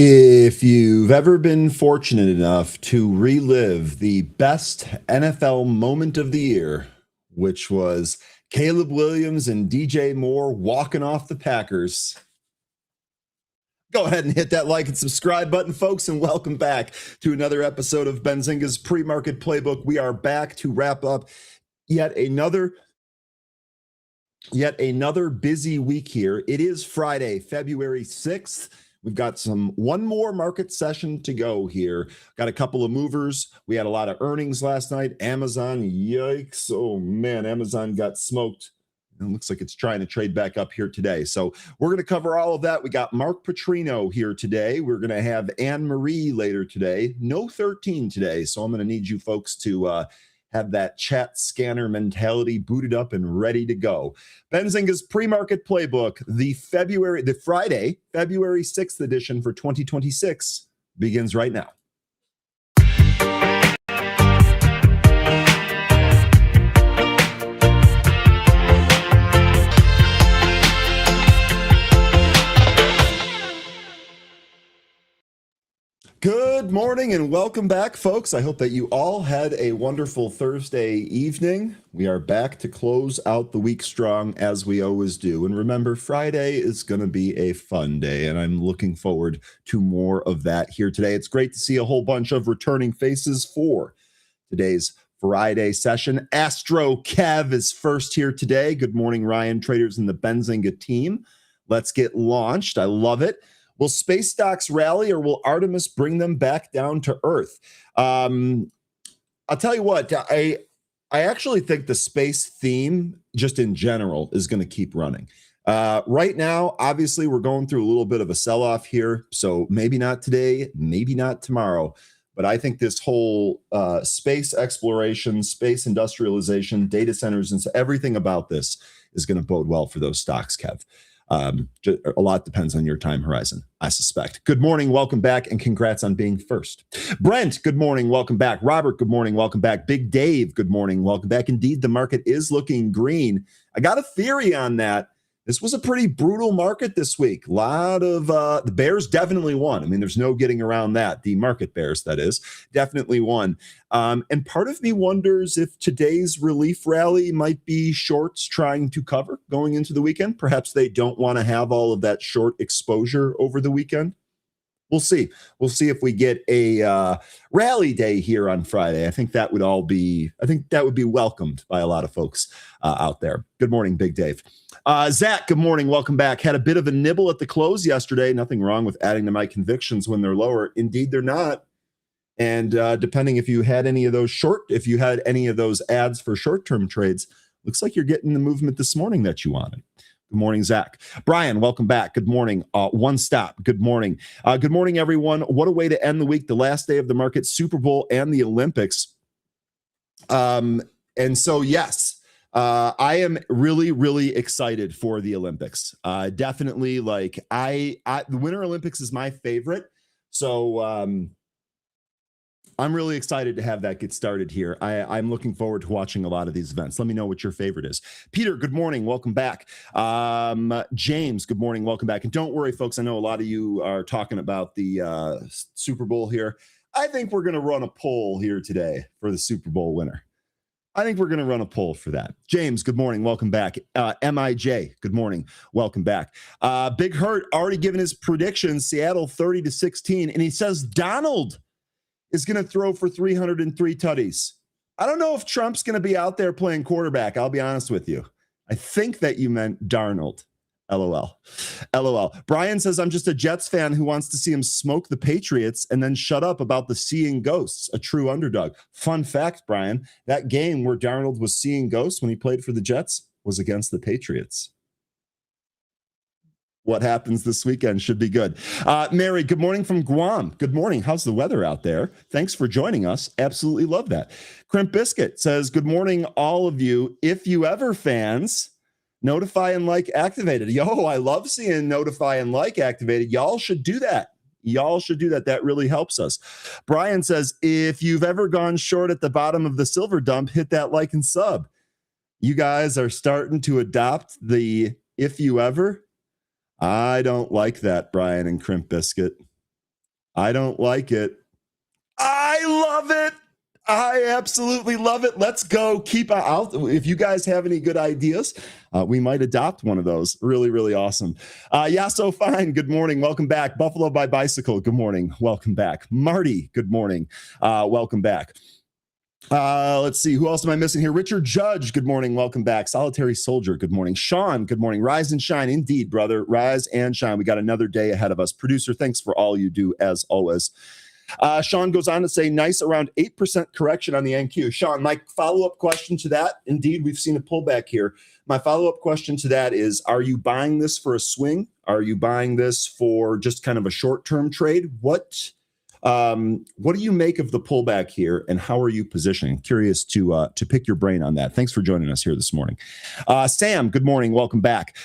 If you've ever been fortunate enough to relive the best NFL moment of the year, which was Caleb Williams and DJ Moore walking off the Packers, go ahead and hit that like and subscribe button, folks, and welcome back to another episode of Benzinga's Pre-Market Playbook. We are back to wrap up yet another busy week here. It is Friday, February 6th. We've got one more market session to go here. Got a couple of movers. We had a lot of earnings last night. Amazon, yikes. Oh, man, Amazon got smoked. It looks like it's trying to trade back up here today. So we're going to cover all of that. We got Mark Putrino here today. We're going to have Anne-Marie later today. No 13 today, so I'm going to need you folks to have that chat scanner mentality booted up and ready to go. Benzinga's Pre-Market Playbook, the Friday, February 6th edition for 2026 begins right now. Good morning and welcome back, folks. I hope that you all had a wonderful Thursday evening. We are back to close out the week strong as we always do. And remember, Friday is going to be a fun day, and I'm looking forward to more of that here today. It's great to see a whole bunch of returning faces for today's Friday session. Astro Kev is first here today. Good morning, Ryan, traders and the Benzinga team. Let's get launched. I love it. Will space stocks rally or will Artemis bring them back down to earth? I'll tell you what, I actually think the space theme just in general is going to keep running. Right now, obviously, we're going through a little bit of a sell-off here. So maybe not today, maybe not tomorrow. But I think this whole space exploration, space industrialization, data centers, and everything about this is going to bode well for those stocks, Kev. A lot depends on your time horizon, I suspect. Good morning, welcome back, and congrats on being first. Brent, good morning, welcome back. Robert, good morning, welcome back. Big Dave, good morning, welcome back. Indeed, the market is looking green. I got a theory on that. This was a pretty brutal market this week. A lot of the bears definitely won. I mean, there's no getting around that. The market bears, that is, definitely won. And part of me wonders if today's relief rally might be shorts trying to cover going into the weekend. Perhaps they don't want to have all of that short exposure over the weekend. We'll see. We'll see if we get a rally day here on Friday. I think that would be welcomed by a lot of folks out there. Good morning, Big Dave. Zach, good morning. Welcome back. Had a bit of a nibble at the close yesterday. Nothing wrong with adding to my convictions when they're lower. Indeed, they're not. And depending if you had any of those ads for short-term trades, looks like you're getting the movement this morning that you wanted. Good morning, Zach. Brian, welcome back. Good morning. One stop. Good morning. Good morning, everyone. What a way to end the week. The last day of the market, Super Bowl and the Olympics. And so, yes, I am really, really excited for the Olympics. Definitely, like the Winter Olympics is my favorite. So I'm really excited to have that get started here. I'm looking forward to watching a lot of these events. Let me know what your favorite is. Peter, good morning. Welcome back. James, good morning. Welcome back. And don't worry, folks. I know a lot of you are talking about the Super Bowl here. I think we're going to run a poll here today for the Super Bowl winner. I think we're going to run a poll for that. James, good morning. Welcome back. MIJ, good morning. Welcome back. Big Hurt already given his predictions, Seattle 30-16. And he says Donald is going to throw for 303 tutties. I don't know if Trump's going to be out there playing quarterback. I'll be honest with you. I think that you meant Darnold. LOL. LOL. Brian says, I'm just a Jets fan who wants to see him smoke the Patriots and then shut up about the seeing ghosts, a true underdog. Fun fact, Brian, that game where Darnold was seeing ghosts when he played for the Jets was against the Patriots. What happens this weekend should be good. Mary, good morning from Guam. Good morning. How's the weather out there? Thanks for joining us. Absolutely love that. Crimp Biscuit says, good morning, all of you. If you ever fans, notify and like activated. Yo, I love seeing notify and like activated. Y'all should do that. Y'all should do that. That really helps us. Brian says, if you've ever gone short at the bottom of the silver dump, hit that like and sub. You guys are starting to adopt the if you ever. I don't like that, Brian and Crimp Biscuit. I don't like it. I love it. I absolutely love it. Let's go. Keep out. If you guys have any good ideas, we might adopt one of those. Really, really awesome. Yeah, so fine. Good morning. Welcome back. Buffalo by Bicycle. Good morning. Welcome back. Marty, good morning. Welcome back. Let's see. Who else am I missing here? Richard Judge. Good morning. Welcome back. Solitary Soldier. Good morning. Sean. Good morning. Rise and shine. Indeed, brother. Rise and shine. We got another day ahead of us. Producer, thanks for all you do as always. Sean goes on to say, nice around 8% correction on the NQ. Sean, my follow-up question to that, indeed, we've seen a pullback here. My follow-up question to that is, are you buying this for a swing? Are you buying this for just kind of a short-term trade? What do you make of the pullback here, and how are you positioning? Curious to pick your brain on that. Thanks for joining us here this morning. Sam, good morning. Welcome back.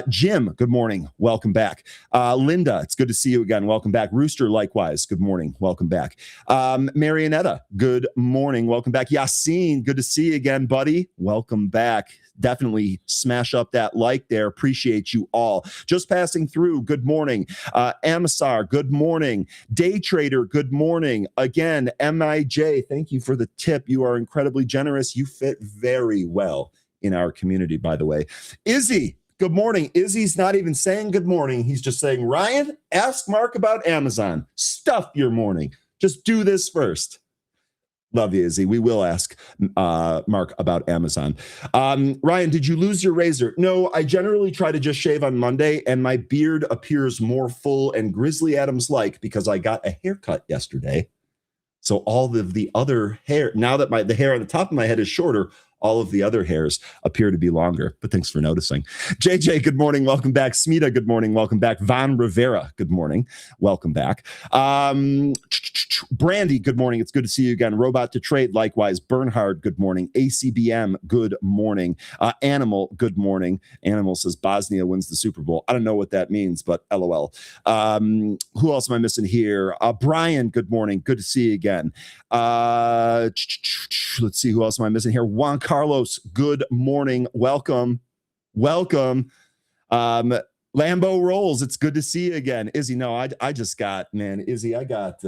Jim, good morning. Welcome back. Linda, it's good to see you again. Welcome back. Rooster, likewise. Good morning. Welcome back. Marionetta, good morning. Welcome back. Yassine, good to see you again, buddy. Welcome back. Definitely smash up that like there. Appreciate you all. Just passing through. Good morning. Amisar, good morning. Day Trader, good morning. Again, MIJ, thank you for the tip. You are incredibly generous. You fit very well in our community, by the way. Izzy, good morning. Izzy's not even saying good morning. He's just saying, Ryan, ask Mark about Amazon. Stuff your morning. Just do this first. Love you, Izzy. We will ask Mark about Amazon. Ryan, did you lose your razor? No, I generally try to just shave on Monday, and my beard appears more full and Grizzly Adams-like because I got a haircut yesterday. So all of the other hair, now that the hair on the top of my head is shorter, All of the other hairs appear to be longer, but thanks for noticing. JJ, good morning. Welcome back. Smita, good morning. Welcome back. Von Rivera, good morning. Welcome back. Brandy, good morning. It's good to see you again. Robot to Trade, likewise. Bernhard, good morning. ACBM, good morning. Animal, good morning. Animal says Bosnia wins the Super Bowl. I don't know what that means, but LOL. Who else am I missing here? Brian, good morning. Good to see you again. Let's see, who else am I missing here? Juan Carlos, good morning. Welcome. Lambo Rolls, it's good to see you again. Izzy, no, I just got, man, Izzy, I got,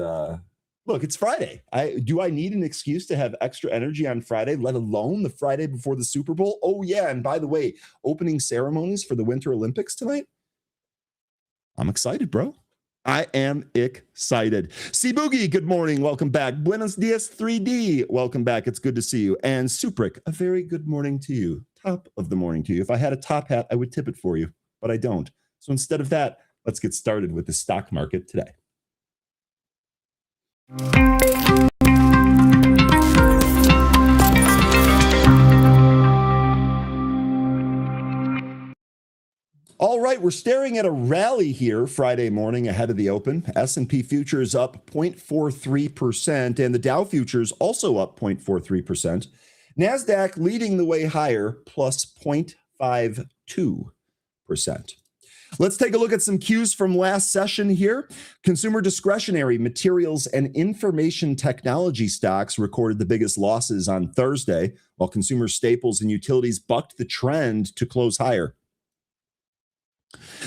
look, it's Friday. Do I need an excuse to have extra energy on Friday, let alone the Friday before the Super Bowl? Oh, yeah, and by the way, opening ceremonies for the Winter Olympics tonight? I'm excited, bro. I am excited. C Boogie, good morning. Welcome back. Buenos dias, 3D. Welcome back. It's good to see you. And Suprik, a very good morning to you. Top of the morning to you. If I had a top hat, I would tip it for you, but I don't. So instead of that, let's get started with the stock market today. All right, we're staring at a rally here Friday morning ahead of the open. S&P futures up 0.43%, and the Dow futures also up 0.43%. NASDAQ leading the way higher, plus 0.52%. Let's take a look at some cues from last session here. Consumer discretionary, materials, and information technology stocks recorded the biggest losses on Thursday, while consumer staples and utilities bucked the trend to close higher.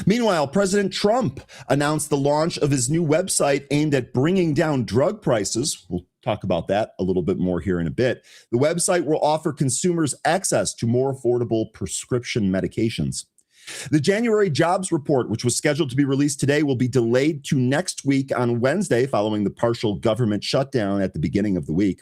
Meanwhile, President Trump announced the launch of his new website aimed at bringing down drug prices. We'll talk about that a little bit more here in a bit. The website will offer consumers access to more affordable prescription medications. The January jobs report, which was scheduled to be released today, will be delayed to next week on Wednesday following the partial government shutdown at the beginning of the week.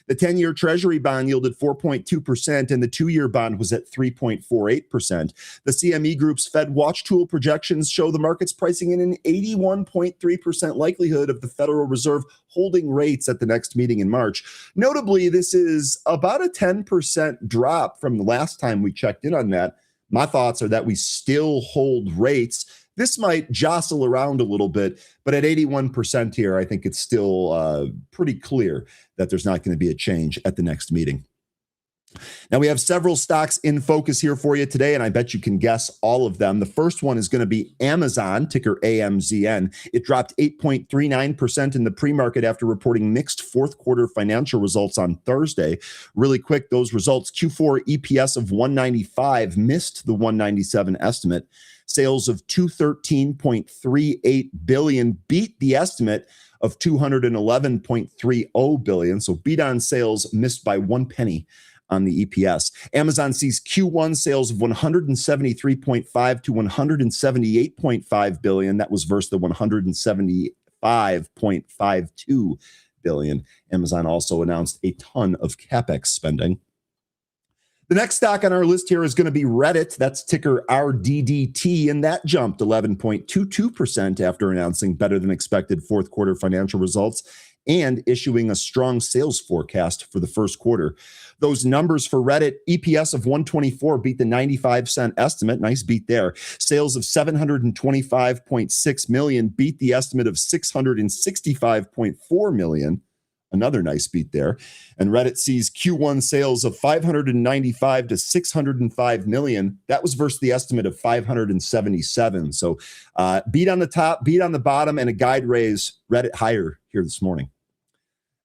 The 10-year Treasury bond yielded 4.2%, and the 2-year bond was at 3.48%. The CME Group's Fed Watch Tool projections show the market's pricing in an 81.3% likelihood of the Federal Reserve holding rates at the next meeting in March. Notably, this is about a 10% drop from the last time we checked in on that. My thoughts are that we still hold rates. This might jostle around a little bit, but at 81% here, I think it's still pretty clear that there's not going to be a change at the next meeting. Now, we have several stocks in focus here for you today, and I bet you can guess all of them. The first one is going to be Amazon, ticker AMZN. It dropped 8.39% in the pre-market after reporting mixed fourth quarter financial results on Thursday. Really quick, those results, Q4 EPS of 195 missed the 197 estimate. Sales of $213.38 billion beat the estimate of $211.30 billion. So beat on sales, missed by 1 penny on the EPS. Amazon sees Q1 sales of 173.5 to 178.5 billion. That was versus the 175.52 billion. Amazon also announced a ton of CapEx spending. The next stock on our list here is going to be Reddit. That's ticker RDDT, and that jumped 11.22% after announcing better than expected fourth quarter financial results and issuing a strong sales forecast for the first quarter. Those numbers for Reddit, EPS of 124 beat the 95-cent estimate. Nice beat there. Sales of 725.6 million beat the estimate of 665.4 million. Another nice beat there. And Reddit sees Q1 sales of 595 to 605 million. That was versus the estimate of 577. So beat on the top, beat on the bottom, and a guide raise. Reddit higher here this morning.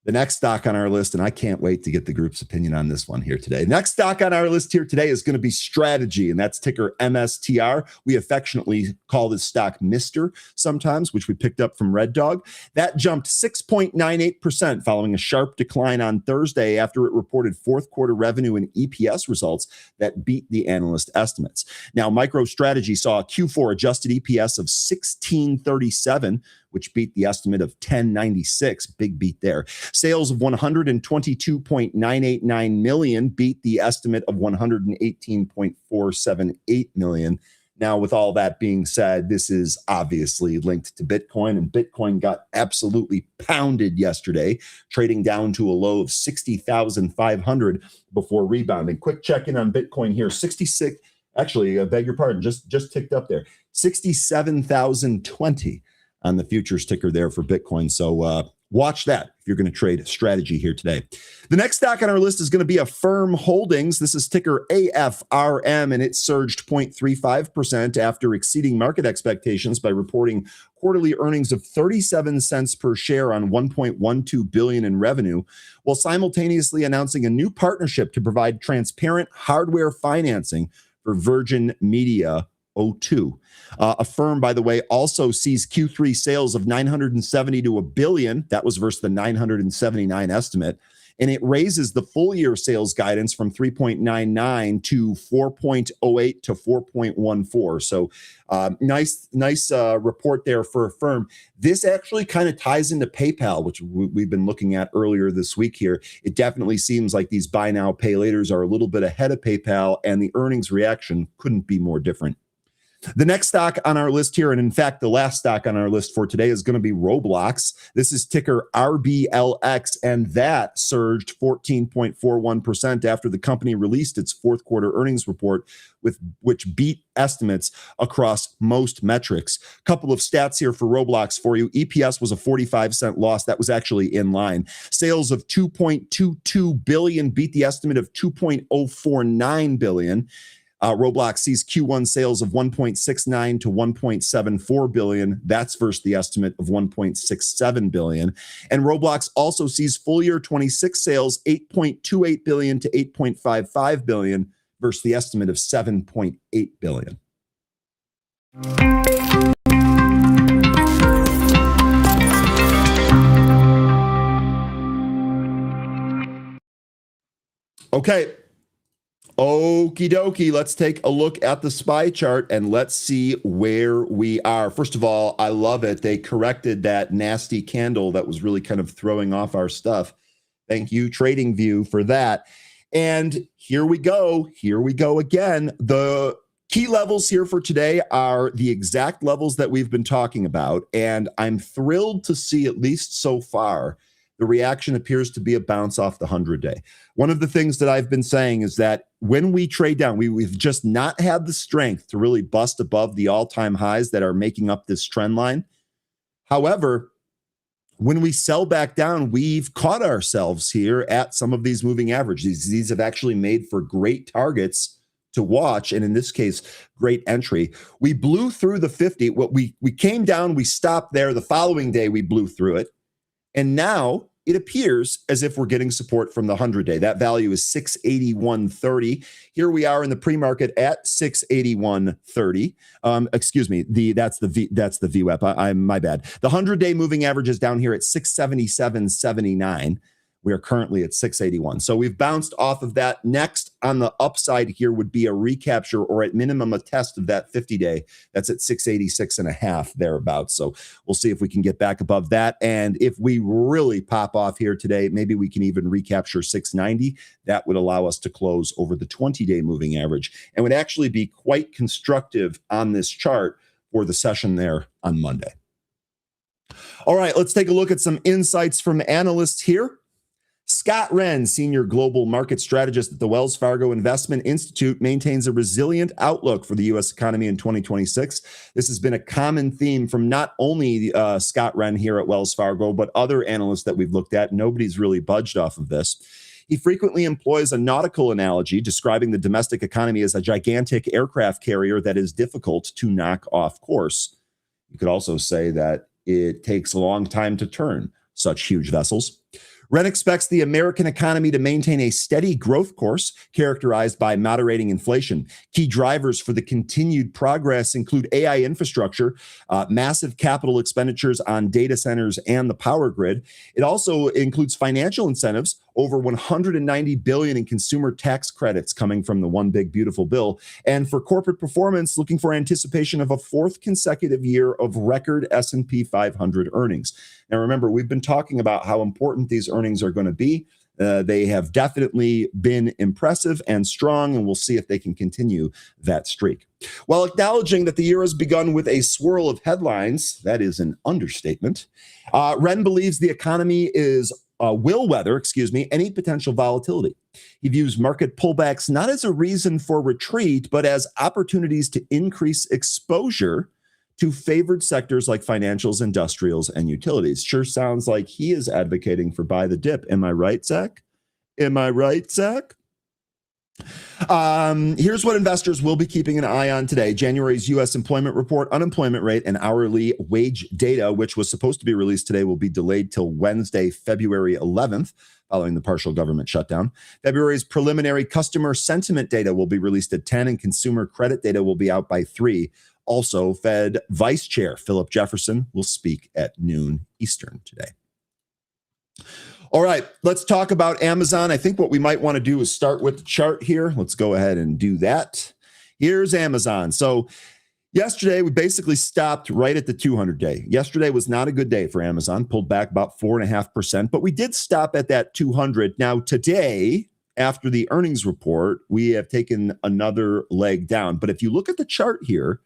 The next stock on our list, and I can't wait to get the group's opinion on this one here today. Next stock on our list here today is going to be Strategy, and that's ticker MSTR. We affectionately call this stock Mister sometimes, which we picked up from Red Dog. That jumped 6.98% following a sharp decline on Thursday after it reported fourth quarter revenue and EPS results that beat the analyst estimates. Now, MicroStrategy saw a Q4 adjusted EPS of 1637, which beat the estimate of 1096. Big beat there. Sales of 122.989 million beat the estimate of 118.478 million. Now, with all that being said, this is obviously linked to Bitcoin, and Bitcoin got absolutely pounded yesterday, trading down to a low of 60,500 before rebounding. Quick check-in on Bitcoin here, 66, actually, I beg your pardon, just ticked up there, 67,020 on the futures ticker there for Bitcoin. So watch that if you're going to trade strategy here today. The next stock on our list is going to be Affirm Holdings. This is ticker AFRM, and it surged 0.35% after exceeding market expectations by reporting quarterly earnings of 37 cents per share on 1.12 billion in revenue, while simultaneously announcing a new partnership to provide transparent hardware financing for Virgin Media O2. Affirm, by the way, also sees Q3 sales of 970 to a billion. That was versus the 979 estimate. And it raises the full year sales guidance from 3.99 to 4.08 to 4.14. So nice report there for Affirm. This actually kind of ties into PayPal, which we've been looking at earlier this week here. It definitely seems like these buy now, pay laters are a little bit ahead of PayPal, and the earnings reaction couldn't be more different. The next stock on our list here, and in fact, the last stock on our list for today, is going to be Roblox. This is ticker RBLX, and that surged 14.41% after the company released its fourth quarter earnings report, which beat estimates across most metrics. A couple of stats here for Roblox for you. EPS was a 45-cent loss. That was actually in line. Sales of 2.22 billion beat the estimate of 2.049 billion. Roblox sees Q1 sales of 1.69 to 1.74 billion. That's versus the estimate of 1.67 billion. And Roblox also sees full year 26 sales 8.28 billion to 8.55 billion versus the estimate of 7.8 billion. Okay. Okie dokie, let's take a look at the SPY chart and let's see where we are. First of all, I love it. They corrected that nasty candle that was really kind of throwing off our stuff. Thank you, TradingView, for that. And here we go. Here we go again. The key levels here for today are the exact levels that we've been talking about. And I'm thrilled to see, at least so far, the reaction appears to be a bounce off the 100-day. One of the things that I've been saying is that when we trade down, we've just not had the strength to really bust above the all-time highs that are making up this trend line. However, when we sell back down, we've caught ourselves here at some of these moving averages. These have actually made for great targets to watch, and in this case, great entry. We blew through the 50. We came down, we stopped there. The following day, we blew through it. And now it appears as if we're getting support from the 100-day. That value is 681.30. Here we are in the pre-market at 681.30. Excuse me, that's the VWAP. My bad. The 100-day moving average is down here at 677.79. We are currently at 681. So we've bounced off of that. Next on the upside here would be a recapture, or at minimum a test of that 50-day. That's at 686.5 thereabouts. So we'll see if we can get back above that. And if we really pop off here today, maybe we can even recapture 690. That would allow us to close over the 20-day moving average and would actually be quite constructive on this chart for the session there on Monday. All right, let's take a look at some insights from analysts here. Scott Wren, Senior Global Market Strategist at the Wells Fargo Investment Institute, maintains a resilient outlook for the U.S. economy in 2026. This has been a common theme from not only Scott Wren here at Wells Fargo, but other analysts that we've looked at. Nobody's really budged off of this. He frequently employs a nautical analogy, describing the domestic economy as a gigantic aircraft carrier that is difficult to knock off course. You could also say that it takes a long time to turn such huge vessels. Wren expects the American economy to maintain a steady growth course characterized by moderating inflation. Key drivers for the continued progress include AI infrastructure, massive capital expenditures on data centers and the power grid. It also includes financial incentives, over $190 billion in consumer tax credits coming from the One Big Beautiful Bill. And for corporate performance, looking for anticipation of a fourth consecutive year of record S&P 500 earnings. Now, remember, we've been talking about how important these earnings are going to be. They have definitely been impressive and strong, and we'll see if they can continue that streak. While acknowledging that the year has begun with a swirl of headlines, that is an understatement, Wren believes the economy will weather, any potential volatility. He views market pullbacks not as a reason for retreat, but as opportunities to increase exposure to favored sectors like financials, industrials, and utilities. Sure sounds like he is advocating for buy the dip. Am I right, Zach? Am I right, Zach? Here's what investors will be keeping an eye on today. January's U.S. employment report, unemployment rate, and hourly wage data, which was supposed to be released today, will be delayed till Wednesday, February 11th, following the partial government shutdown. February's preliminary customer sentiment data will be released at 10, and consumer credit data will be out by 3. Also, Fed Vice Chair Philip Jefferson will speak at noon Eastern today. All right, let's talk about Amazon. I think what we might want to do is start with the chart here. Let's go ahead and do that. Here's Amazon. So yesterday, we basically stopped right at the 200-day. Yesterday was not a good day for Amazon, pulled back about 4.5%, but we did stop at that 200. Now, today, after the earnings report, we have taken another leg down. But if you look at the chart here,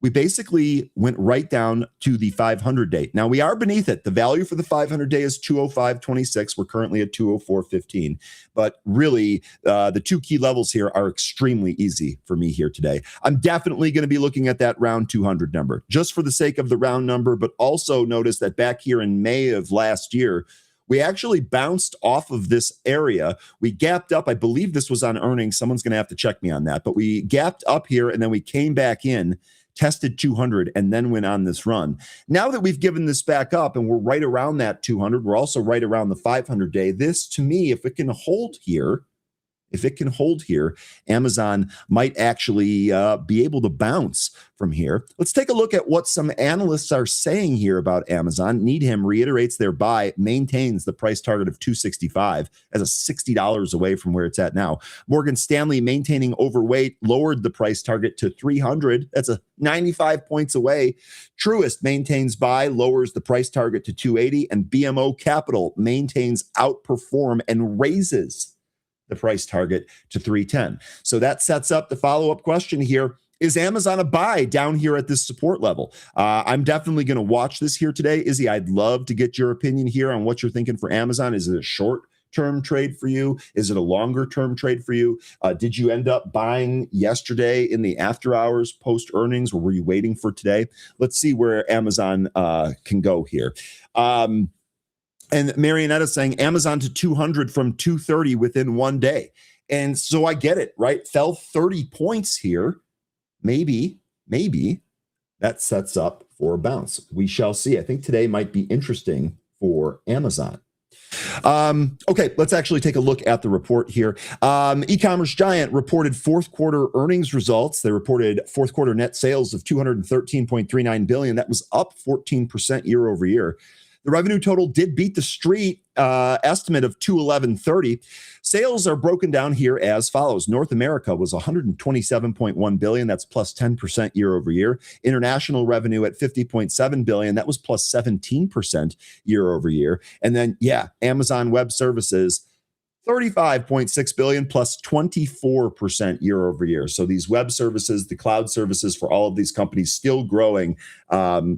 we basically went right down to the 500-day. Now, we are beneath it. The value for the 500-day is 205.26. We're currently at 204.15. But really, the two key levels here are extremely easy for me here today. I'm definitely going to be looking at that round 200 number, just for the sake of the round number, but also notice that back here in May of last year, we actually bounced off of this area. We gapped up. I believe this was on earnings. Someone's going to have to check me on that. But we gapped up here, and then we came back in, tested 200, and then went on this run. Now that we've given this back up and we're right around that 200, we're also right around the 500-day. This, to me, if it can hold here, Amazon might actually be able to bounce from here. Let's take a look at what some analysts are saying here about Amazon. Needham reiterates their buy, maintains the price target of $265 as a $60 away from where it's at now. Morgan Stanley maintaining overweight, lowered the price target to $300. That's a 95 points away. Truist maintains buy, lowers the price target to $280, and BMO Capital maintains outperform and raises the price target to $310. So that sets up the follow-up question here. Is Amazon a buy down here at this support level? I'm definitely going to watch this here today. Izzy, I'd love to get your opinion here on what you're thinking for Amazon. Is it a short-term trade for you? Is it a longer-term trade for you? Did you end up buying yesterday in the after hours post-earnings, or were you waiting for today? Let's see where Amazon can go here. And Marionetta's saying Amazon to 200 from 230 within one day. And so I get it, right? Fell 30 points here. Maybe that sets up for a bounce. We shall see. I think today might be interesting for Amazon. Okay, let's actually take a look at the report here. E-commerce giant reported fourth quarter earnings results. They reported fourth quarter net sales of $213.39 billion. That was up 14% year over year. The revenue total did beat the street estimate of $211.30. Sales are broken down here as follows. North America was $127.1 billion. That's plus 10% year over year. International revenue at $50.7 billion. That was plus 17% year over year. And then, Amazon Web Services, $35.6 billion plus 24% year over year. So these web services, the cloud services for all of these companies still growing,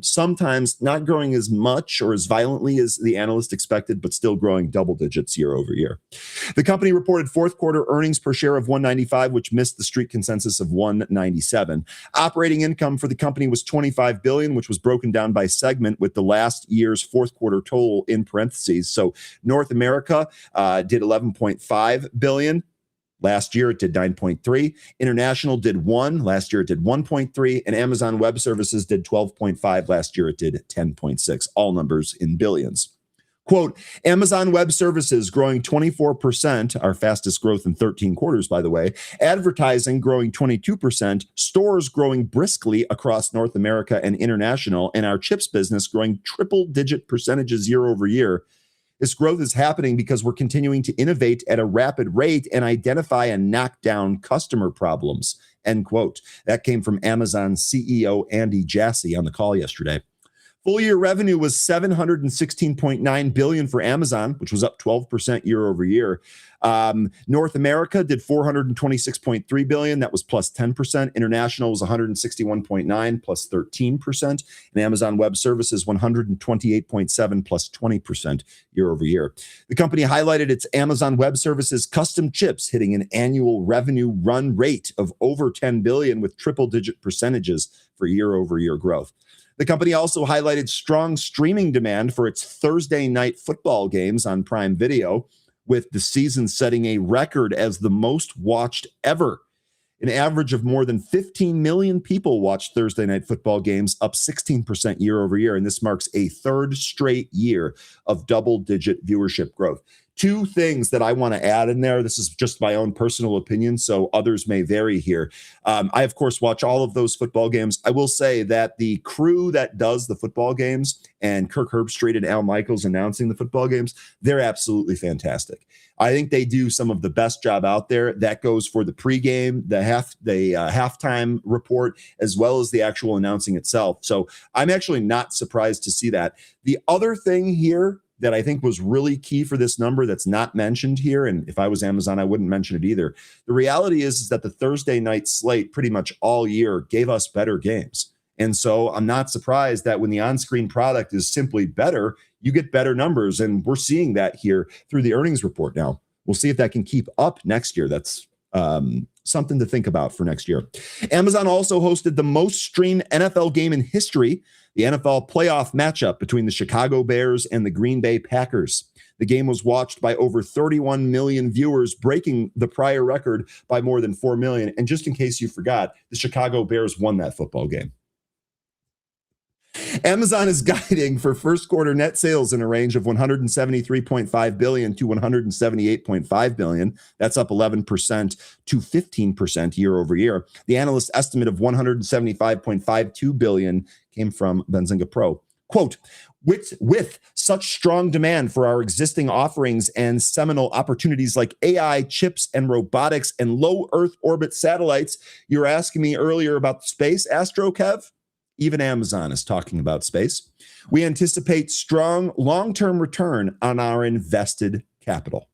sometimes not growing as much or as violently as the analyst expected, but still growing double digits year over year. The company reported fourth quarter earnings per share of $1.95, which missed the street consensus of $1.97. Operating income for the company was $25 billion, which was broken down by segment with the last year's fourth quarter total in parentheses. So North America did $11.5 billion. Last year, it did 9.3. International did 1. Last year, it did 1.3. And Amazon Web Services did 12.5. Last year, it did 10.6. All numbers in billions. Quote, Amazon Web Services growing 24%, our fastest growth in 13 quarters, by the way. Advertising growing 22%. Stores growing briskly across North America and international. And our chips business growing triple-digit percentages year over year. This growth is happening because we're continuing to innovate at a rapid rate and identify and knock down customer problems, end quote. That came from Amazon CEO Andy Jassy on the call yesterday. Full year revenue was $716.9 billion for Amazon, which was up 12% year over year. North America did $426.3 billion. That was plus 10%. International was $161.9 plus 13%. And Amazon Web Services $128.7 plus 20% year over year. The company highlighted its Amazon Web Services custom chips hitting an annual revenue run rate of over $10 billion with triple-digit percentages for year over year growth. The company also highlighted strong streaming demand for its Thursday night football games on Prime Video, with the season setting a record as the most watched ever. An average of more than 15 million people watched Thursday night football games, up 16% year over year, and this marks a third straight year of double-digit viewership growth. Two things that I want to add in there. This is just my own personal opinion, so others may vary here. I, of course, watch all of those football games. I will say that the crew that does the football games and Kirk Herbstreit and Al Michaels announcing the football games, they're absolutely fantastic. I think they do some of the best job out there. That goes for the pregame, the halftime report, as well as the actual announcing itself. So I'm actually not surprised to see that. The other thing here that I think was really key for this number that's not mentioned here, and if I was Amazon, I wouldn't mention it either. The reality is that the Thursday night slate pretty much all year gave us better games. And so I'm not surprised that when the on-screen product is simply better, you get better numbers. And we're seeing that here through the earnings report now. We'll see if that can keep up next year. That's something to think about for next year. Amazon also hosted the most streamed NFL game in history, the NFL playoff matchup between the Chicago Bears and the Green Bay Packers. The game was watched by over 31 million viewers, breaking the prior record by more than 4 million. And just in case you forgot, the Chicago Bears won that football game. Amazon is guiding for first quarter net sales in a range of $173.5 billion to $178.5 billion. That's up 11% to 15% year over year. The analyst estimate of $175.52 billion came from Benzinga Pro. Quote, with such strong demand for our existing offerings and seminal opportunities like AI, chips, and robotics and low Earth orbit satellites, you were asking me earlier about space, Astro Kev? Even Amazon is talking about space. We anticipate strong long-term return on our invested capital.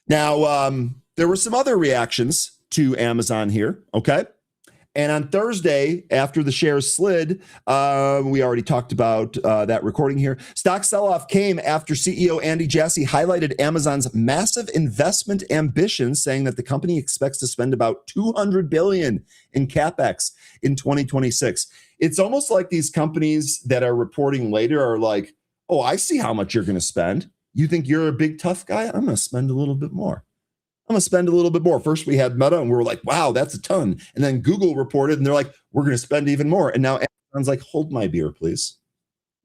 Now, there were some other reactions to Amazon here, okay? And on Thursday, after the shares slid, we already talked about that recording here. Stock sell-off came after CEO Andy Jassy highlighted Amazon's massive investment ambitions, saying that the company expects to spend about $200 billion in CapEx in 2026. It's almost like these companies that are reporting later are like, oh, I see how much you're going to spend. You think you're a big, tough guy? I'm going to spend a little bit more. I'm going to spend a little bit more. First, we had Meta, and we were like, wow, that's a ton. And then Google reported, and they're like, we're going to spend even more. And now Amazon's like, hold my beer, please.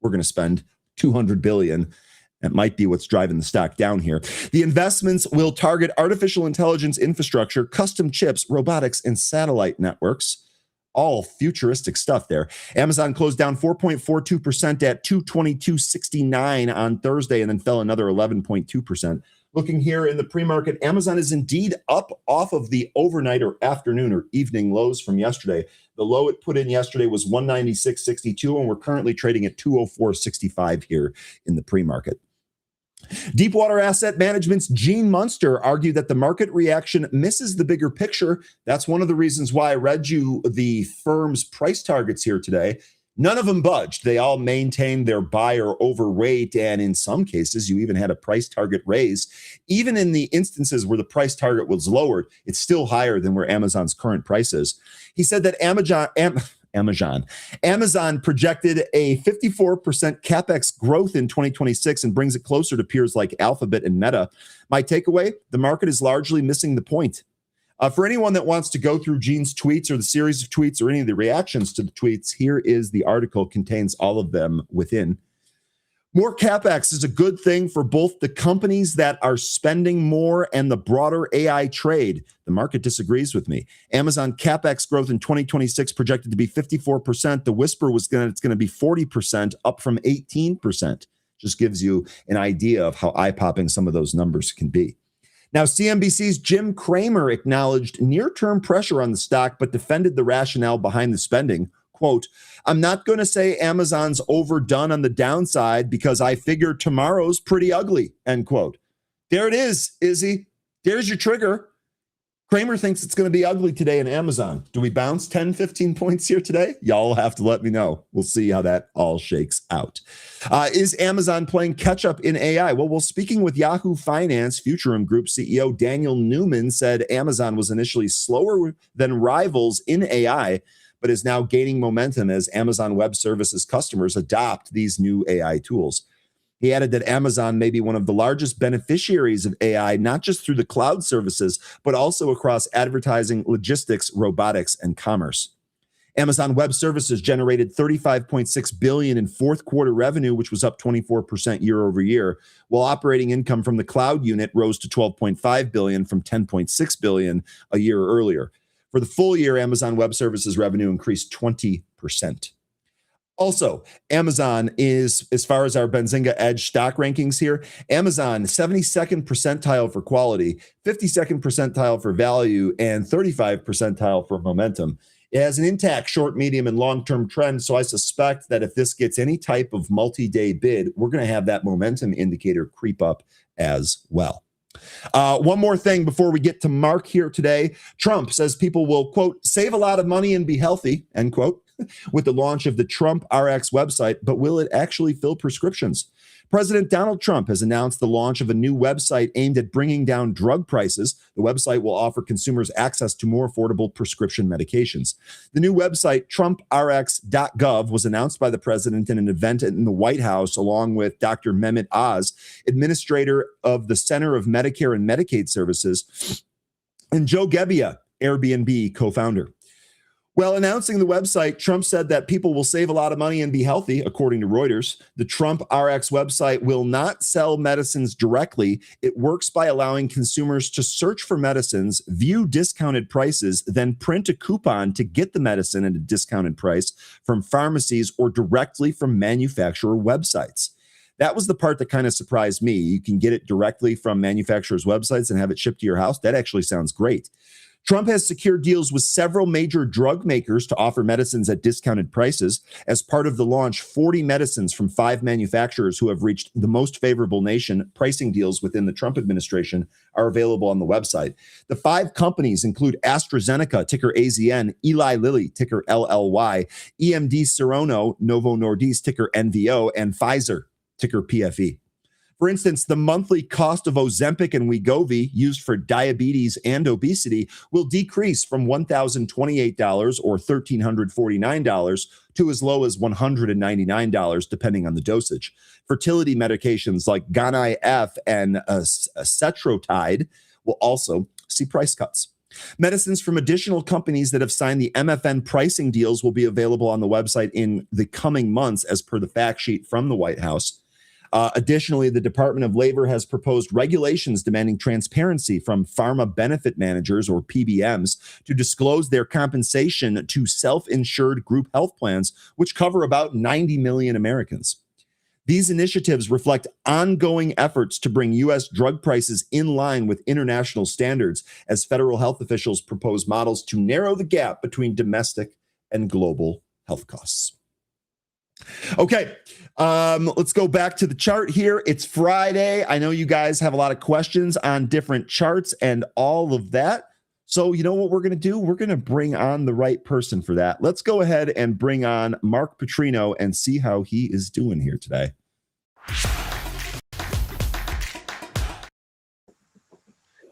We're going to spend $200 billion. That might be what's driving the stock down here. The investments will target artificial intelligence infrastructure, custom chips, robotics, and satellite networks. All futuristic stuff there. Amazon closed down 4.42% at 222.69 on Thursday, and then fell another 11.2%. Looking here in the pre-market, Amazon is indeed up off of the overnight or afternoon or evening lows from yesterday. The low it put in yesterday was 196.62, and we're currently trading at 204.65 here in the pre-market. Deepwater Asset Management's Gene Munster argued that the market reaction misses the bigger picture. That's one of the reasons why I read you the firm's price targets here today. None of them budged. They all maintained their buy or overweight, and in some cases, you even had a price target raise. Even in the instances where the price target was lowered, it's still higher than where Amazon's current price is. He said that Amazon projected a 54% CapEx growth in 2026 and brings it closer to peers like Alphabet and Meta. My takeaway, the market is largely missing the point. For anyone that wants to go through Gene's tweets or the series of tweets or any of the reactions to the tweets, here is the article, contains all of them within. More CapEx is a good thing for both the companies that are spending more and the broader AI trade. The market disagrees with me. Amazon CapEx growth in 2026 projected to be 54%. The whisper was it's going to be 40%, up from 18%. Just gives you an idea of how eye-popping some of those numbers can be. Now, CNBC's Jim Cramer acknowledged near-term pressure on the stock, but defended the rationale behind the spending. quote, I'm not going to say Amazon's overdone on the downside because I figure tomorrow's pretty ugly, end quote. There it is, Izzy. There's your trigger. Kramer thinks it's going to be ugly today in Amazon. Do we bounce 10, 15 points here today? Y'all have to let me know. We'll see how that all shakes out. Is Amazon playing catch up in AI? Well, speaking with Yahoo Finance, Futurum Group CEO Daniel Newman said Amazon was initially slower than rivals in AI, but is now gaining momentum as Amazon Web Services customers adopt these new AI tools. He added that Amazon may be one of the largest beneficiaries of AI, not just through the cloud services, but also across advertising, logistics, robotics, and commerce. Amazon Web Services generated $35.6 billion in fourth quarter revenue, which was up 24% year over year, while operating income from the cloud unit rose to $12.5 billion from $10.6 billion a year earlier. For the full year, Amazon Web Services revenue increased 20%. Also, Amazon is, as far as our Benzinga Edge stock rankings here, Amazon 72nd percentile for quality, 52nd percentile for value, and 35th percentile for momentum. It has an intact short, medium, and long-term trend, so I suspect that if this gets any type of multi-day bid, we're going to have that momentum indicator creep up as well. One more thing before we get to Mark here today. Trump says people will, quote, save a lot of money and be healthy, end quote, with the launch of the Trump RX website, but will it actually fill prescriptions? President Donald Trump has announced the launch of a new website aimed at bringing down drug prices. The website will offer consumers access to more affordable prescription medications. The new website, TrumpRx.gov, was announced by the president in an event in the White House, along with Dr. Mehmet Oz, administrator of the Center of Medicare and Medicaid Services, and Joe Gebbia, Airbnb co-founder. Well, announcing the website, Trump said that people will save a lot of money and be healthy, according to Reuters. The Trump RX website will not sell medicines directly. It works by allowing consumers to search for medicines, view discounted prices, then print a coupon to get the medicine at a discounted price from pharmacies or directly from manufacturer websites. That was the part that kind of surprised me. You can get it directly from manufacturers' websites and have it shipped to your house. That actually sounds great. Trump has secured deals with several major drug makers to offer medicines at discounted prices. As part of the launch, 40 medicines from 5 manufacturers who have reached the most favorable nation pricing deals within the Trump administration are available on the website. The 5 companies include AstraZeneca, ticker AZN, Eli Lilly, ticker LLY, EMD Serono, Novo Nordisk, ticker NVO, and Pfizer, ticker PFE. For instance, the monthly cost of Ozempic and Wegovy, used for diabetes and obesity, will decrease from $1,028 or $1,349 to as low as $199, depending on the dosage. Fertility medications like Gonai-F and Cetrotide will also see price cuts. Medicines from additional companies that have signed the MFN pricing deals will be available on the website in the coming months, as per the fact sheet from the White House. Additionally, the Department of Labor has proposed regulations demanding transparency from pharma benefit managers, or PBMs, to disclose their compensation to self-insured group health plans, which cover about 90 million Americans. These initiatives reflect ongoing efforts to bring U.S. drug prices in line with international standards, as federal health officials propose models to narrow the gap between domestic and global health costs. Okay, let's go back to the chart here. It's Friday. I know you guys have a lot of questions on different charts and all of that. So you know what we're going to do? We're going to bring on the right person for that. Let's go ahead and bring on Mark Putrino and see how he is doing here today.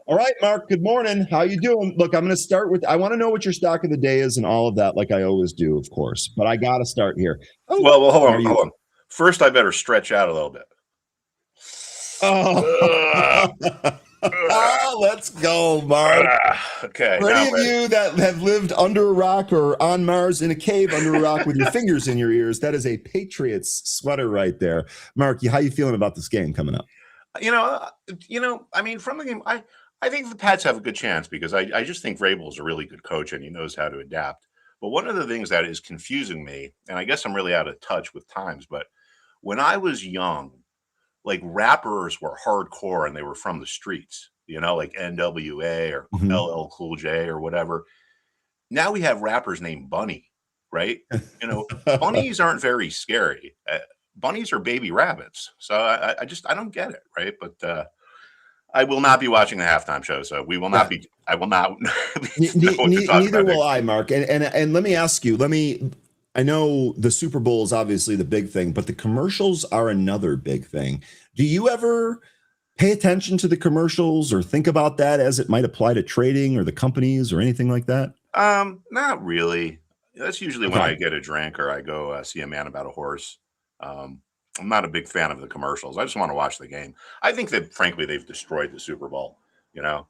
All right, Mark, good morning. How you doing? Look, I'm going to start with, I want to know what your stock of the day is and all of that, like I always do, of course. But I got to start here. Well, hold on. First, I better stretch out a little bit. Let's go, Mark. Okay. For any of you that have lived under a rock or on Mars in a cave under a rock with your fingers in your ears, that is a Patriots sweater right there. Mark, how you feeling about this game coming up? I mean, from the game, I think the Pats have a good chance because I just think Vrabel's a really good coach and he knows how to adapt. But one of the things that is confusing me, and I guess I'm really out of touch with times, but when I was young, like rappers were hardcore and they were from the streets, like NWA or LL Cool J or whatever. Now we have rappers named Bunny right? Bunnies aren't very scary. Bunnies are baby rabbits. So I don't get it, right? But I will not be watching the halftime show, so we will not Yeah. be. I will not know what to talk Neither about will next I, week. Mark. And let me ask you. I know the Super Bowl is obviously the big thing, but the commercials are another big thing. Do you ever pay attention to the commercials or think about that as it might apply to trading or the companies or anything like that? Not really. That's usually when I Okay. get a drink or I go see a man about a horse. Um, I'm not a big fan of the commercials. I just want to watch the game. I think that, frankly, they've destroyed the Super Bowl. You know,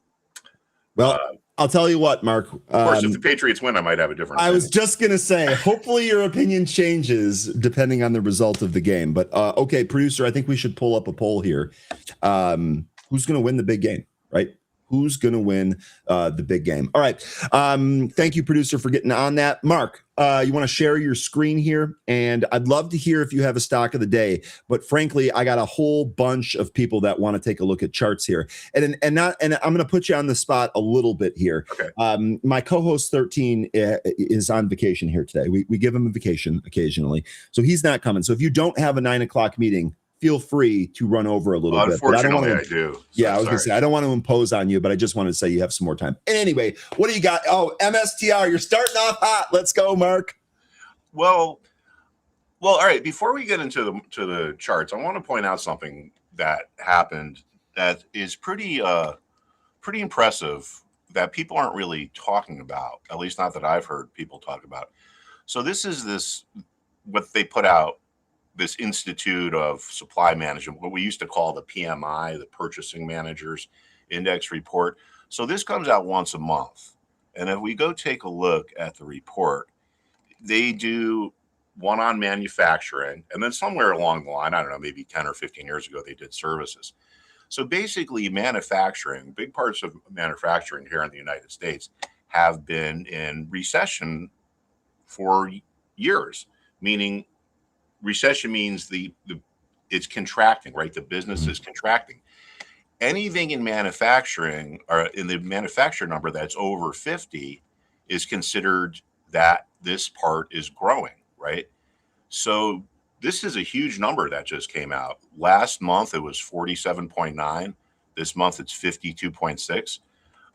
Well, I'll tell you what, Mark. of course, if the Patriots win, I might have a different I was opinion. just going to say, hopefully your opinion changes depending on the result of the game. But okay, producer, I think we should pull up a poll here. Who's going to win the big game, right? Who's going to win the big game? All right. Thank you, producer, for getting on that. Mark, you want to share your screen here? And I'd love to hear if you have a stock of the day. But frankly, I got a whole bunch of people that want to take a look at charts here. And I'm going to put you on the spot a little bit here. Okay. My co-host 13 is on vacation here today. We give him a vacation occasionally. So he's not coming. So if you don't have a 9 o'clock meeting, feel free to run over a little bit. But I don't want to. I do. So Yeah, I was going to say, I don't want to impose on you, but I just wanted to say you have some more time. Anyway, what do you got? Oh, MSTR, you're starting off hot. Let's go, Mark. Well, all right. Before we get into the charts, I want to point out something that happened that is pretty impressive that people aren't really talking about. At least not that I've heard people talk about. So this is what they put out. This Institute of Supply Management, what we used to call the PMI, the Purchasing Managers Index Report. So this comes out once a month. And if we go take a look at the report, they do one on manufacturing. And then somewhere along the line, I don't know, maybe 10 or 15 years ago, they did services. So basically, manufacturing, big parts of manufacturing here in the United States have been in recession for years, meaning recession means it's contracting, right? The business is contracting. Anything in manufacturing or in the manufacturer number that's over 50 is considered that this part is growing, right? So this is a huge number that just came out. Last month it was 47.9. This month it's 52.6.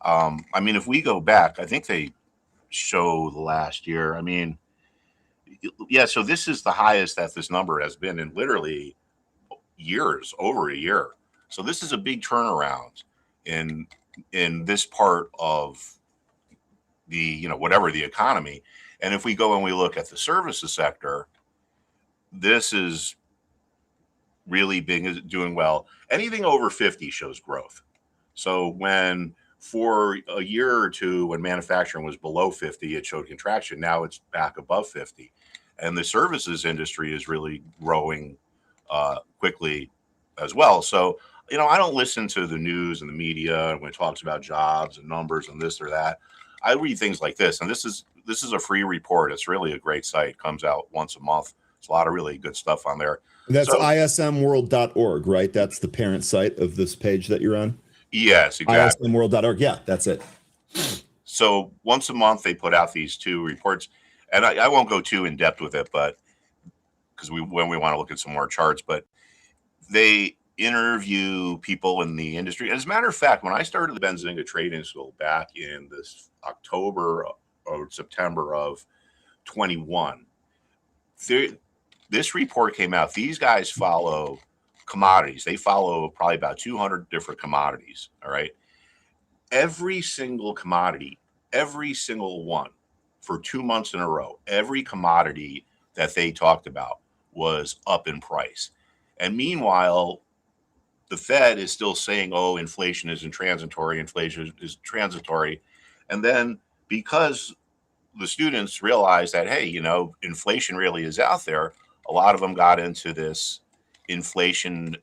I mean, if we go back, I think they show the last year. I mean, yeah, so this is the highest that this number has been in literally years, over a year. So this is a big turnaround in this part of the, whatever the economy. And if we go and we look at the services sector, this is really big, doing well. Anything over 50 shows growth. So when for a year or two, when manufacturing was below 50, it showed contraction. Now it's back above 50. And the services industry is really growing quickly as well. So, I don't listen to the news and the media when it talks about jobs and numbers and this or that. I read things like this, and this is a free report. It's really a great site. Comes out once a month. There's a lot of really good stuff on there. That's ismworld.org, right? That's the parent site of this page that you're on? Yes, exactly. ismworld.org. Yeah, that's it. So once a month, they put out these two reports. And I won't go too in depth with it, but because when we want to look at some more charts, but they interview people in the industry. As a matter of fact, when I started the Benzinga Trading School back in this October or September of 21, this report came out. These guys follow commodities. They follow probably about 200 different commodities. All right. Every single commodity, every single one, for 2 months in a row, every commodity that they talked about was up in price. And meanwhile, the Fed is still saying, oh, inflation isn't transitory, inflation is transitory. And then because the students realized that, hey, inflation really is out there, a lot of them got into this inflation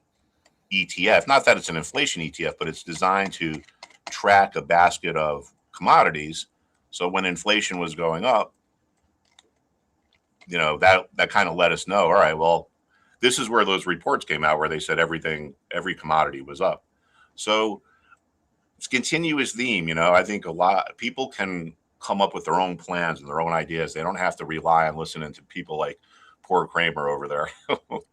ETF. Not that it's an inflation ETF, but it's designed to track a basket of commodities. So when inflation was going up, that kind of let us know, all right, well, this is where those reports came out where they said every commodity was up. So it's a continuous theme. I think a lot of people can come up with their own plans and their own ideas. They don't have to rely on listening to people like poor Kramer over there.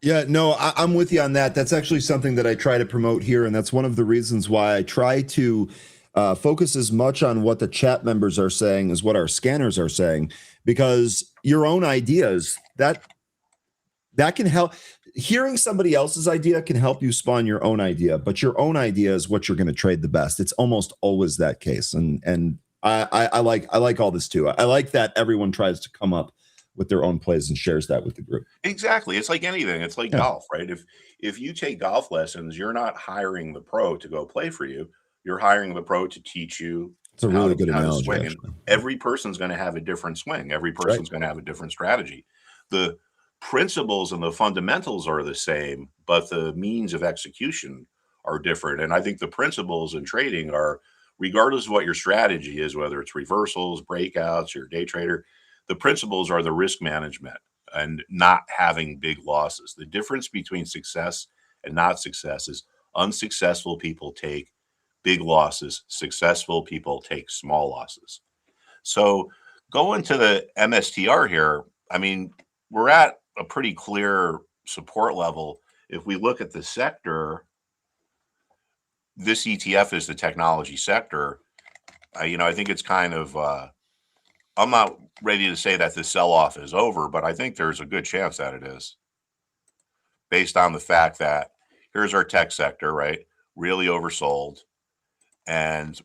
Yeah, no, I'm with you on that. That's actually something that I try to promote here, and that's one of the reasons why I try to focus as much on what the chat members are saying as what our scanners are saying, because your own ideas that can help. Hearing somebody else's idea can help you spawn your own idea, but your own idea is what you're going to trade the best. It's almost always that case, and I like all this too. I like that everyone tries to come up with their own plays and shares that with the group. Exactly. It's like anything. It's like golf, right? If you take golf lessons, you're not hiring the pro to go play for you. You're hiring the pro to teach you. It's a really good analogy. Swing. And every person's going to have a different swing. Every person's going to have a different strategy. The principles and the fundamentals are the same, but the means of execution are different. And I think the principles in trading are, regardless of what your strategy is, whether it's reversals, breakouts, you're a day trader, the principles are the risk management and not having big losses. The difference between success and not success is unsuccessful people take big losses. Successful people take small losses. So going to the MSTR here, I mean, we're at a pretty clear support level. If we look at the sector, this ETF is the technology sector. I think it's kind of, I'm not ready to say that the sell-off is over, but I think there's a good chance that it is, based on the fact that here's our tech sector, right? Really oversold, and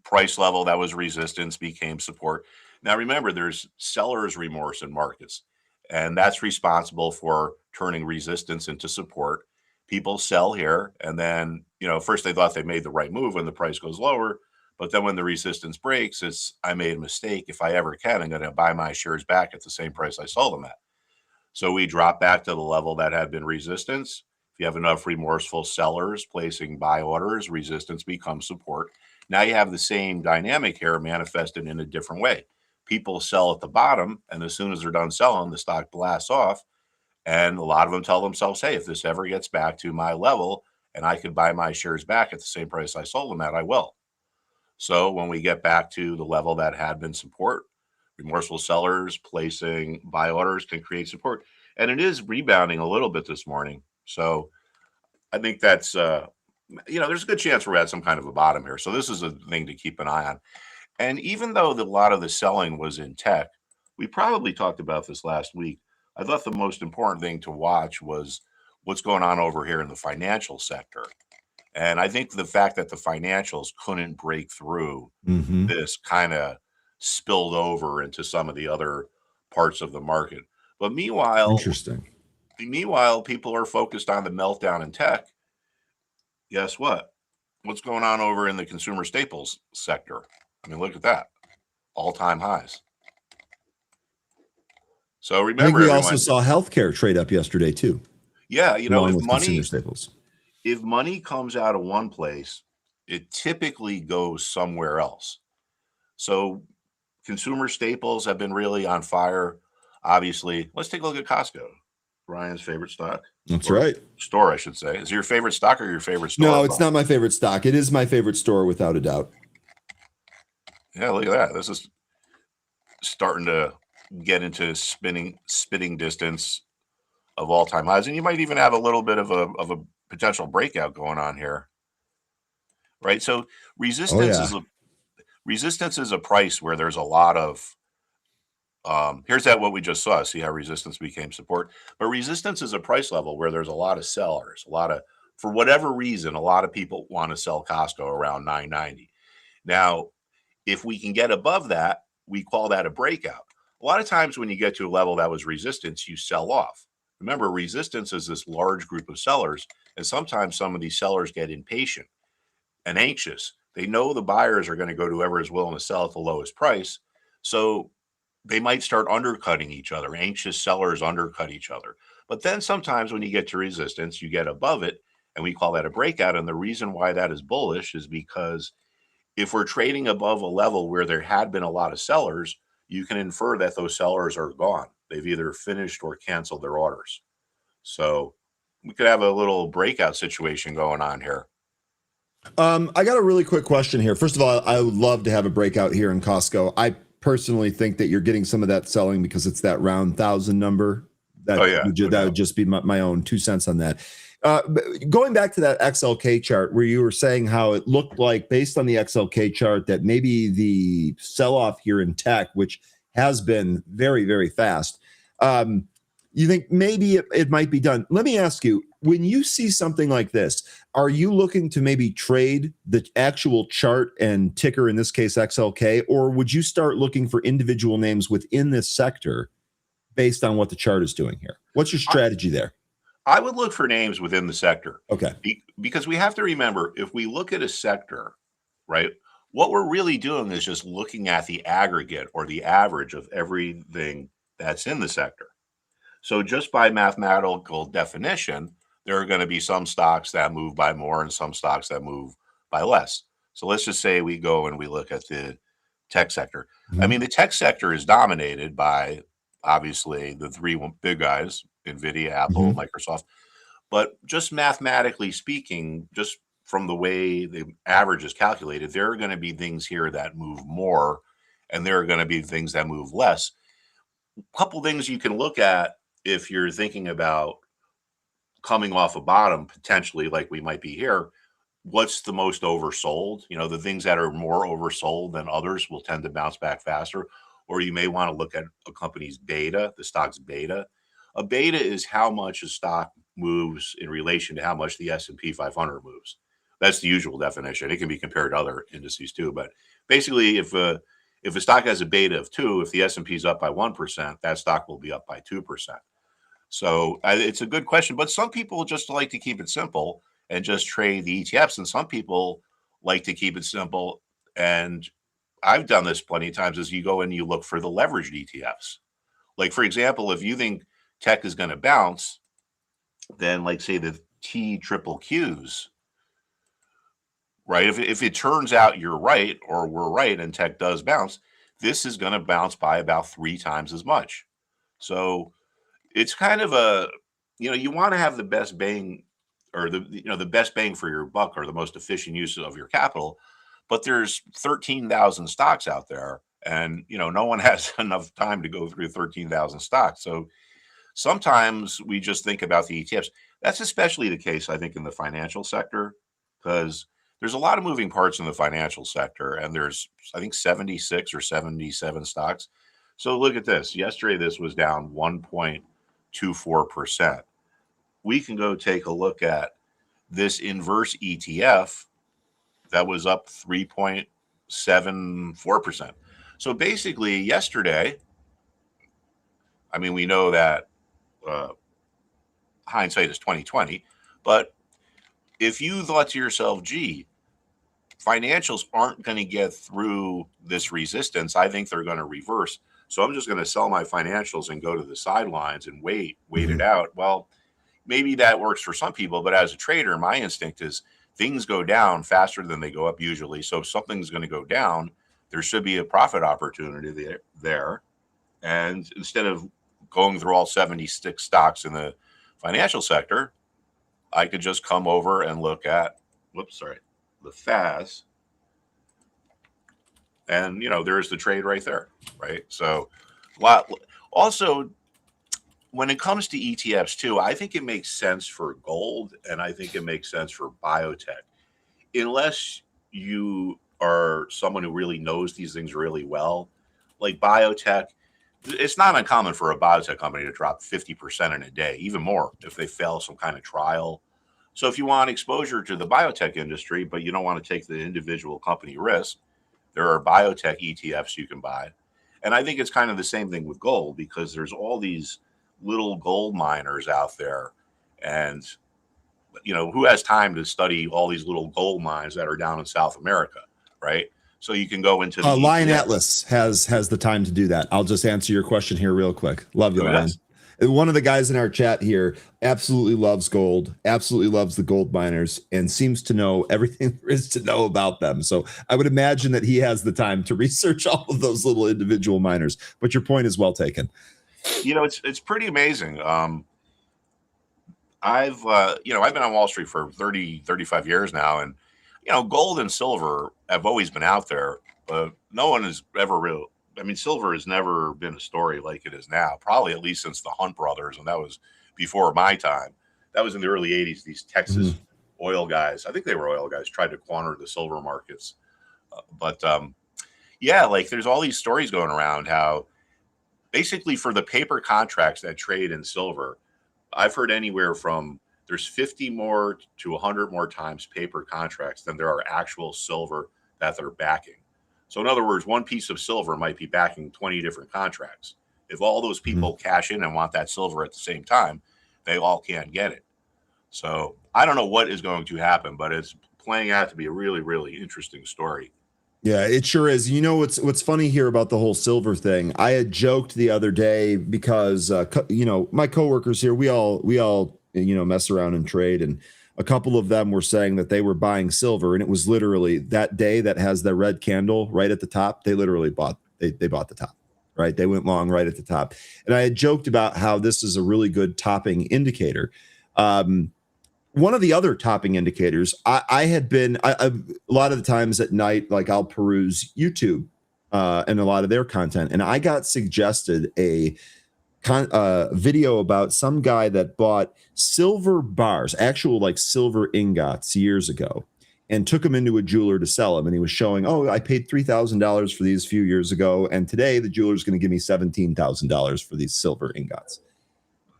price level that was resistance became support. Now, remember, there's seller's remorse in markets, and that's responsible for turning resistance into support. People sell here, and then, first they thought they made the right move when the price goes lower. But then when the resistance breaks, it's, I made a mistake. If I ever can, I'm going to buy my shares back at the same price I sold them at. So we drop back to the level that had been resistance. If you have enough remorseful sellers placing buy orders, resistance becomes support. Now you have the same dynamic here manifested in a different way. People sell at the bottom, and as soon as they're done selling, the stock blasts off. And a lot of them tell themselves, hey, if this ever gets back to my level and I could buy my shares back at the same price I sold them at, I will. So when we get back to the level that had been support, remorseful sellers placing buy orders can create support. And it is rebounding a little bit this morning. So I think that's, there's a good chance we're at some kind of a bottom here. So this is a thing to keep an eye on. And even though a lot of the selling was in tech, we probably talked about this last week. I thought the most important thing to watch was what's going on over here in the financial sector. And I think the fact that the financials couldn't break through this kind of spilled over into some of the other parts of the market. But meanwhile, people are focused on the meltdown in tech. Guess what? What's going on over in the consumer staples sector? I mean, look at that. All-time highs. So remember, I think we also saw healthcare trade up yesterday too. Yeah, if money comes out of one place, it typically goes somewhere else. So consumer staples have been really on fire. Obviously, let's take a look at Costco, Ryan's favorite stock. That's right. Store, I should say. Is it your favorite stock or your favorite store? No, it's not my favorite stock. It is my favorite store without a doubt. Yeah, look at that. This is starting to get into spitting distance of all-time highs, and you might even have a little bit of a potential breakout going on here, right? So resistance is a price where there's a lot of here's what we just saw. See how resistance became support, but resistance is a price level where there's a lot of sellers, for whatever reason, a lot of people want to sell Costco around 990. Now, if we can get above that, we call that a breakout. A lot of times when you get to a level that was resistance, you sell off. Remember, resistance is this large group of sellers, and sometimes some of these sellers get impatient and anxious. They know the buyers are going to go to whoever is willing to sell at the lowest price, so they might start undercutting each other. Anxious sellers undercut each other. But then sometimes when you get to resistance, you get above it, and we call that a breakout. And the reason why that is bullish is because if we're trading above a level where there had been a lot of sellers, you can infer that those sellers are gone. They've either finished or canceled their orders. So we could have a little breakout situation going on here. I got a really quick question here. First of all, I would love to have a breakout here in Costco. I personally think that you're getting some of that selling because it's that round 1,000 number. That Oh, yeah, that would just be my own 2 cents on that. Going back to that XLK chart where you were saying how it looked like based on the XLK chart that maybe the sell-off here in tech, which has been very, very fast, you think maybe it might be done. Let me ask you, when you see something like this, are you looking to maybe trade the actual chart and ticker, in this case XLK, or would you start looking for individual names within this sector based on what the chart is doing here? What's your strategy there? I would look for names within the sector. Okay. Because we have to remember, if we look at a sector, right, what we're really doing is just looking at the aggregate or the average of everything that's in the sector. So just by mathematical definition, there are going to be some stocks that move by more and some stocks that move by less. So let's just say we go and we look at the tech sector. I mean, the tech sector is dominated by obviously the three big guys, NVIDIA, Apple, Microsoft. But just mathematically speaking, just from the way the average is calculated, there are going to be things here that move more and there are going to be things that move less. A couple things you can look at if you're thinking about coming off a bottom, potentially like we might be here. What's the most oversold? You know, the things that are more oversold than others will tend to bounce back faster. Or you may want to look at a company's beta, the stock's beta. A beta is how much a stock moves in relation to how much the S&P 500 moves. That's the usual definition. It can be compared to other indices too. But basically, if a stock has a beta of 2, if the S&P is up by 1%, that stock will be up by 2%. So it's a good question. But some people just like to keep it simple and just trade the ETFs. And some people like to keep it simple. And I've done this plenty of times, as you go and you look for the leveraged ETFs. Like, for example, if you think tech is going to bounce, then like say the TQQQs, right? If it turns out you're right or we're right and tech does bounce, this is going to bounce by about 3 times as much. So it's kind of a, you want to have the best bang or the best bang for your buck or the most efficient use of your capital. But there's 13,000 stocks out there and, no one has enough time to go through 13,000 stocks. So sometimes we just think about the ETFs. That's especially the case, I think, in the financial sector, because there's a lot of moving parts in the financial sector. And there's, I think, 76 or 77 stocks. So look at this. Yesterday, this was down 1.24%. We can go take a look at this inverse ETF that was up 3.74%. So basically yesterday, I mean, we know that hindsight is 2020, but if you thought to yourself, gee, financials aren't going to get through this resistance, I think they're going to reverse. So I'm just going to sell my financials and go to the sidelines and wait it out. Well, maybe that works for some people, but as a trader, my instinct is things go down faster than they go up usually. So if something's going to go down, there should be a profit opportunity there. And instead of going through all 76 stocks in the financial sector, I could just come over and look at, the FAS. And, there's the trade right there, right? So also, when it comes to ETFs too, I think it makes sense for gold and I think it makes sense for biotech. Unless you are someone who really knows these things really well, like biotech, it's not uncommon for a biotech company to drop 50% in a day, even more if they fail some kind of trial. So if you want exposure to the biotech industry, but you don't want to take the individual company risk, there are biotech ETFs you can buy. And I think it's kind of the same thing with gold because there's all these little gold miners out there. And, who has time to study all these little gold mines that are down in South America, right? So you can go into the Lion ETF. Atlas has the time to do that. I'll just answer your question here real quick. Love you, Lion. Yes. One of the guys in our chat here absolutely loves gold, absolutely loves the gold miners, and seems to know everything there is to know about them. So I would imagine that he has the time to research all of those little individual miners. But your point is well taken. It's pretty amazing. I've been on Wall Street for 35 years now, and gold and silver have always been out there, but no one has ever I mean, silver has never been a story like it is now, probably at least since the Hunt brothers, and that was before my time. That was in the early 80s. These Texas oil guys, I think they were oil guys, tried to corner the silver markets. But yeah, like there's all these stories going around how basically for the paper contracts that trade in silver, I've heard anywhere from there's 50 more to 100 more times paper contracts than there are actual silver that they're backing. So, in other words, one piece of silver might be backing 20 different contracts. If all those people cash in and want that silver at the same time, they all can't get it. So, I don't know what is going to happen, but it's playing out to be a really, really interesting story. Yeah, it sure is. You know what's funny here about the whole silver thing? I had joked the other day because my coworkers here, we all mess around and trade, and a couple of them were saying that they were buying silver, and it was literally that day that has the red candle right at the top. They literally bought the top, right? They went long right at the top, and I had joked about how this is a really good topping indicator. One of the other topping indicators, I had been a lot of the times at night, like I'll peruse YouTube and a lot of their content, and I got suggested a video about some guy that bought silver bars, actual like silver ingots years ago, and took them into a jeweler to sell them. And he was showing, oh, I paid $3,000 for these a few years ago, and today the jeweler's going to give me $17,000 for these silver ingots.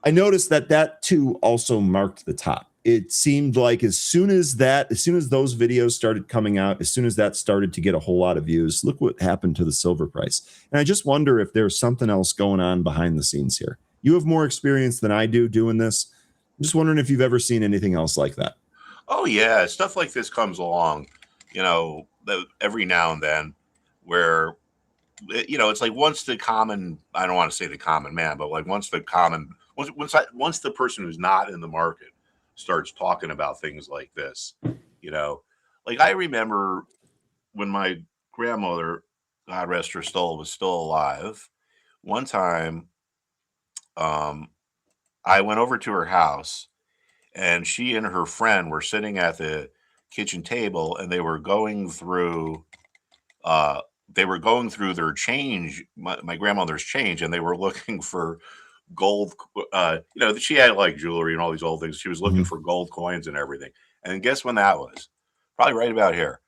I noticed that too also marked the top. It seemed like as soon as those videos started coming out, as soon as that started to get a whole lot of views, look what happened to the silver price. And I just wonder if there's something else going on behind the scenes here. You have more experience than I do doing this. I'm just wondering if you've ever seen anything else like that. Oh, yeah. Stuff like this comes along, every now and then where it's like once the common, I don't want to say the common man, but like once the person who's not in the market starts talking about things like this, like I remember when my grandmother, God rest her soul, was still alive. One time, um, I went over to her house and she and her friend were sitting at the kitchen table and uh, they were going through their change, my grandmother's change, and they were looking for gold. She had like jewelry and all these old things. She was looking for gold coins and everything. And guess when that was? Probably right about here.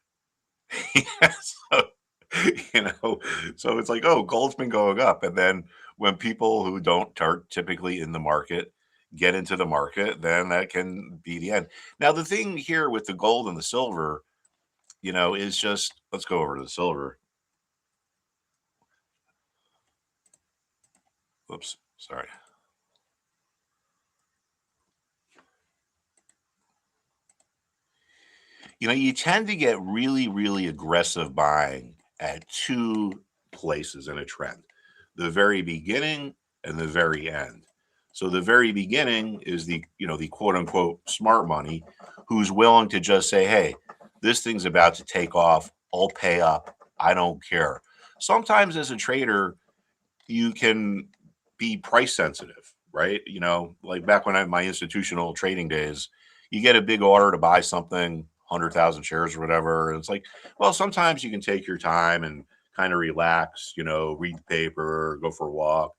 so, you know, so it's like, oh, gold's been going up. And then when people who don't are typically in the market get into the market, then that can be the end. Now, the thing here with the gold and the silver, is just let's go over to the silver. Whoops, sorry. You tend to get really, really aggressive buying at two places in a trend, the very beginning and the very end. So the very beginning is the quote unquote smart money who's willing to just say, hey, this thing's about to take off. I'll pay up. I don't care. Sometimes as a trader, you can be price sensitive, right? Like back when I had my institutional trading days, you get a big order to buy something, 100,000 shares or whatever. And it's like, well, sometimes you can take your time and kind of relax, read the paper, go for a walk,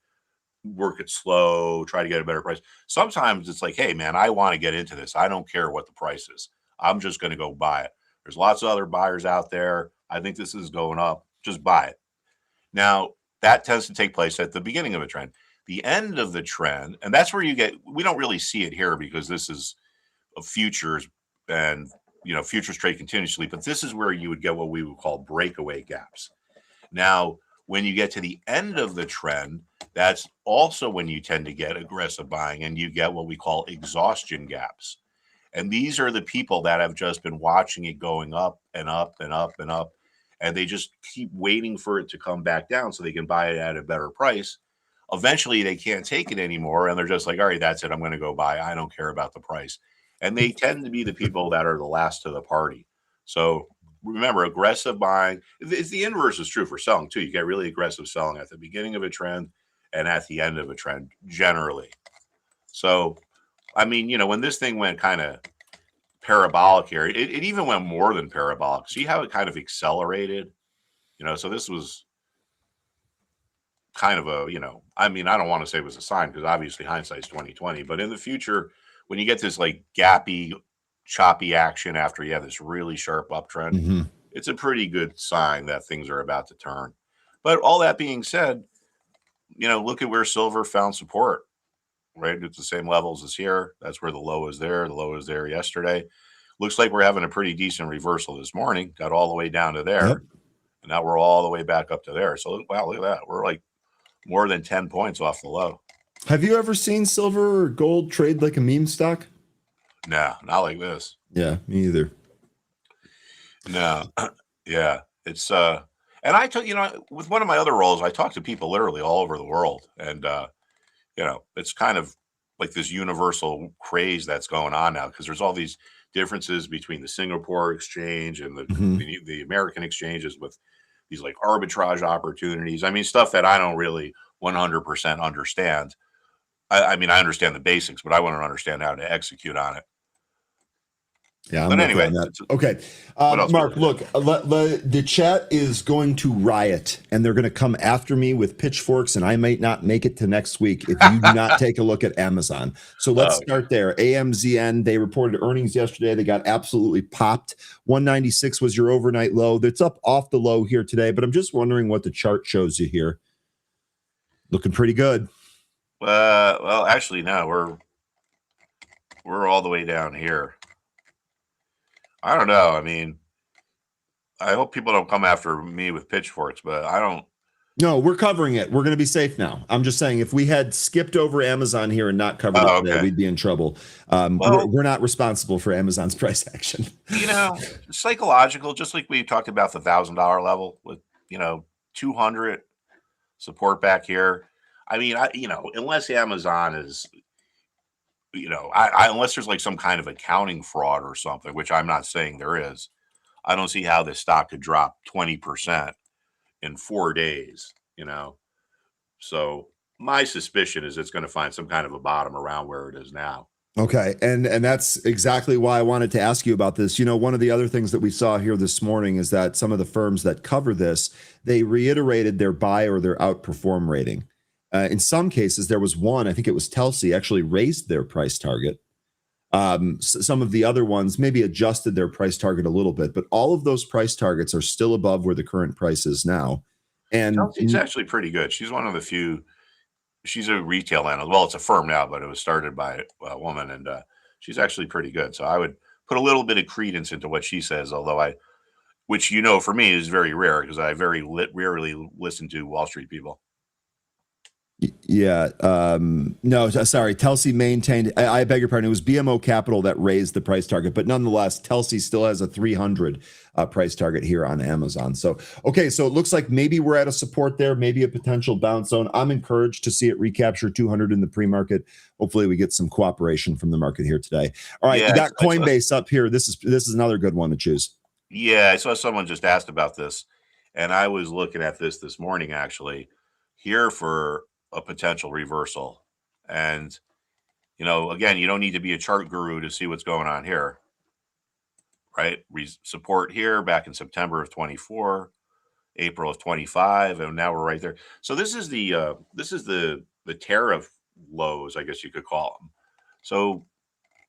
work it slow, try to get a better price. Sometimes it's like, hey, man, I want to get into this. I don't care what the price is. I'm just going to go buy it. There's lots of other buyers out there. I think this is going up. Just buy it. Now, that tends to take place at the beginning of a trend. The end of the trend, and that's where we don't really see it here because this is a futures and, futures trade continuously, but this is where you would get what we would call breakaway gaps. Now, when you get to the end of the trend, that's also when you tend to get aggressive buying and you get what we call exhaustion gaps. And these are the people that have just been watching it going up and up and up and up. And they just keep waiting for it to come back down so they can buy it at a better price. Eventually, they can't take it anymore. And they're just like, all right, that's it. I'm going to go buy. I don't care about the price. And they tend to be the people that are the last to the party. So remember, aggressive buying, it's the inverse is true for selling too. You get really aggressive selling at the beginning of a trend and at the end of a trend generally. So, I mean, when this thing went kind of parabolic here, it even went more than parabolic. See how it kind of accelerated? So this was kind of a, I mean, I don't want to say it was a sign because obviously hindsight's 2020, but in the future, when you get this like gappy, choppy action after you have this really sharp uptrend, Hmm. it's a pretty good sign that things are about to turn. But all that being said, look at where silver found support, right? It's the same levels as here. That's where the low is there. The low is there yesterday. Looks like we're having a pretty decent reversal this morning. Got all the way down to there. Yep. And now we're all the way back up to there. So, wow, look at that. We're like more than 10 points off the low. Have you ever seen silver or gold trade like a meme stock? No, not like this. Yeah, me either. No. Yeah. It's and I took, with one of my other roles, I talk to people literally all over the world. And it's kind of like this universal craze that's going on now because there's all these differences between the Singapore exchange and Mhm. the American exchanges with these like arbitrage opportunities. I mean, stuff that I don't really 100% understand. I mean, I understand the basics, but I want to understand how to execute on it. Yeah, I'm But with you anyway, on that. Okay. what else we Mark, got? look, the chat is going to riot and they're going to come after me with pitchforks, and I might not make it to next week if you do not take a look at Amazon. So let's Oh, start there. AMZN, they reported earnings yesterday. They got absolutely popped. 196 was your overnight low. That's up off the low here today, but I'm just wondering what the chart shows you here. Looking pretty good. well, actually, no, we're all the way down here. I don't know. I mean, I hope people don't come after me with pitchforks, but I don't. No, we're covering it. We're going to be safe now. I'm just saying, if we had skipped over Amazon here and not covered it Oh, today, okay. we'd be in trouble. Well, We're not responsible for Amazon's price action. psychological, just like we talked about the $1,000 level with 200 support back here. I mean, unless Amazon is, unless there's like some kind of accounting fraud or something, which I'm not saying there is, I don't see how this stock could drop 20% in 4 days. So my suspicion is it's going to find some kind of a bottom around where it is now. Okay, and that's exactly why I wanted to ask you about this. One of the other things that we saw here this morning is that some of the firms that cover this, they reiterated their buy or their outperform rating. In some cases, there was one, I think it was Telsey, actually raised their price target. Some of the other ones maybe adjusted their price target a little bit, but all of those price targets are still above where the current price is now. And Chelsea's actually pretty good. She's one of the few. She's a retail analyst. Well, it's a firm now, but it was started by a woman, and she's actually pretty good. So I would put a little bit of credence into what she says, although which for me is very rare because I very rarely listen to Wall Street people. Yeah. No, sorry. Telsey maintained, I beg your pardon. It was BMO Capital that raised the price target, but nonetheless, Telsey still has a 300 price target here on Amazon. So, okay. So it looks like maybe we're at a support there, maybe a potential bounce zone. I'm encouraged to see it recapture 200 in the pre-market. Hopefully we get some cooperation from the market here today. All right. Yeah, You got Coinbase up here. This is another good one to choose. Yeah, I saw someone just asked about this, and I was looking at this morning actually here for a potential reversal. And again, you don't need to be a chart guru to see what's going on here, right? Support here back in September of 24, April of 25, and now we're right there. So this is the tariff lows, I guess you could call them. So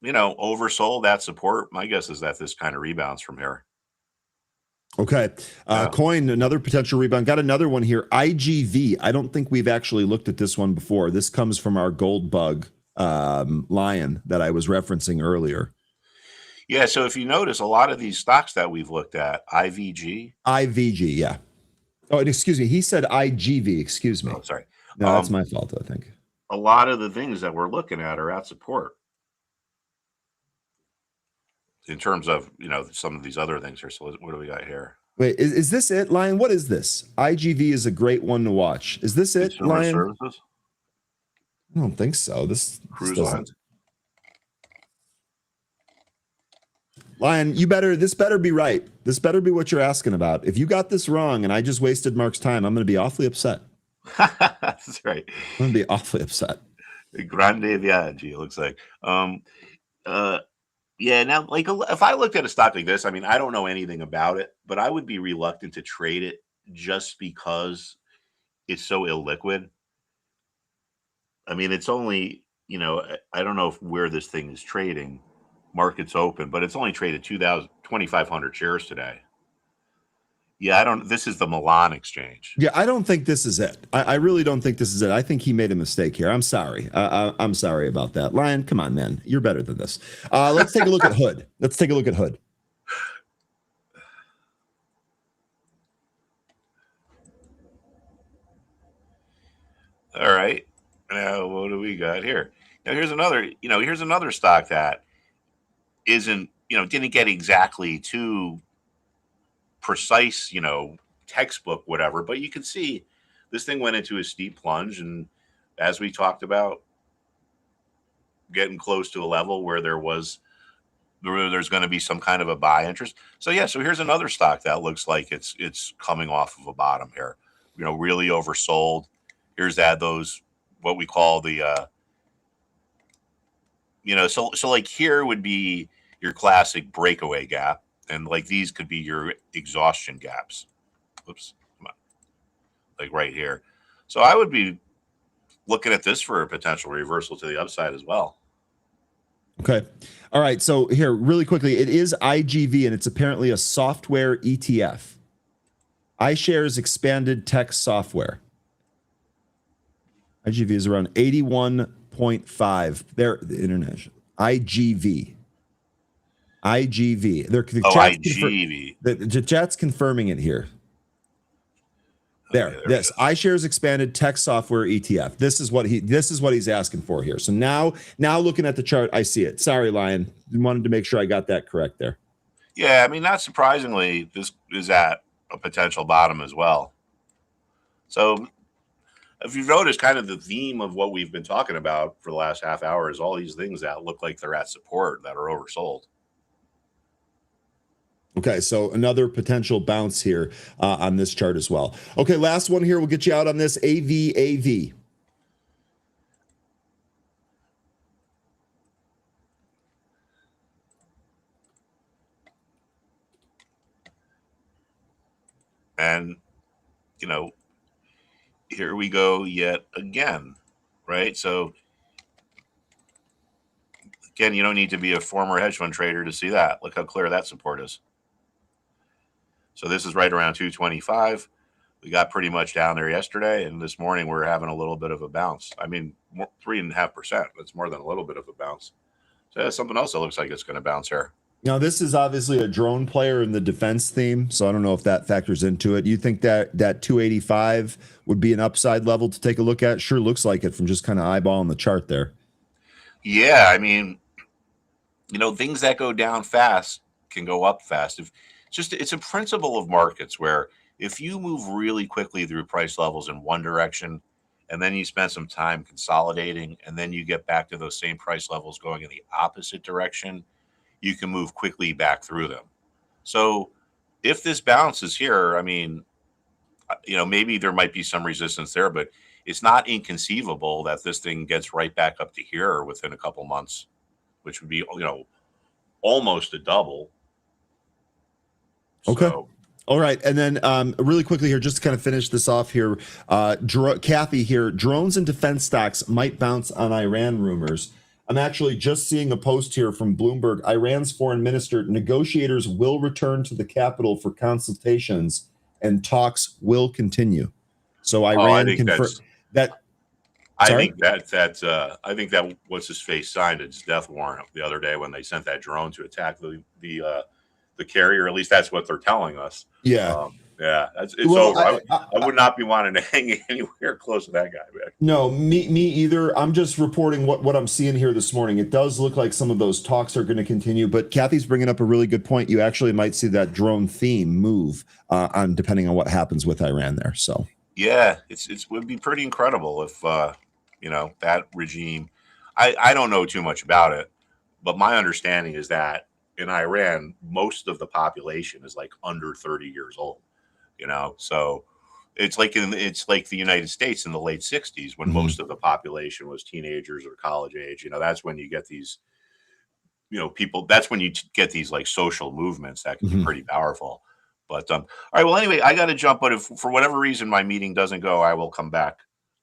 oversold that support. My guess is that this kind of rebounds from here. Okay. Coin, another potential rebound. Got another one here. IGV. I don't think we've actually looked at this one before. This comes from our gold bug lion that I was referencing earlier. Yeah. So if you notice, a lot of these stocks that we've looked at, IVG. IVG, yeah. Oh, and excuse me. He said IGV. Excuse me. Oh, sorry. No, that's my fault, I think. A lot of the things that we're looking at are at support. In terms of, some of these other things here. So what do we got here? Wait, is this it, Lion? What is this? IGV is a great one to watch. Is this it, Consumer Lion? services? I don't think so. This Cruise doesn't. lines? Lion, this better be right. This better be what you're asking about. If you got this wrong and I just wasted Mark's time, I'm going to be awfully upset. That's right. I'm going to be awfully upset. Grande Viaggi, it looks like. Yeah, now, like, if I looked at a stock like this, I mean, I don't know anything about it, but I would be reluctant to trade it just because it's so illiquid. I mean, it's only, I don't know where this thing is trading. Market's open, but it's only traded 2,500 shares today. Yeah, I don't. This is the Milan exchange. Yeah, I don't think this is it. I really don't think this is it. I think he made a mistake here. I'm sorry. I'm sorry about that. Lion, come on, man. You're better than this. Let's take a look at Hood. Let's take a look at Hood. All right. Now, what do we got here? Now, here's another stock that isn't, didn't get exactly too precise, textbook, whatever, but you can see this thing went into a steep plunge. And as we talked about, getting close to a level where there's going to be some kind of a buy interest. So yeah, so here's another stock that looks like it's coming off of a bottom here, really oversold. Here's those what we call the so like here would be your classic breakaway gap, and like these could be your exhaustion gaps. Oops, come on, like right here. So I would be looking at this for a potential reversal to the upside as well. Okay. All right. So here, really quickly, it is IGV, and it's apparently a software ETF. iShares Expanded Tech Software. IGV is around 81.5. There, the international. IGV. IGV. The chat's confirming it here. There, this iShares Expanded Tech Software ETF. This is what he's asking for here. So now looking at the chart, I see it. Sorry, Lion. Wanted to make sure I got that correct there. Yeah, I mean, not surprisingly, this is at a potential bottom as well. So if you've noticed, kind of the theme of what we've been talking about for the last half hour is all these things that look like they're at support that are oversold. Okay, so another potential bounce here on this chart as well. Okay, last one here. We'll get you out on this AVAV. And, here we go yet again, right? So, again, you don't need to be a former hedge fund trader to see that. Look how clear that support is. So this is right around 225. We got pretty much down there yesterday, and this morning we're having a little bit of a bounce. I mean, 3.5%. That's more than a little bit of a bounce. So that's something else that looks like it's going to bounce here. Now, this is obviously a drone player in the defense theme, so I don't know if that factors into it. You think that 285 would be an upside level to take a look at? Sure looks like it from just kind of eyeballing the chart there. Yeah, I mean, things that go down fast can go up fast. It's a principle of markets where if you move really quickly through price levels in one direction, and then you spend some time consolidating, and then you get back to those same price levels going in the opposite direction, you can move quickly back through them. So if this bounces here, I mean, maybe there might be some resistance there, but it's not inconceivable that this thing gets right back up to here within a couple months, which would be, almost a double. Okay. So, all right. And then really quickly here, just to kind of finish this off here, Kathy here, drones and defense stocks might bounce on Iran rumors. I'm actually just seeing a post here from Bloomberg. Iran's foreign minister, negotiators will return to the capital for consultations and talks will continue. So Iran confirmed that. I think that what's his face signed its death warrant the other day when they sent that drone to attack the carrier. At least that's what they're telling us. Yeah. It's over. I would not be wanting to hang anywhere close to that guy, man. No, me either. I'm just reporting what I'm seeing here this morning. It does look like some of those talks are going to continue, but Kathy's bringing up a really good point. You actually might see that drone theme move on depending on what happens with Iran there. So yeah, it would be pretty incredible if that regime. I don't know too much about it, but my understanding is that in Iran, most of the population is like under 30 years old. So it's like the United States in the late 60s when most of the population was teenagers or college age. That's when you get these, people. That's when you get these like social movements that can be pretty powerful. But all right. Well, anyway, I got to jump. But if for whatever reason my meeting doesn't go, I will come back.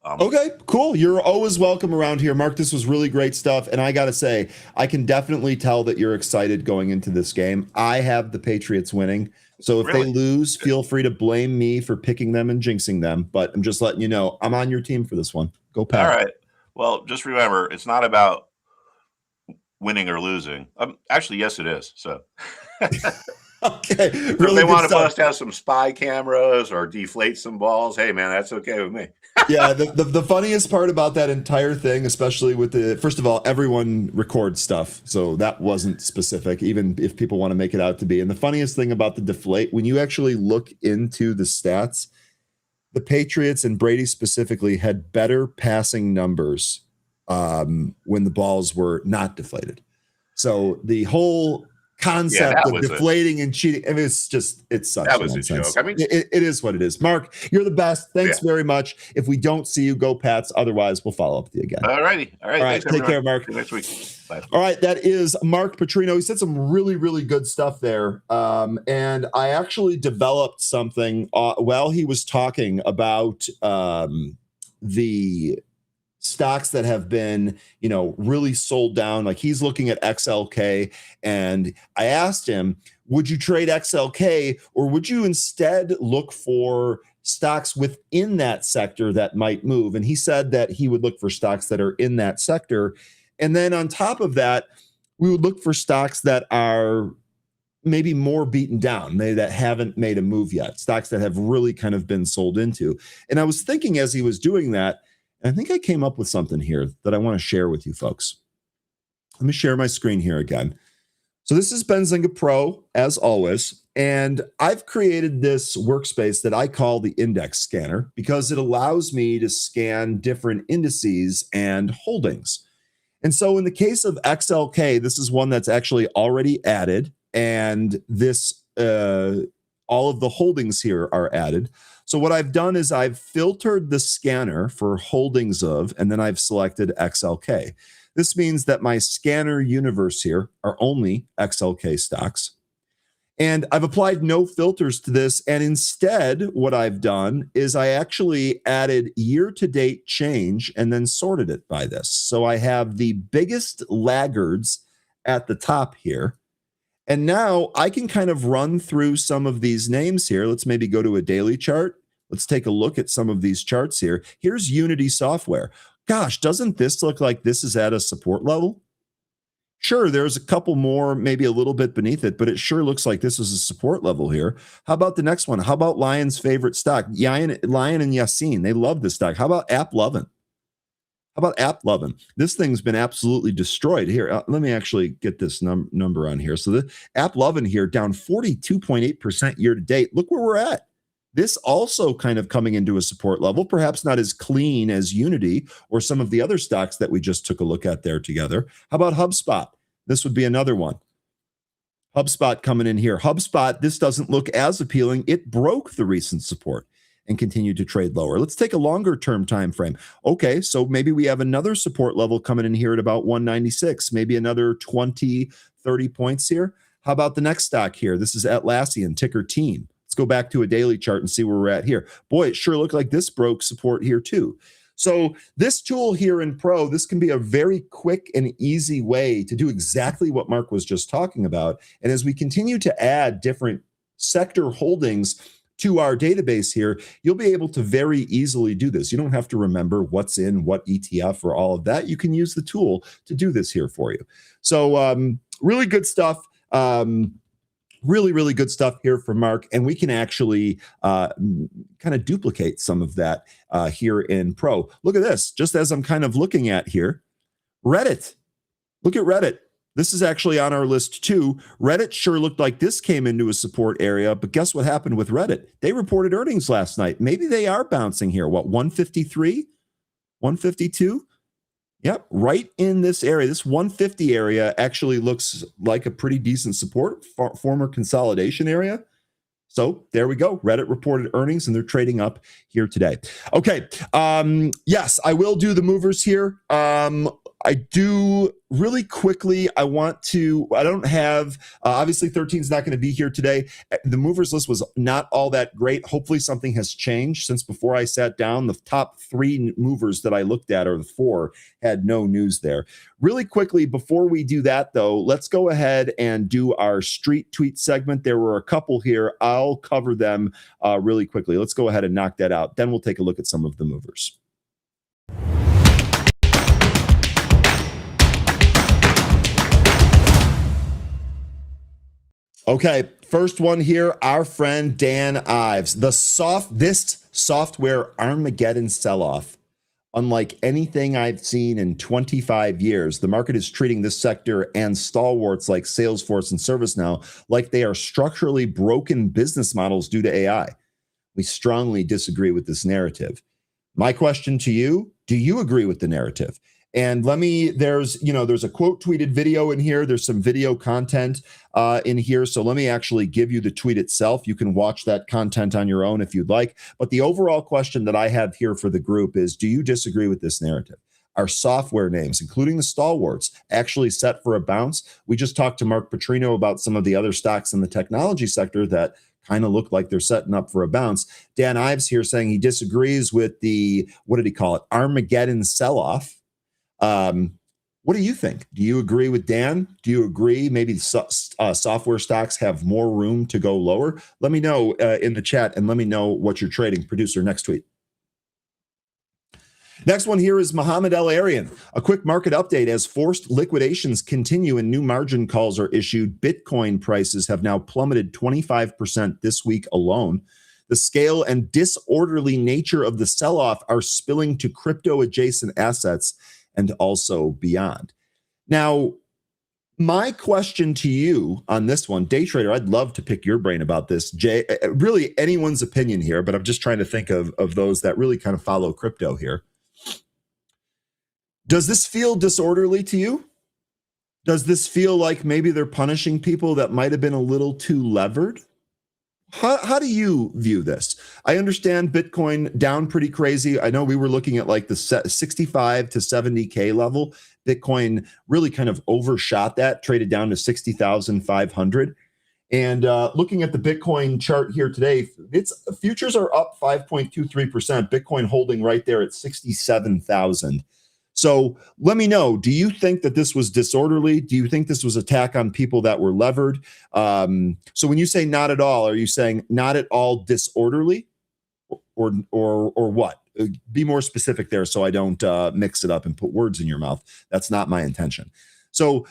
Okay, cool. You're always welcome around here, Mark. This was really great stuff. And I got to say, I can definitely tell that you're excited going into this game. I have the Patriots winning. So if they lose, feel free to blame me for picking them and jinxing them. But I'm just letting you know, I'm on your team for this one. Go Pats. All right. Well, just remember, it's not about winning or losing. Actually, yes, it is. So. Okay. Really, if they want to bust out some spy cameras or deflate some balls, hey man, that's okay with me. Yeah, the funniest part about that entire thing, especially with first of all, everyone records stuff, so that wasn't specific, even if people want to make it out to be. And the funniest thing about the deflate, when you actually look into the stats, the Patriots and Brady specifically had better passing numbers when the balls were not deflated. So the whole concept of deflating and cheating, I mean, it's such that was nonsense. A joke. I mean, it is what it is. Mark, you're the best. Thanks very much. If we don't see you, go Pats. Otherwise, we'll follow up with you again. All right. Thanks, take care, Mark. See you next week. Bye. All right, that is Mark Putrino. He said some really, really good stuff there. And I actually developed something while he was talking about the stocks that have been, really sold down. Like he's looking at XLK, and I asked him, would you trade XLK or would you instead look for stocks within that sector that might move? And he said that he would look for stocks that are in that sector. And then on top of that, we would look for stocks that are maybe more beaten down, maybe that haven't made a move yet, stocks that have really kind of been sold into. And I was thinking as he was doing that, I think I came up with something here that I want to share with you folks. Let me share my screen here again. So this is Benzinga Pro, as always, and I've created this workspace that I call the index scanner because it allows me to scan different indices and holdings. And so in the case of XLK, this is one that's actually already added, and this all of the holdings here are added. So what I've done is I've filtered the scanner for holdings of, and then I've selected XLK. This means that my scanner universe here are only XLK stocks. And I've applied no filters to this. And instead, what I've done is I actually added year-to-date change and then sorted it by this. So I have the biggest laggards at the top here. And now I can kind of run through some of these names here. Let's maybe go to a daily chart. Let's take a look at some of these charts here. Here's Unity Software. Gosh, doesn't this look like this is at a support level? Sure, there's a couple more, maybe a little bit beneath it, but it sure looks like this is a support level here. How about the next one? How about Lion's favorite stock? Lion and Yassine, they love this stock. How about AppLovin? How about AppLovin? This thing's been absolutely destroyed. Here, let me actually get this number on here. So the AppLovin here down 42.8% year to date. Look where we're at. This also kind of coming into a support level, perhaps not as clean as Unity or some of the other stocks that we just took a look at there together. How about HubSpot? This would be another one. HubSpot coming in here. HubSpot, this doesn't look as appealing. It broke the recent support and continued to trade lower. Let's take a longer term time frame. Okay, so maybe we have another support level coming in here at about 196, maybe another 20, 30 points here. How about the next stock here? This is Atlassian, ticker TEAM. Let's go back to a daily chart and see where we're at here. Boy, it sure looked like this broke support here too. So this tool here in Pro, this can be a very quick and easy way to do exactly what Mark was just talking about. And as we continue to add different sector holdings to our database here, you'll be able to very easily do this. You don't have to remember what's in what ETF or all of that. You can use the tool to do this here for you. So really good stuff. Really, really good stuff here from Mark. And we can actually kind of duplicate some of that here in Pro. Look at this. Just as I'm kind of looking at here, Reddit. Look at Reddit. This is actually on our list too. Reddit sure looked like this came into a support area, but guess what happened with Reddit? They reported earnings last night. Maybe they are bouncing here. What, 153? 152? Yep, right in this area. This 150 area actually looks like a pretty decent support, former consolidation area. So there we go. Reddit reported earnings and they're trading up here today. Okay. Yes, I will do the movers here. I do really quickly. I don't have, obviously 13 is not going to be here today. The movers list was not all that great. Hopefully something has changed since before I sat down. The top 3 movers that I looked at, or the 4, had no news there. Really quickly, before we do that though, let's go ahead and do our street tweet segment. There were a couple here. I'll cover them really quickly. Let's go ahead and knock that out. Then we'll take a look at some of the movers. Okay, first one here, our friend Dan Ives. This software Armageddon sell-off. Unlike anything I've seen in 25 years, the market is treating this sector and stalwarts like Salesforce and ServiceNow like they are structurally broken business models due to AI. We strongly disagree with this narrative. My question to you, do you agree with the narrative? And there's a quote tweeted video in here. There's some video content in here. So let me actually give you the tweet itself. You can watch that content on your own if you'd like. But the overall question that I have here for the group is, do you disagree with this narrative? Are software names, including the stalwarts, actually set for a bounce? We just talked to Mark Putrino about some of the other stocks in the technology sector that kind of look like they're setting up for a bounce. Dan Ives here saying he disagrees with the, what did he call it, Armageddon sell-off. What do you think? Do you agree with Dan? Do you agree maybe software stocks have more room to go lower? Let me know in the chat, and let me know what you're trading. Producer, next tweet. Next one here is Mohammed El Arian. A quick market update. As forced liquidations continue and new margin calls are issued, Bitcoin prices have now plummeted 25% this week alone. The scale and disorderly nature of the sell-off are spilling to crypto-adjacent assets and also beyond. Now, my question to you on this one, day trader, I'd love to pick your brain about this. Jay, really anyone's opinion here, but I'm just trying to think of those that really kind of follow crypto here. Does this feel disorderly to you? Does this feel like maybe they're punishing people that might have been a little too levered? How do you view this? I understand Bitcoin down pretty crazy. I know we were looking at like the 65 to 70K level. Bitcoin really kind of overshot that, traded down to 60,500. And looking at the Bitcoin chart here today, its futures are up 5.23%. Bitcoin holding right there at 67,000. So let me know, do you think that this was disorderly? Do you think this was attack on people that were levered? So when you say not at all, are you saying not at all disorderly or what? Be more specific there so I don't mix it up and put words in your mouth. That's not my intention. So,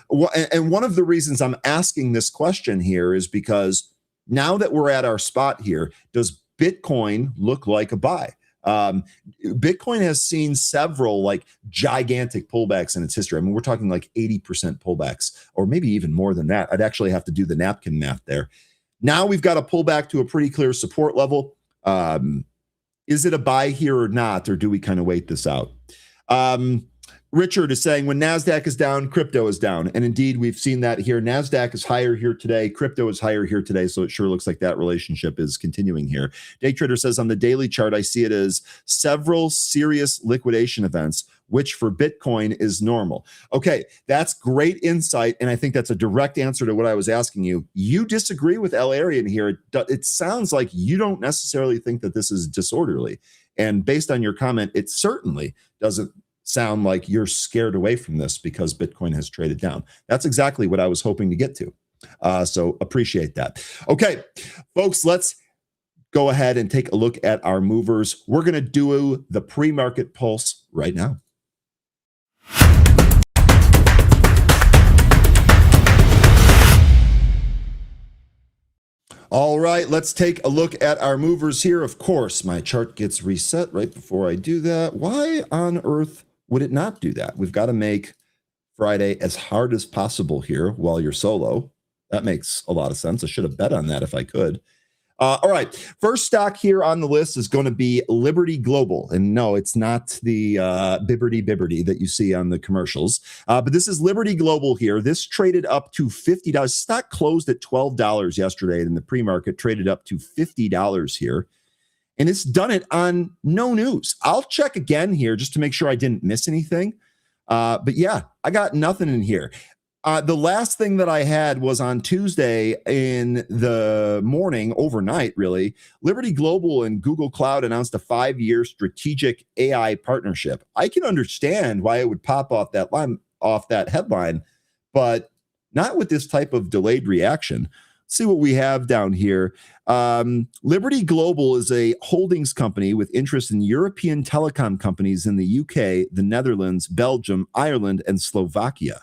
and one of the reasons I'm asking this question here is because now that we're at our spot here, does Bitcoin look like a buy? Bitcoin has seen several like gigantic pullbacks in its history. I mean, we're talking like 80% pullbacks, or maybe even more than that. I'd actually have to do the napkin math there. Now we've got a pullback to a pretty clear support level. Is it a buy here or not, or do we kind of wait this out? Richard is saying when NASDAQ is down, crypto is down. And indeed, we've seen that here. NASDAQ is higher here today. Crypto is higher here today. So it sure looks like that relationship is continuing here. Day Trader says on the daily chart, I see it as several serious liquidation events, which for Bitcoin is normal. Okay, that's great insight. And I think that's a direct answer to what I was asking you. You disagree with El Arian here. It sounds like you don't necessarily think that this is disorderly. And based on your comment, it certainly doesn't sound like you're scared away from this because Bitcoin has traded down. That's exactly what I was hoping to get to. So appreciate that. Okay, folks, let's go ahead and take a look at our movers. We're going to do the pre-market pulse right now. All right, let's take a look at our movers here. Of course, my chart gets reset right before I do that. Why on earth would it not do that? We've got to make Friday as hard as possible here while you're solo. That makes a lot of sense. I should have bet on that if I could. All right, first stock here on the list is going to be Liberty Global. And no, it's not the Bibberty that you see on the commercials. But this is Liberty Global here. This traded up to $50. Stock closed at $12 yesterday, and the pre-market traded up to $50 here. And it's done it on no news. I'll check again here just to make sure I didn't miss anything. But yeah, I got nothing in here. The last thing that I had was on Tuesday in the morning, overnight, really. Liberty Global and Google Cloud announced a 5-year strategic AI partnership. I can understand why it would pop off that headline, but not with this type of delayed reaction. See what we have down here. Liberty Global is a holdings company with interest in European telecom companies in the UK, the Netherlands, Belgium, Ireland, and Slovakia.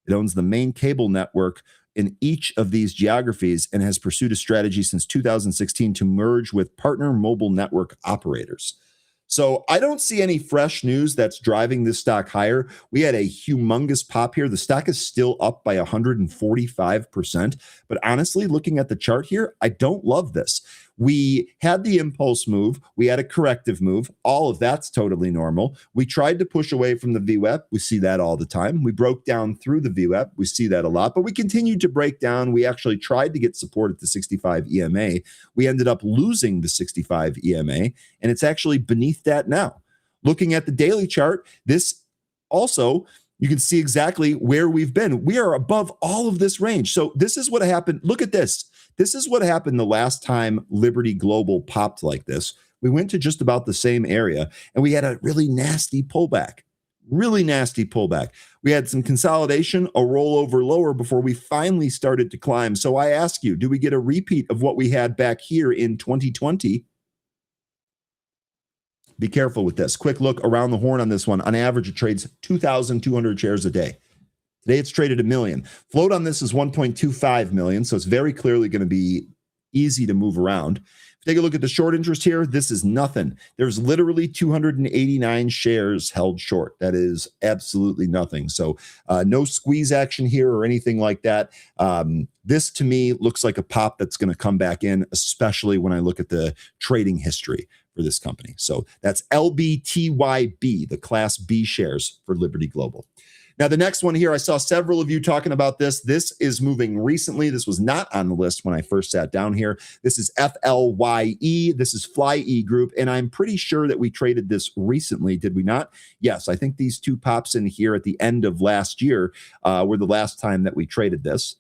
It owns the main cable network in each of these geographies and has pursued a strategy since 2016 to merge with partner mobile network operators. So I don't see any fresh news that's driving this stock higher. We had a humongous pop here. The stock is still up by 145%. But honestly, looking at the chart here, I don't love this. We had the impulse move. We had a corrective move. All of that's totally normal. We tried to push away from the VWAP. We see that all the time. We broke down through the VWAP. We see that a lot, but we continued to break down. We actually tried to get support at the 65 EMA. We ended up losing the 65 EMA, and it's actually beneath that now. Looking at the daily chart, this also, you can see exactly where we've been. We are above all of this range. So this is what happened. Look at this. This is what happened the last time Liberty Global popped like this. We went to just about the same area, and we had a really nasty pullback. We had some consolidation, a rollover lower before we finally started to climb. So I ask you, do we get a repeat of what we had back here in 2020? Be careful with this. Quick look around the horn on this one. On average, it trades 2,200 shares a day. Today, it's traded 1 million. Float on this is 1.25 million, so it's very clearly going to be easy to move around. Take a look at the short interest here. This is nothing. There's literally 289 shares held short. That is absolutely nothing. So no squeeze action here or anything like that. This, to me, looks like a pop that's going to come back in, especially when I look at the trading history for this company. So that's LBTYB, the Class B shares for Liberty Global. Now, the next one here, I saw several of you talking about this. This is moving recently. This was not on the list when I first sat down here. This is FLYE. This is FlyE Group, and I'm pretty sure that we traded this recently. Did we not? Yes, I think these two pops in here at the end of last year were the last time that we traded this.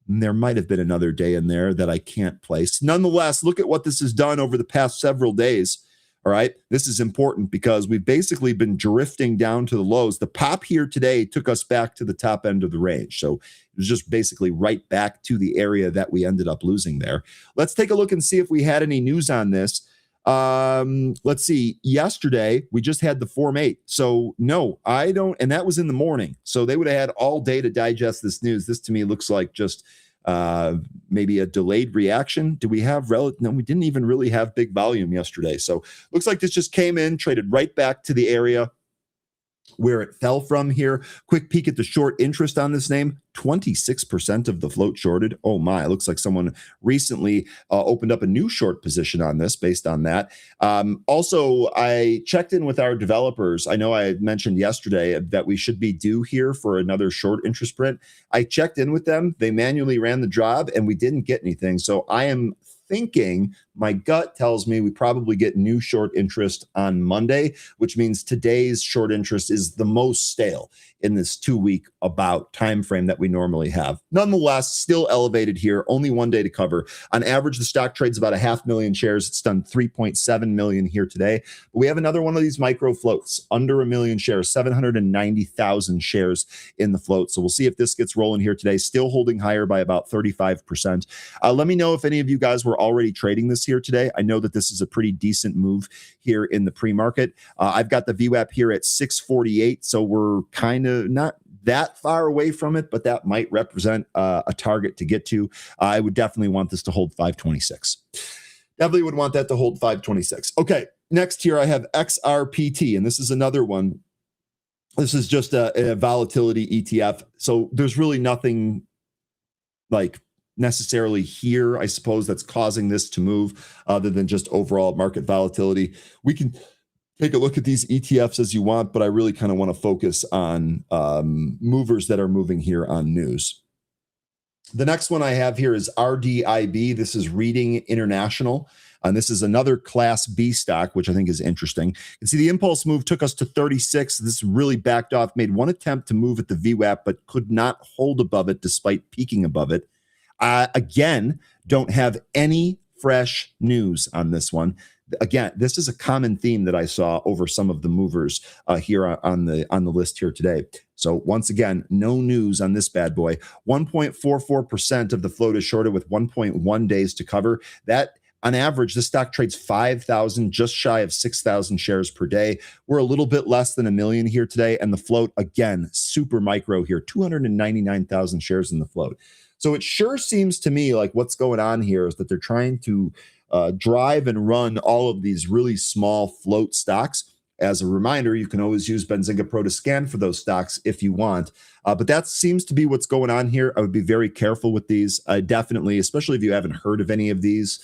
And there might have been another day in there that I can't place. Nonetheless, look at what this has done over the past several days. All right. This is important because we've basically been drifting down to the lows. The pop here today took us back to the top end of the range. So it was just basically right back to the area that we ended up losing there. Let's take a look and see if we had any news on this. Let's see. Yesterday, we just had the Form 8. So no, I don't. And that was in the morning. So they would have had all day to digest this news. This to me looks like just maybe a delayed reaction. Do we have no, we didn't even really have big volume yesterday. So looks like this just came in, traded right back to the area where it fell from here. Quick peek at the short interest on this name. 26% of the float shorted. Oh my, it looks like someone recently opened up a new short position on this based on that. Also, I checked in with our developers. I know I had mentioned yesterday that we should be due here for another short interest print. I checked in with them. They manually ran the job and we didn't get anything. So I am thinking, my gut tells me we probably get new short interest on Monday, which means today's short interest is the most stale in this 2-week about time frame that we normally have. Nonetheless, still elevated here, only 1 day to cover. On average, the stock trades about 500,000 shares. It's done 3.7 million here today. But we have another one of these micro floats, under 1 million shares, 790,000 shares in the float. So we'll see if this gets rolling here today, still holding higher by about 35%. Let me know if any of you guys were already trading this here today. I know that this is a pretty decent move here in the pre-market. I've got the VWAP here at 648, so we're kind of not that far away from it, but that might represent a target to get to. I would definitely want this to hold 526. Definitely would want that to hold 526. Okay, next here I have XRPT, and this is another one. This is just a volatility ETF, so there's really nothing like necessarily here, I suppose, that's causing this to move other than just overall market volatility. We can take a look at these ETFs as you want, but I really kind of want to focus on movers that are moving here on news. The next one I have here is RDIB. This is Reading International. And this is another Class B stock, which I think is interesting. You can see the impulse move took us to 36. This really backed off, made one attempt to move at the VWAP, but could not hold above it despite peaking above it. Again, don't have any fresh news on this one. Again, this is a common theme that I saw over some of the movers here on the list here today. So once again, no news on this bad boy. 1.44% of the float is shorted with 1.1 days to cover. That on average, this stock trades 5,000, just shy of 6,000 shares per day. We're a little bit less than 1 million here today, and the float again super micro here, 299,000 shares in the float. So it sure seems to me like what's going on here is that they're trying to drive and run all of these really small float stocks. As a reminder, you can always use Benzinga Pro to scan for those stocks if you want. But that seems to be what's going on here. I would be very careful with these. Definitely, especially if you haven't heard of any of these.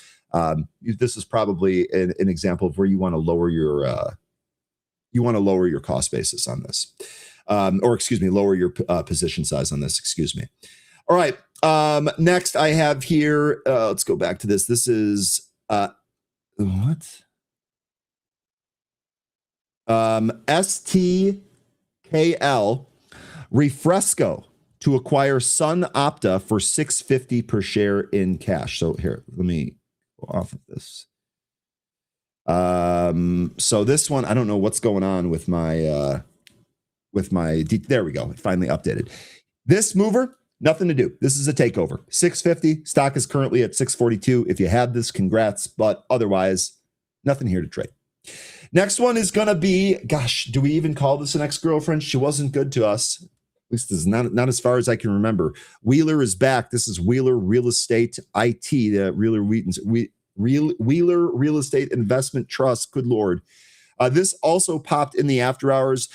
This is probably an example of where you want to lower your cost basis on this, or excuse me, lower your position size on this. Excuse me. All right. Next, I have here. Let's go back to this. This is what? STKL Refresco to acquire Sun Opta for $6.50 per share in cash. So here, let me go off of this. So this one, I don't know what's going on with my there we go. It finally updated. This mover, nothing to do. This is a takeover. $6.50. Stock is currently at $6.42. If you had this, congrats. But otherwise, nothing here to trade. Next one is going to be, gosh, do we even call this an ex-girlfriend? She wasn't good to us. At least this is not as far as I can remember. Wheeler is back. This is Wheeler Real Estate IT, the Wheeler Real Estate Investment Trust. Good Lord. This also popped in the after hours,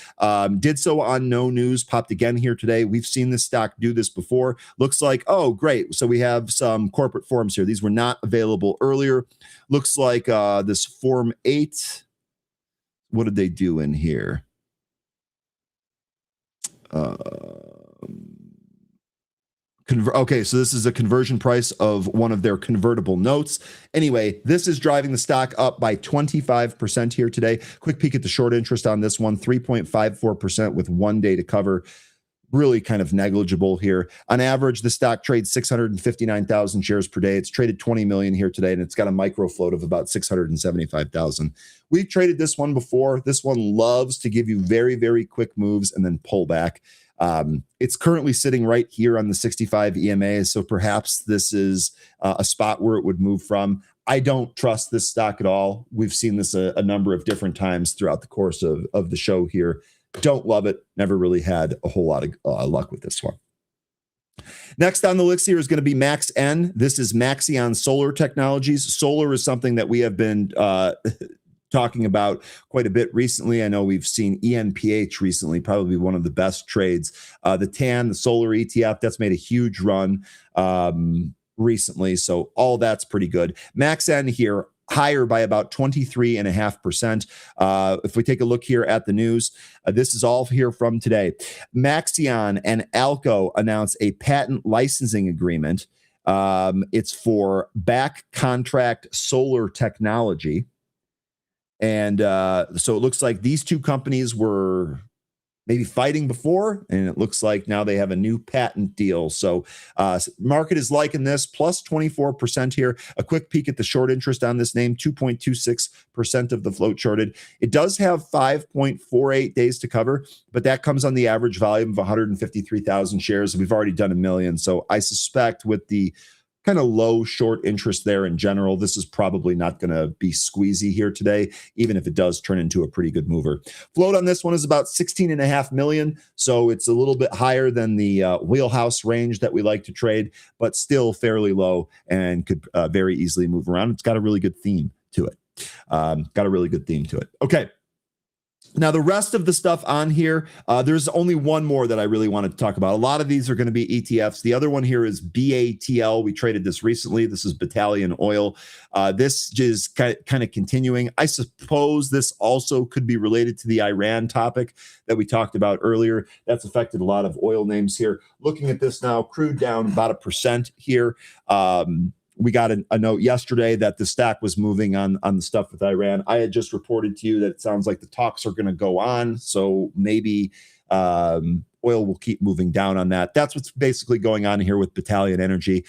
did so on no news, popped again here today. We've seen this stock do this before. Looks like, oh, great. So we have some corporate forms here. These were not available earlier. Looks like this Form 8. What did they do in here? Okay, so this is a conversion price of one of their convertible notes. Anyway, this is driving the stock up by 25% here today. Quick peek at the short interest on this one, 3.54% with 1 day to cover. Really kind of negligible here. On average, the stock trades 659,000 shares per day. It's traded 20 million here today, and it's got a micro float of about 675,000. We've traded this one before. This one loves to give you very, very quick moves and then pull back. It's currently sitting right here on the 65 EMA, so perhaps this is a spot where it would move from. I don't trust this stock at all. We've seen this a number of different times throughout the course of the show here. Don't love it. Never really had a whole lot of luck with this one. Next on the list here is going to be MaxN. This is Maxion Solar Technologies. Solar is something that we have been talking about quite a bit recently. I know we've seen ENPH recently, probably one of the best trades. The TAN, the solar ETF, that's made a huge run recently. So all that's pretty good. MaxN here, higher by about 23.5%. If we take a look here at the news, this is all here from today. Maxion and Alco announced a patent licensing agreement. It's for back contract solar technology. And so it looks like these two companies were maybe fighting before, and it looks like now they have a new patent deal. So market is liking this, plus 24% here. A quick peek at the short interest on this name, 2.26% of the float shorted. It does have 5.48 days to cover, but that comes on the average volume of 153,000 shares. We've already done 1 million. So I suspect with the kind of low short interest there in general, this is probably not going to be squeezy here today, even if it does turn into a pretty good mover. Float on this one is about 16.5 million. So it's a little bit higher than the wheelhouse range that we like to trade, but still fairly low and could very easily move around. It's got a really good theme to it. Okay. Now, the rest of the stuff on here, there's only one more that I really wanted to talk about. A lot of these are going to be ETFs. The other one here is BATL. We traded this recently. This is Battalion Oil. This is kind of continuing. I suppose this also could be related to the Iran topic that we talked about earlier. That's affected a lot of oil names here. Looking at this now, crude down about 1% here. We got a note yesterday that the stack was moving on the stuff with Iran. I had just reported to you that it sounds like the talks are going to go on, so maybe oil will keep moving down on that. That's what's basically going on here with Battalion Energy.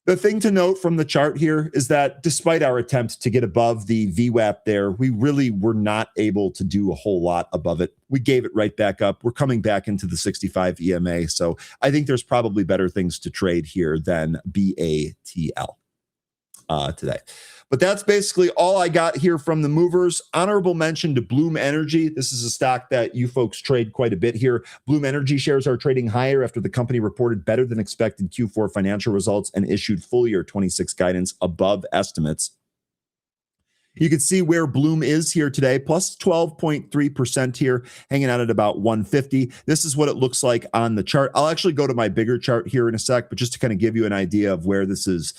The thing to note from the chart here is that despite our attempt to get above the VWAP there, we really were not able to do a whole lot above it. We gave it right back up. We're coming back into the 65 EMA. So I think there's probably better things to trade here than BATL today. But that's basically all I got here from the movers. Honorable mention to Bloom Energy. This is a stock that you folks trade quite a bit here. Bloom Energy shares are trading higher after the company reported better than expected Q4 financial results and issued full year 26 guidance above estimates. You can see where Bloom is here today, plus 12.3% here, hanging out at about 150. This is what it looks like on the chart. I'll actually go to my bigger chart here in a sec, but just to kind of give you an idea of where this is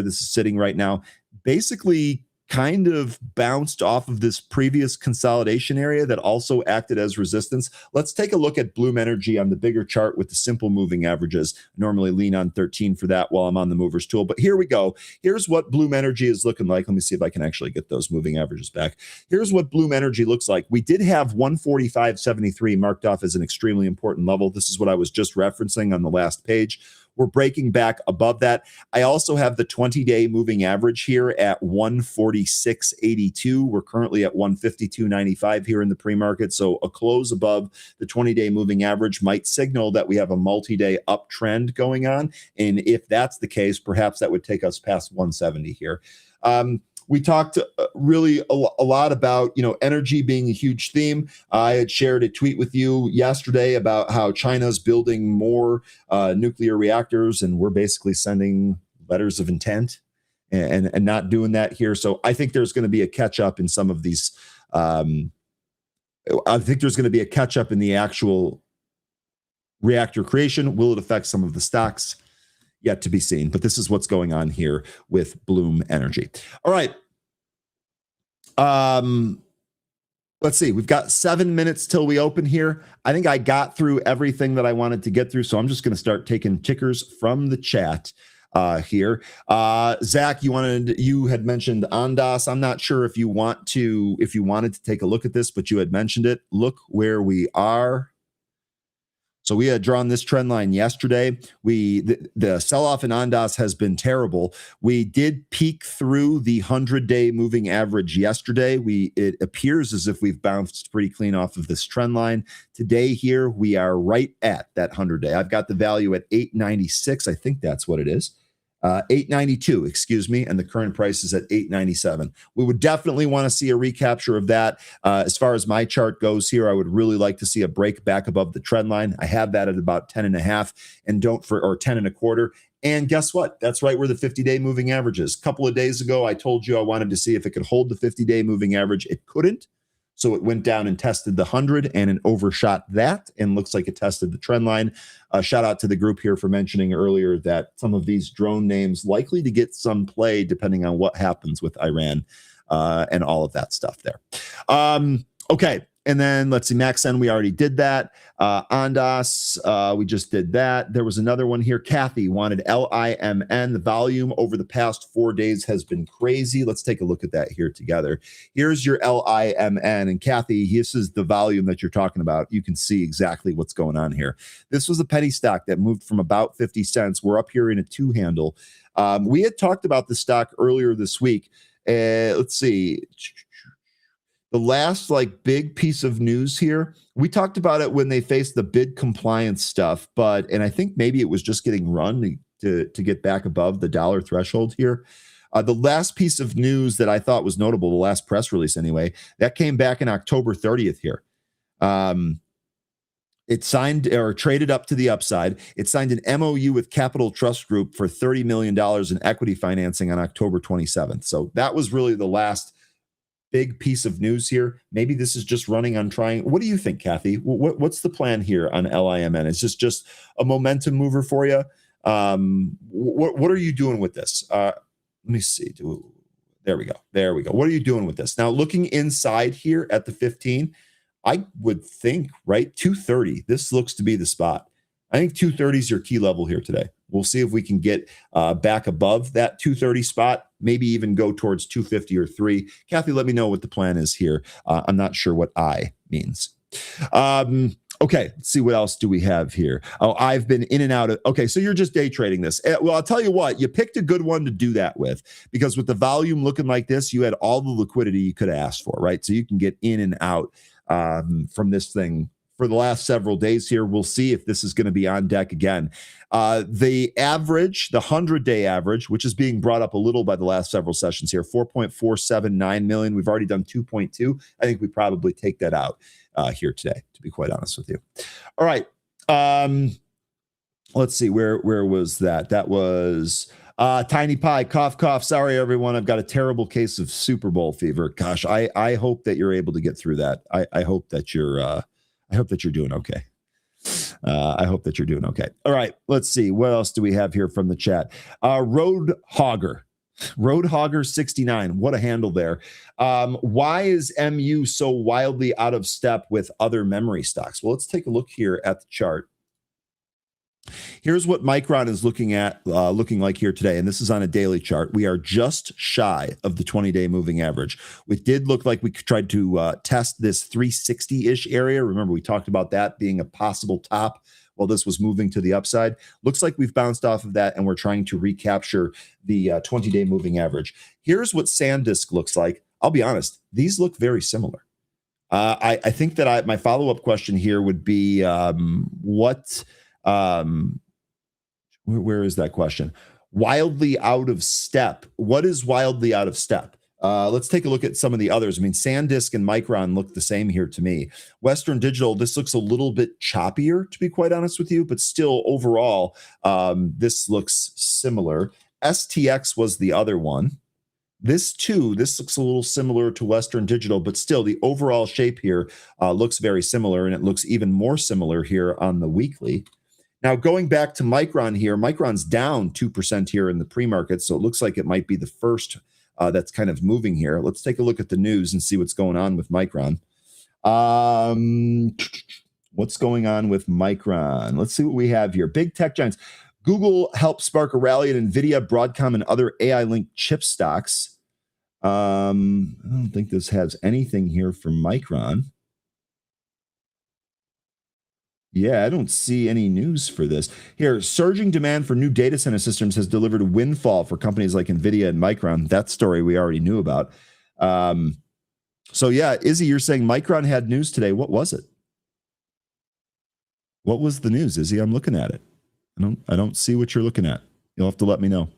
sitting right now. Basically kind of bounced off of this previous consolidation area that also acted as resistance. Let's take a look at Bloom Energy on the bigger chart with the simple moving averages. Normally lean on 13 for that while I'm on the movers tool, but here we go. Here's what Bloom Energy is looking like. Let me see if I can actually get those moving averages back. Here's what Bloom Energy looks like. We did have 145.73 marked off as an extremely important level. This is what I was just referencing on the last page. We're breaking back above that. I also have the 20-day moving average here at 146.82. We're currently at 152.95 here in the pre-market. So a close above the 20-day moving average might signal that we have a multi-day uptrend going on. And if that's the case, perhaps that would take us past 170 here. We talked really a lot about, energy being a huge theme. I had shared a tweet with you yesterday about how China's building more nuclear reactors, and we're basically sending letters of intent and not doing that here. So I think there's going to be a catch up in some of these. I think there's going to be a catch up in the actual reactor creation. Will it affect some of the stocks? Yet to be seen, but this is what's going on here with Bloom Energy. All right. Let's see. We've got 7 minutes till we open here. I think I got through everything that I wanted to get through, so I'm just going to start taking tickers from the chat here. Zach, you had mentioned Ondas. I'm not sure if you wanted to take a look at this, but you had mentioned it. Look where we are. So we had drawn this trend line yesterday. The sell-off in Ondas has been terrible. We did peak through the 100-day moving average yesterday. It appears as if we've bounced pretty clean off of this trend line. Today here, we are right at that 100-day. I've got the value at 896. I think that's what it is. 892, excuse me, and the current price is at 897. We would definitely want to see a recapture of that. As far as my chart goes here, I would really like to see a break back above the trend line. I have that at about 10 and a half or 10 and a quarter. And guess what? That's right where the 50-day moving average is. A couple of days ago, I told you I wanted to see if it could hold the 50-day moving average. It couldn't. So it went down and tested the 100 and it overshot that and looks like it tested the trend line. Shout out to the group here for mentioning earlier that some of these drone names likely to get some play depending on what happens with Iran and all of that stuff there. Okay. And then let's see, Maxen, we already did that. Ondas, we just did that. There was another one here. Kathy wanted LIMN. The volume over the past 4 days has been crazy. Let's take a look at that here together. Here's your LIMN. And Kathy, this is the volume that you're talking about. You can see exactly what's going on here. This was a penny stock that moved from about 50 cents. We're up here in a two handle. We had talked about the stock earlier this week. Let's see. The last big piece of news here, we talked about it when they faced the bid compliance stuff, and I think maybe it was just getting run to get back above the dollar threshold here. The last piece of news that I thought was notable, the last press release anyway, that came back in October 30th here. It signed or traded up to the upside. It signed an MOU with Capital Trust Group for $30 million in equity financing on October 27th. So that was really the last big piece of news here. Maybe this is just running on trying. What do you think, Kathy? What's the plan here on LIMN? Is this just a momentum mover for you? What are you doing with this? Let me see. There we go. What are you doing with this? Now, looking inside here at the 15, I would think, right, 230. This looks to be the spot. I think 230 is your key level here today. We'll see if we can get back above that 230 spot, maybe even go towards 250 or 3. Kathy, let me know what the plan is here. I'm not sure what I means. Okay, let's see what else do we have here. Oh, I've been in and out of. Okay, so you're just day trading this. Well, I'll tell you what, you picked a good one to do that with, because with the volume looking like this, you had all the liquidity you could have asked for, right? So you can get in and out from this thing for the last several days here. We'll see if this is going to be on deck again. The average, the 100-day average, which is being brought up a little by the last several sessions here, 4.479 million. We've already done 2.2. I think we probably take that out here today, to be quite honest with you. All right. Let's see. Where was that? That was Tiny Pie. Cough, cough. Sorry, everyone. I've got a terrible case of Super Bowl fever. Gosh, I hope that you're able to get through that. I hope that you're doing okay. I hope that you're doing okay. All right. Let's see. What else do we have here from the chat? Road Hogger 69. What a handle there. Why is MU so wildly out of step with other memory stocks? Well, let's take a look here at the chart. Here's what Micron is looking like here today, and this is on a daily chart. We are just shy of the 20-day moving average. It did look like we tried to test this 360-ish area. Remember, we talked about that being a possible top while this was moving to the upside. Looks like we've bounced off of that, and we're trying to recapture the 20-day moving average. Here's what SanDisk looks like. I'll be honest, these look very similar. I think that my follow-up question here would be where is that question? Wildly out of step. What is wildly out of step? Let's take a look at some of the others. I mean, SanDisk and Micron look the same here to me. Western Digital, this looks a little bit choppier, to be quite honest with you, but still overall, this looks similar. STX was the other one. This looks a little similar to Western Digital, but still the overall shape here looks very similar, and it looks even more similar here on the weekly. Now, going back to Micron here, Micron's down 2% here in the pre-market, so it looks like it might be the first that's kind of moving here. Let's take a look at the news and see what's going on with Micron. What's going on with Micron? Let's see what we have here. Big tech giants. Google helped spark a rally at NVIDIA, Broadcom, and other AI-linked chip stocks. I don't think this has anything here for Micron. Yeah, I don't see any news for this. Here, surging demand for new data center systems has delivered a windfall for companies like NVIDIA and Micron. That story we already knew about. So yeah, Izzy, you're saying Micron had news today. What was it? What was the news, Izzy? I'm looking at it. I don't see what you're looking at. You'll have to let me know.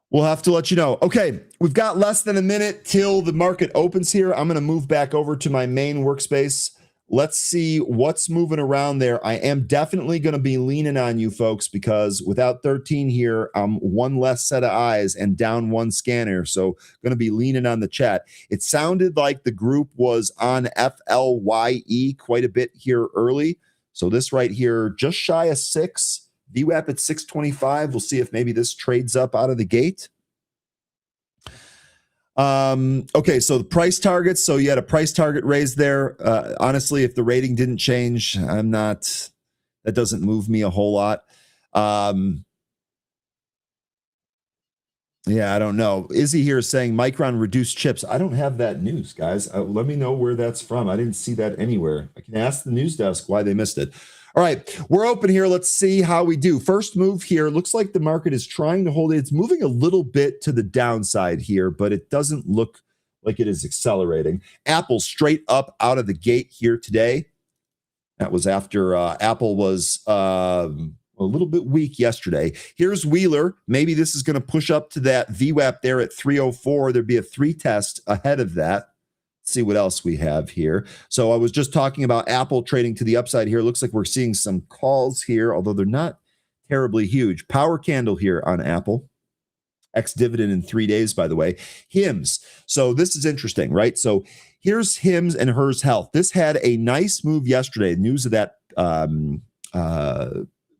We'll have to let you know. Okay, we've got less than a minute till the market opens here. I'm going to move back over to my main workspace. Let's see what's moving around there. I am definitely going to be leaning on you folks, because without 13 here, I'm one less set of eyes and down one scanner. So going to be leaning on the chat. It sounded like the group was on FLYE quite a bit here early. So this right here, just shy of 6, VWAP at 625. We'll see if maybe this trades up out of the gate. Okay, so the price targets. So you had a price target raised there. Honestly, if the rating didn't change, that doesn't move me a whole lot. Yeah, I don't know. Izzy here is saying Micron reduced chips. I don't have that news, guys. Let me know where that's from. I didn't see that anywhere. I can ask the news desk why they missed it. All right, we're open here. Let's see how we do. First move here. Looks like the market is trying to hold it. It's moving a little bit to the downside here, but it doesn't look like it is accelerating. Apple straight up out of the gate here today. That was after Apple was a little bit weak yesterday. Here's Wheeler. Maybe this is going to push up to that VWAP there at 304. There'd be a 3 test ahead of that. See what else we have here. So I was just talking about Apple trading to the upside here. Looks like we're seeing some calls here, although they're not terribly huge. Power candle here on Apple. Ex-dividend in 3 days, by the way. HIMS. So this is interesting, right? So here's HIMS and Hers Health. This had a nice move yesterday. News of that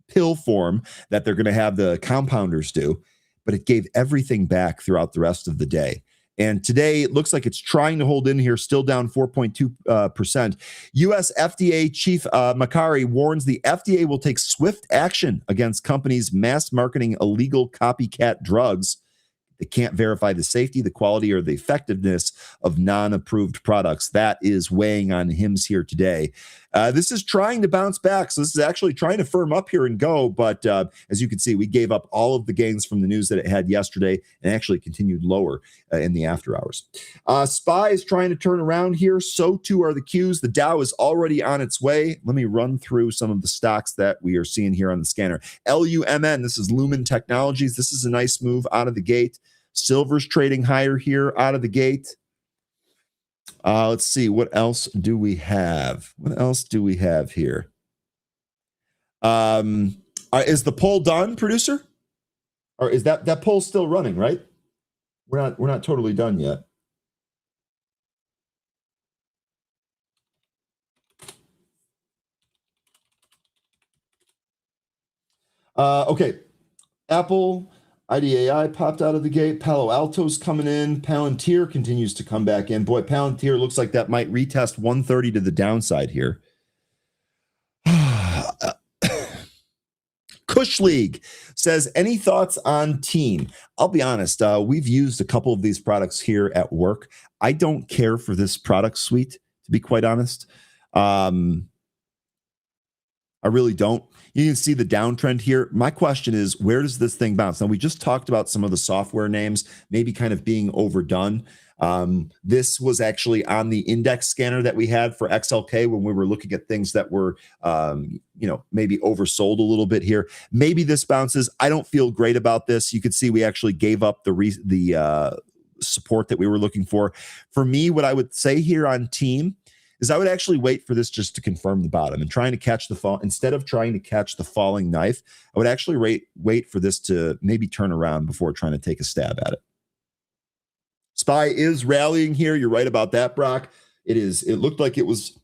pill form that they're going to have the compounders do, but it gave everything back throughout the rest of the day. And today it looks like it's trying to hold in here, still down 4.2%. U.S. FDA Chief Makari warns the FDA will take swift action against companies mass marketing illegal copycat drugs. They can't verify the safety, the quality, or the effectiveness of non-approved products. That is weighing on HIMSS here today. This is trying to bounce back. So this is actually trying to firm up here and go. But as you can see, we gave up all of the gains from the news that it had yesterday and actually continued lower in the after hours. SPY is trying to turn around here. So too are the Qs. The Dow is already on its way. Let me run through some of the stocks that we are seeing here on the scanner. LUMN, this is Lumen Technologies. This is a nice move out of the gate. Silver's trading higher here out of the gate. Let's see. What else do we have? What else do we have here? Is the poll done, producer? Or is that poll still running, right? We're not totally done yet. Okay. Apple IDAI popped out of the gate. Palo Alto's coming in. Palantir continues to come back in. Boy, Palantir looks like that might retest 130 to the downside here. Kush League says, any thoughts on Team? I'll be honest. We've used a couple of these products here at work. I don't care for this product suite, to be quite honest. I really don't. You can see the downtrend here. My question is, where does this thing bounce? Now, we just talked about some of the software names maybe kind of being overdone. This was actually on the index scanner that we had for XLK when we were looking at things that were, maybe oversold a little bit here. Maybe this bounces. I don't feel great about this. You could see we actually gave up the support that we were looking for. For me, what I would say here on Team is I would actually wait for this just to confirm the bottom and trying to catch the fall. Instead of trying to catch the falling knife, I would actually wait for this to maybe turn around before trying to take a stab at it. SPY is rallying here. You're right about that, Brock. It looked like it was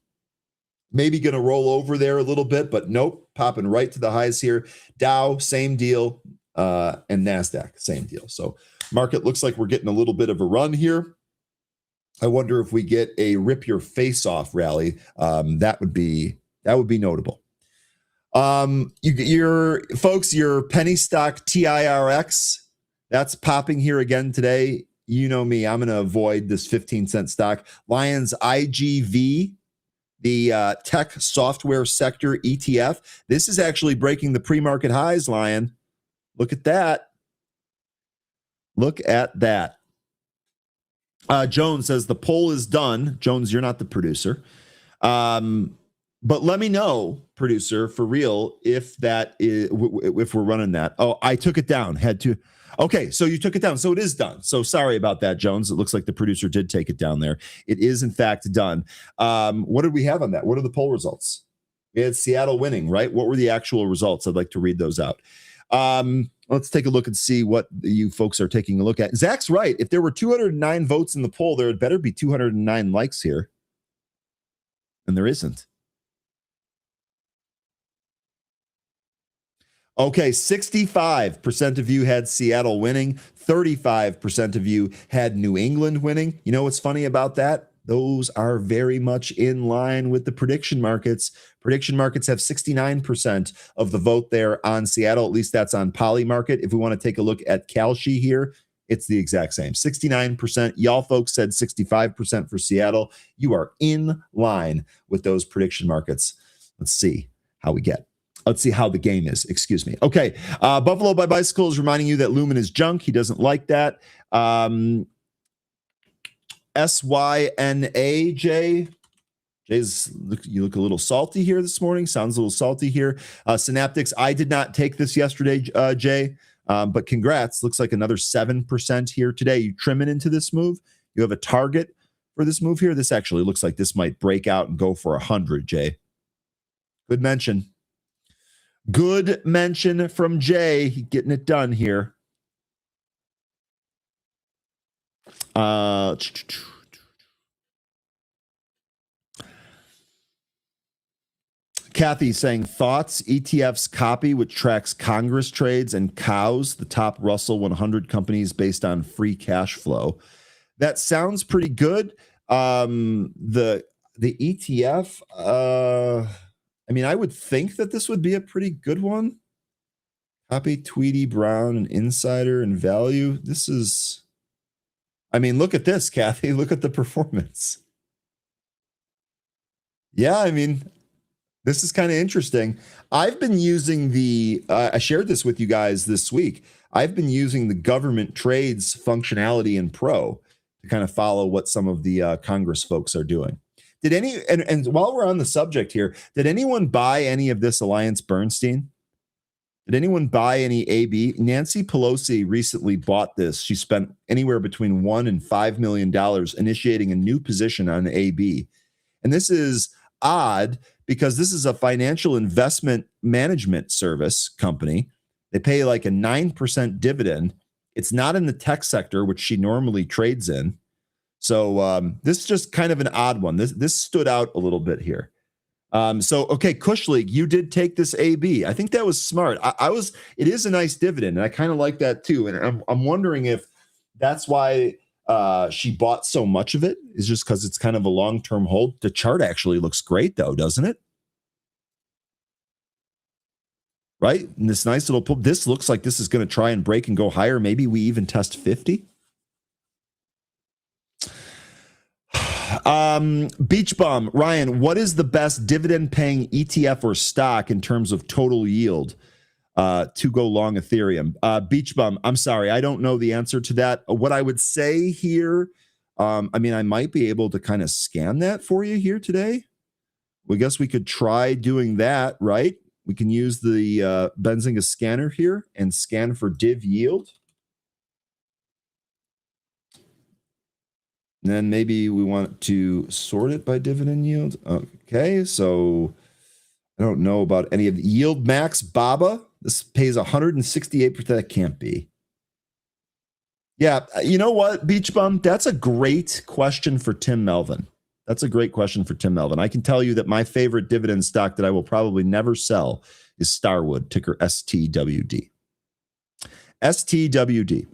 maybe going to roll over there a little bit, but nope, popping right to the highs here. Dow, same deal, and NASDAQ, same deal. So market looks like we're getting a little bit of a run here. I wonder if we get a rip your face off rally. That would be notable. Your penny stock TIRX, that's popping here again today. You know me, I'm going to avoid this 15-cent stock. Lions IGV, the tech software sector ETF. This is actually breaking the pre-market highs, Lion. Look at that. Look at that. Jones says the poll is done. Jones, you're not the producer. But let me know, producer, for real, if we're running that. Oh, I took it down. Had to. Okay, so you took it down. So it is done. So sorry about that, Jones. It looks like the producer did take it down there. It is, in fact, done. What did we have on that? What are the poll results? We had Seattle winning, right? What were the actual results? I'd like to read those out. Let's take a look and see what you folks are taking a look at. Zach's right. If there were 209 votes in the poll, there had better be 209 likes here. And there isn't. Okay, 65% of you had Seattle winning. 35% of you had New England winning. You know what's funny about that? Those are very much in line with the prediction markets. Prediction markets have 69% of the vote there on Seattle. At least that's on Polymarket. If we want to take a look at Kalshi here, it's the exact same. 69%. Y'all folks said 65% for Seattle. You are in line with those prediction markets. Let's see how we get. Let's see how the game is. Excuse me. Okay. Buffalo by Bicycle is reminding you that Lumen is junk. He doesn't like that. SYNAJ. You look a little salty here this morning. Sounds a little salty here. Synaptics. I did not take this yesterday, Jay, but congrats. Looks like another 7% here today. You trimming into this move. You have a target for this move here. This actually looks like this might break out and go for 100, Jay. Good mention. Good mention from Jay. Getting it done here. Kathy saying thoughts, ETFs copy, which tracks Congress trades and cows, the top Russell 100 companies based on free cash flow. That sounds pretty good. The ETF, I mean, I would think that this would be a pretty good one. Copy Tweety, Brown, and Insider and Value. This is, I mean, look at this, Kathy. Look at the performance. Yeah, I mean, this is kind of interesting. I've been using I shared this with you guys this week. I've been using the government trades functionality in Pro to kind of follow what some of the Congress folks are doing. And while we're on the subject here, did anyone buy any of this Alliance Bernstein? Did anyone buy any AB? Nancy Pelosi recently bought this. She spent anywhere between $1 and $5 million initiating a new position on AB. And this is odd because this is a financial investment management service company. They pay like a 9% dividend. It's not in the tech sector, which she normally trades in. So this is just kind of an odd one. This stood out a little bit here. Okay, Kush League, you did take this AB. I think that was smart. It is a nice dividend, and I kind of like that too. And I'm wondering if that's why she bought so much of it, is just because it's kind of a long-term hold. The chart actually looks great though, doesn't it? Right? And this nice little pull. This looks like this is going to try and break and go higher. Maybe we even test 50. Beach Bum, Ryan, what is the best dividend paying ETF or stock in terms of total yield to go long Ethereum? Beach Bum, I'm sorry, I don't know the answer to that. What I would say here, I mean, I might be able to kind of scan that for you here today. We guess we could try doing that, right? We can use the Benzinga scanner here and scan for div yield. And then maybe we want to sort it by dividend yield. Okay, so I don't know about any of the yield max BABA. This pays 168%. That can't be. Yeah, you know what, Beach Bum? That's a great question for Tim Melvin. That's a great question for Tim Melvin. I can tell you that my favorite dividend stock that I will probably never sell is Starwood, ticker STWD. STWD.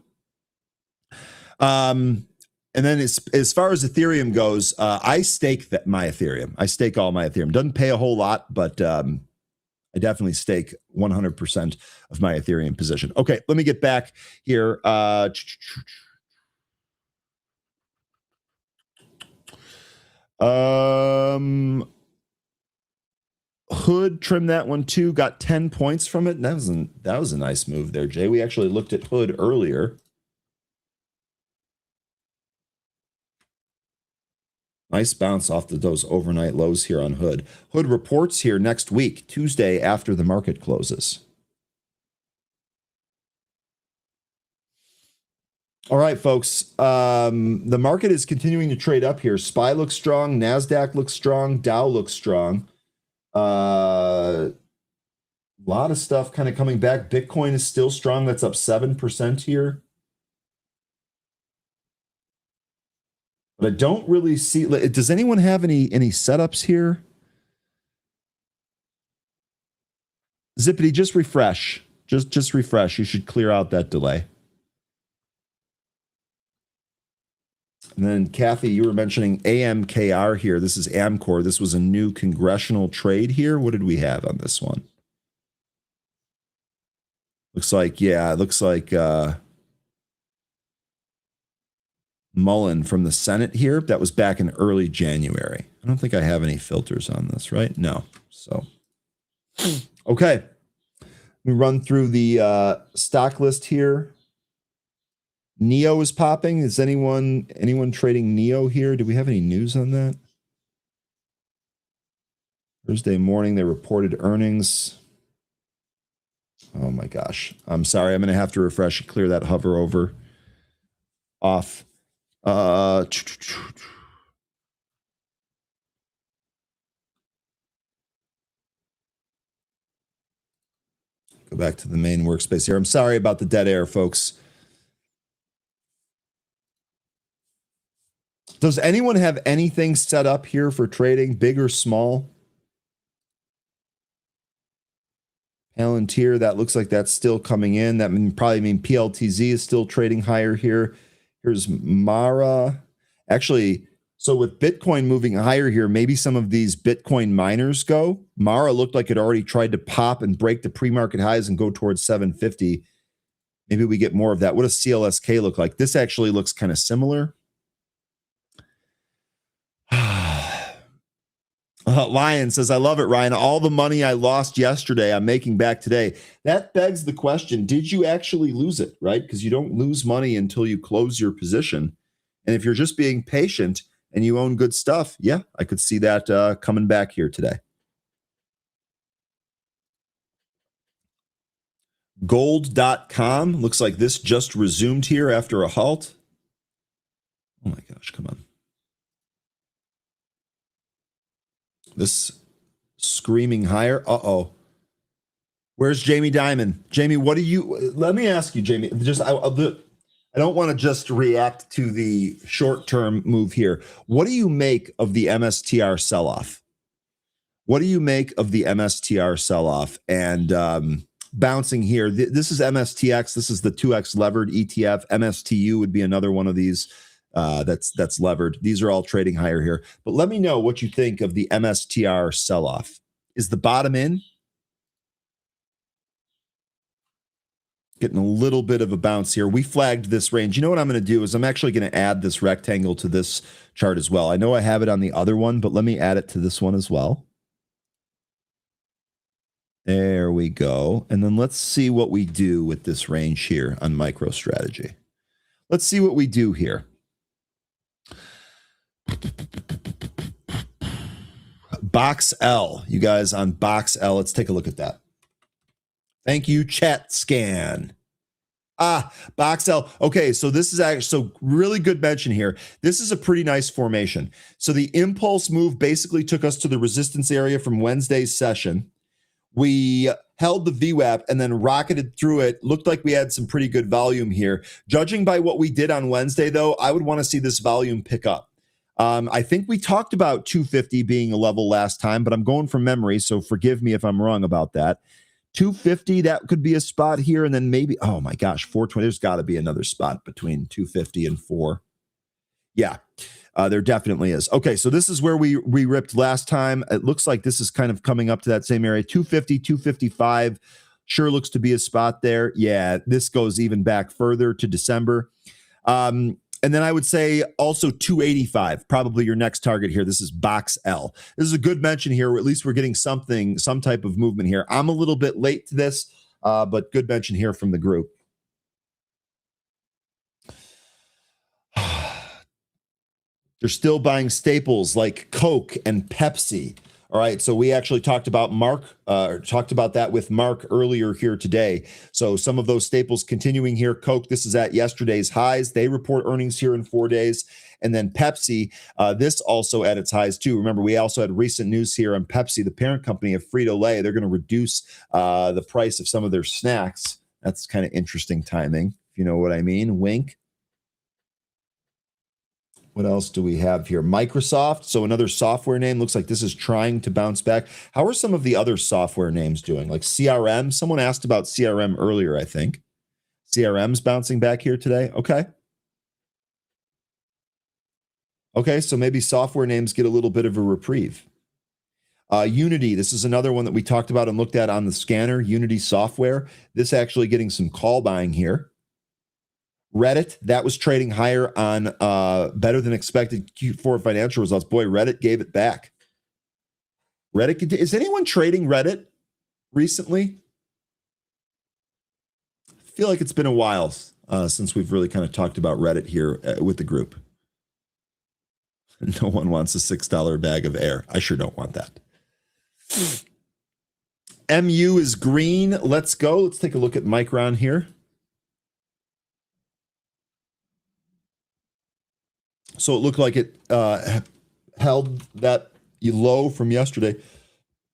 And then as far as Ethereum goes, I stake my Ethereum. I stake all my Ethereum. Doesn't pay a whole lot, but I definitely stake 100% of my Ethereum position. Okay, let me get back here. Hood trimmed that one too. Got 10 points from it. That was a nice move there, Jay. We actually looked at Hood earlier. Nice bounce off those overnight lows here on Hood. Hood reports here next week, Tuesday after the market closes. All right, folks. The market is continuing to trade up here. SPY looks strong. NASDAQ looks strong. Dow looks strong. A lot of stuff kind of coming back. Bitcoin is still strong. That's up 7% here. But I don't really see. Does anyone have any setups here? Zippity, just refresh. Just refresh. You should clear out that delay. And then Kathy, you were mentioning AMKR here. This is Amcor. This was a new congressional trade here. What did we have on this one? Looks like, yeah, it looks like Mullen from the Senate here. That was back in early January. I don't think I have any filters on this, right? No. So, okay. We run through the stock list here. Neo is popping. Is anyone trading Neo here? Do we have any news on that? Thursday morning, they reported earnings. Oh my gosh. I'm sorry. I'm going to have to refresh and clear that hover over off. Go back to the main workspace here. I'm sorry about the dead air, folks. Does anyone have anything set up here for trading, big or small? Palantir, that looks like that's still coming in. That would probably mean PLTZ is still trading higher here. Here's Mara. Actually, so with Bitcoin moving higher here, maybe some of these Bitcoin miners go. Mara looked like it already tried to pop and break the pre-market highs and go towards 750. Maybe we get more of that. What does CLSK look like? This actually looks kind of similar. Lion says, I love it, Ryan. All the money I lost yesterday, I'm making back today. That begs the question, did you actually lose it, right? Because you don't lose money until you close your position. And if you're just being patient and you own good stuff, yeah, I could see that coming back here today. Gold.com looks like this just resumed here after a halt. Oh my gosh, come on. This screaming higher. Uh-oh. Where's Jamie Dimon? Jamie, what do you, let me ask you, Jamie, I don't want to just react to the short-term move here. What do you make of the MSTR sell-off? What do you make of the MSTR sell-off and bouncing here? This is MSTX. This is the 2X levered ETF. MSTU would be another one of these that's levered. These are all trading higher here. But let me know what you think of the MSTR sell-off. Is the bottom in? Getting a little bit of a bounce here. We flagged this range. You know what I'm going to do is I'm actually going to add this rectangle to this chart as well. I know I have it on the other one, but let me add it to this one as well. There we go. And then let's see what we do with this range here on MicroStrategy. Let's see what we do here. Box L. You guys on Box L, let's take a look at that. Thank you, Chat Scan. Box L. Okay, so this is actually, so really good mention here. This is a pretty nice formation. So the impulse move basically took us to the resistance area from Wednesday's session. We held the VWAP and then rocketed through it. Looked like we had some pretty good volume here. Judging by what we did on Wednesday, though, I would want to see this volume pick up. I think we talked about 250 being a level last time, but I'm going from memory, so forgive me if I'm wrong about that. 250, that could be a spot here, and then maybe, oh my gosh, 420. There's got to be another spot between 250 and 4. Yeah, there definitely is. Okay, so this is where we ripped last time. It looks like this is kind of coming up to that same area. 250, 255 sure looks to be a spot there. Yeah, this goes even back further to December. And then I would say also 285, probably your next target here. This is Box L. This is a good mention here, or at least we're getting some type of movement here. I'm a little bit late to this, but good mention here from the group. They're still buying staples like Coke and Pepsi. All right, so we actually talked about that with Mark earlier here today. So some of those staples continuing here. Coke, this is at yesterday's highs. They report earnings here in 4 days. And then Pepsi, this also at its highs too. Remember, we also had recent news here on Pepsi, the parent company of Frito-Lay. They're going to reduce the price of some of their snacks. That's kind of interesting timing, if you know what I mean. Wink. What else do we have here? Microsoft. So another software name. Looks like this is trying to bounce back. How are some of the other software names doing? Like CRM. Someone asked about CRM earlier, I think. CRM's bouncing back here today. Okay. Okay, so maybe software names get a little bit of a reprieve. Unity. This is another one that we talked about and looked at on the scanner. Unity software. This actually getting some call buying here. Reddit, that was trading higher on better than expected Q4 financial results. Boy, Reddit gave it back. Reddit, is anyone trading Reddit recently? I feel like it's been a while since we've really kind of talked about Reddit here with the group. No one wants a $6 bag of air. I sure don't want that. MU is green. Let's go. Let's take a look at Micron here. So it looked like it held that low from yesterday.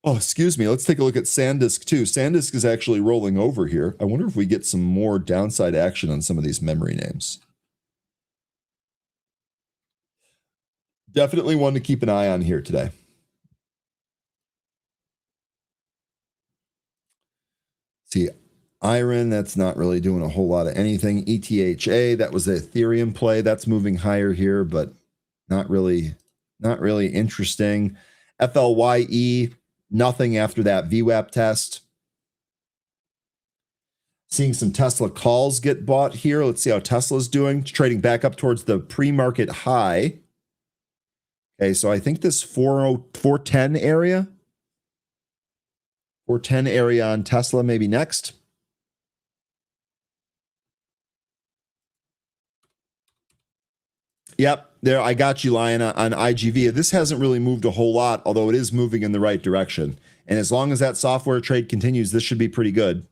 Oh, excuse me. Let's take a look at SanDisk too. SanDisk is actually rolling over here. I wonder if we get some more downside action on some of these memory names. Definitely one to keep an eye on here today. See, Iron, that's not really doing a whole lot of anything. ETHA, that was the Ethereum play. That's moving higher here, but not really interesting. FLYE, nothing after that VWAP test. Seeing some Tesla calls get bought here. Let's see how Tesla's doing. Trading back up towards the pre-market high. Okay, so I think this 410 area. 410 area on Tesla maybe next. Yep, there, I got you, Lion, on IGV. This hasn't really moved a whole lot, although it is moving in the right direction. And as long as that software trade continues, this should be pretty good.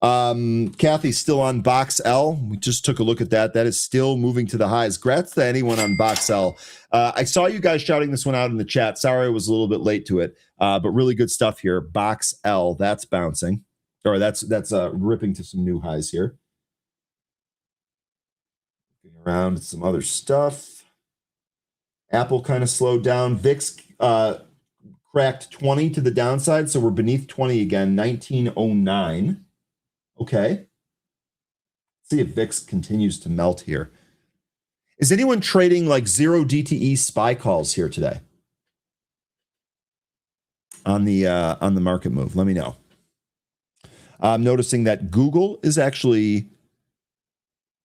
Kathy's still on Box L. We just took a look at that. That is still moving to the highs. Grats to anyone on Box L. I saw you guys shouting this one out in the chat. Sorry I was a little bit late to it, but really good stuff here. Box L, that's bouncing. Or that's ripping to some new highs here. Looking around at some other stuff. Apple kind of slowed down. VIX cracked 20 to the downside, so we're beneath 20 again, 1909. Okay. See if VIX continues to melt here. Is anyone trading like 0 DTE SPY calls here today? On the market move? Let me know. I'm noticing that Google is actually,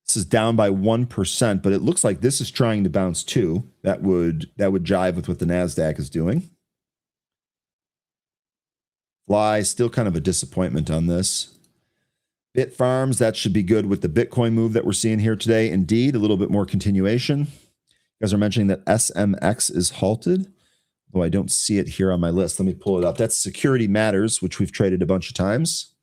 this is down by 1%, but it looks like this is trying to bounce too. That would jive with what the NASDAQ is doing. Fly, still kind of a disappointment on this. Bitfarms, that should be good with the Bitcoin move that we're seeing here today. Indeed, a little bit more continuation. You guys are mentioning that SMX is halted, though I don't see it here on my list. Let me pull it up. That's Security Matters, which we've traded a bunch of times.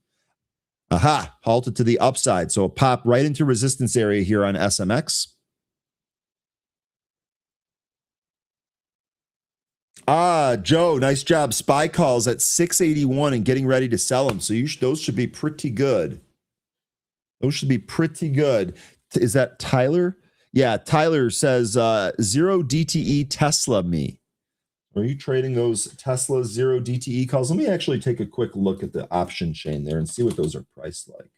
Aha, halted to the upside. So a pop right into resistance area here on SMX. Joe, nice job. SPY calls at 681 and getting ready to sell them. So those should be pretty good. Those should be pretty good. Is that Tyler? Yeah, Tyler says 0 DTE Tesla me. Are you trading those Tesla 0 DTE calls? Let me actually take a quick look at the option chain there and see what those are priced like.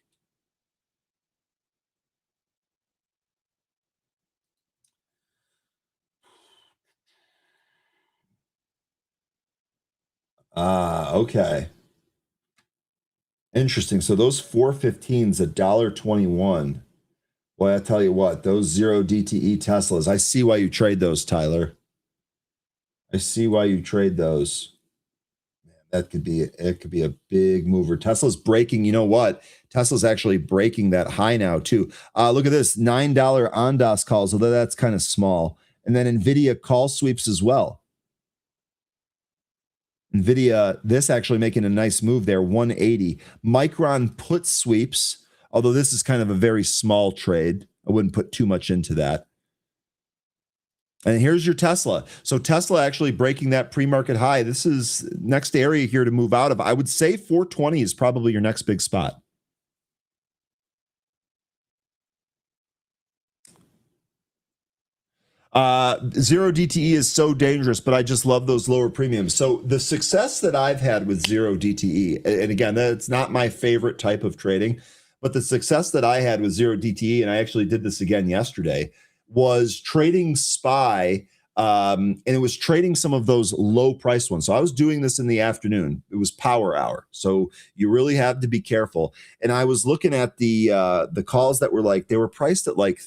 Okay. Interesting. So those 415s, $1.21. Boy, I tell you what, those 0 DTE Teslas, I see why you trade those, Tyler. I see why you trade those. Man, it could be a big mover. Tesla's breaking, you know what? Tesla's actually breaking that high now too. Look at this, $9 Ondas calls, although that's kind of small. And then NVIDIA call sweeps as well. NVIDIA, this actually making a nice move there, 180. Micron put sweeps, although this is kind of a very small trade. I wouldn't put too much into that. And here's your Tesla. So Tesla actually breaking that pre-market high. This is next area here to move out of. I would say 420 is probably your next big spot. Zero DTE is so dangerous, but I just love those lower premiums. So the success that I've had with zero DTE, and again, that's not my favorite type of trading, but the success that I had with zero DTE, and I actually did this again yesterday, was trading SPY, and it was trading some of those low price ones. So I was doing this in the afternoon. It was power hour, so you really have to be careful. And I was looking at the calls that were like, they were priced at like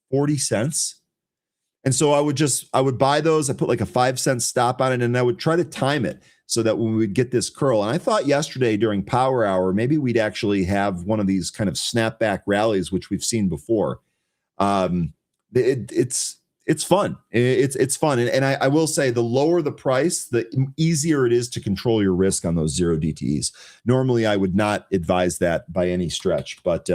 40 cents. And so I would buy those. I put like a 5-cent stop on it, and I would try to time it so that when we would get this curl. And I thought yesterday during power hour, maybe we'd actually have one of these kind of snapback rallies, which we've seen before. It's fun. It's fun. And I will say, the lower the price, the easier it is to control your risk on those zero DTEs. Normally, I would not advise that by any stretch, but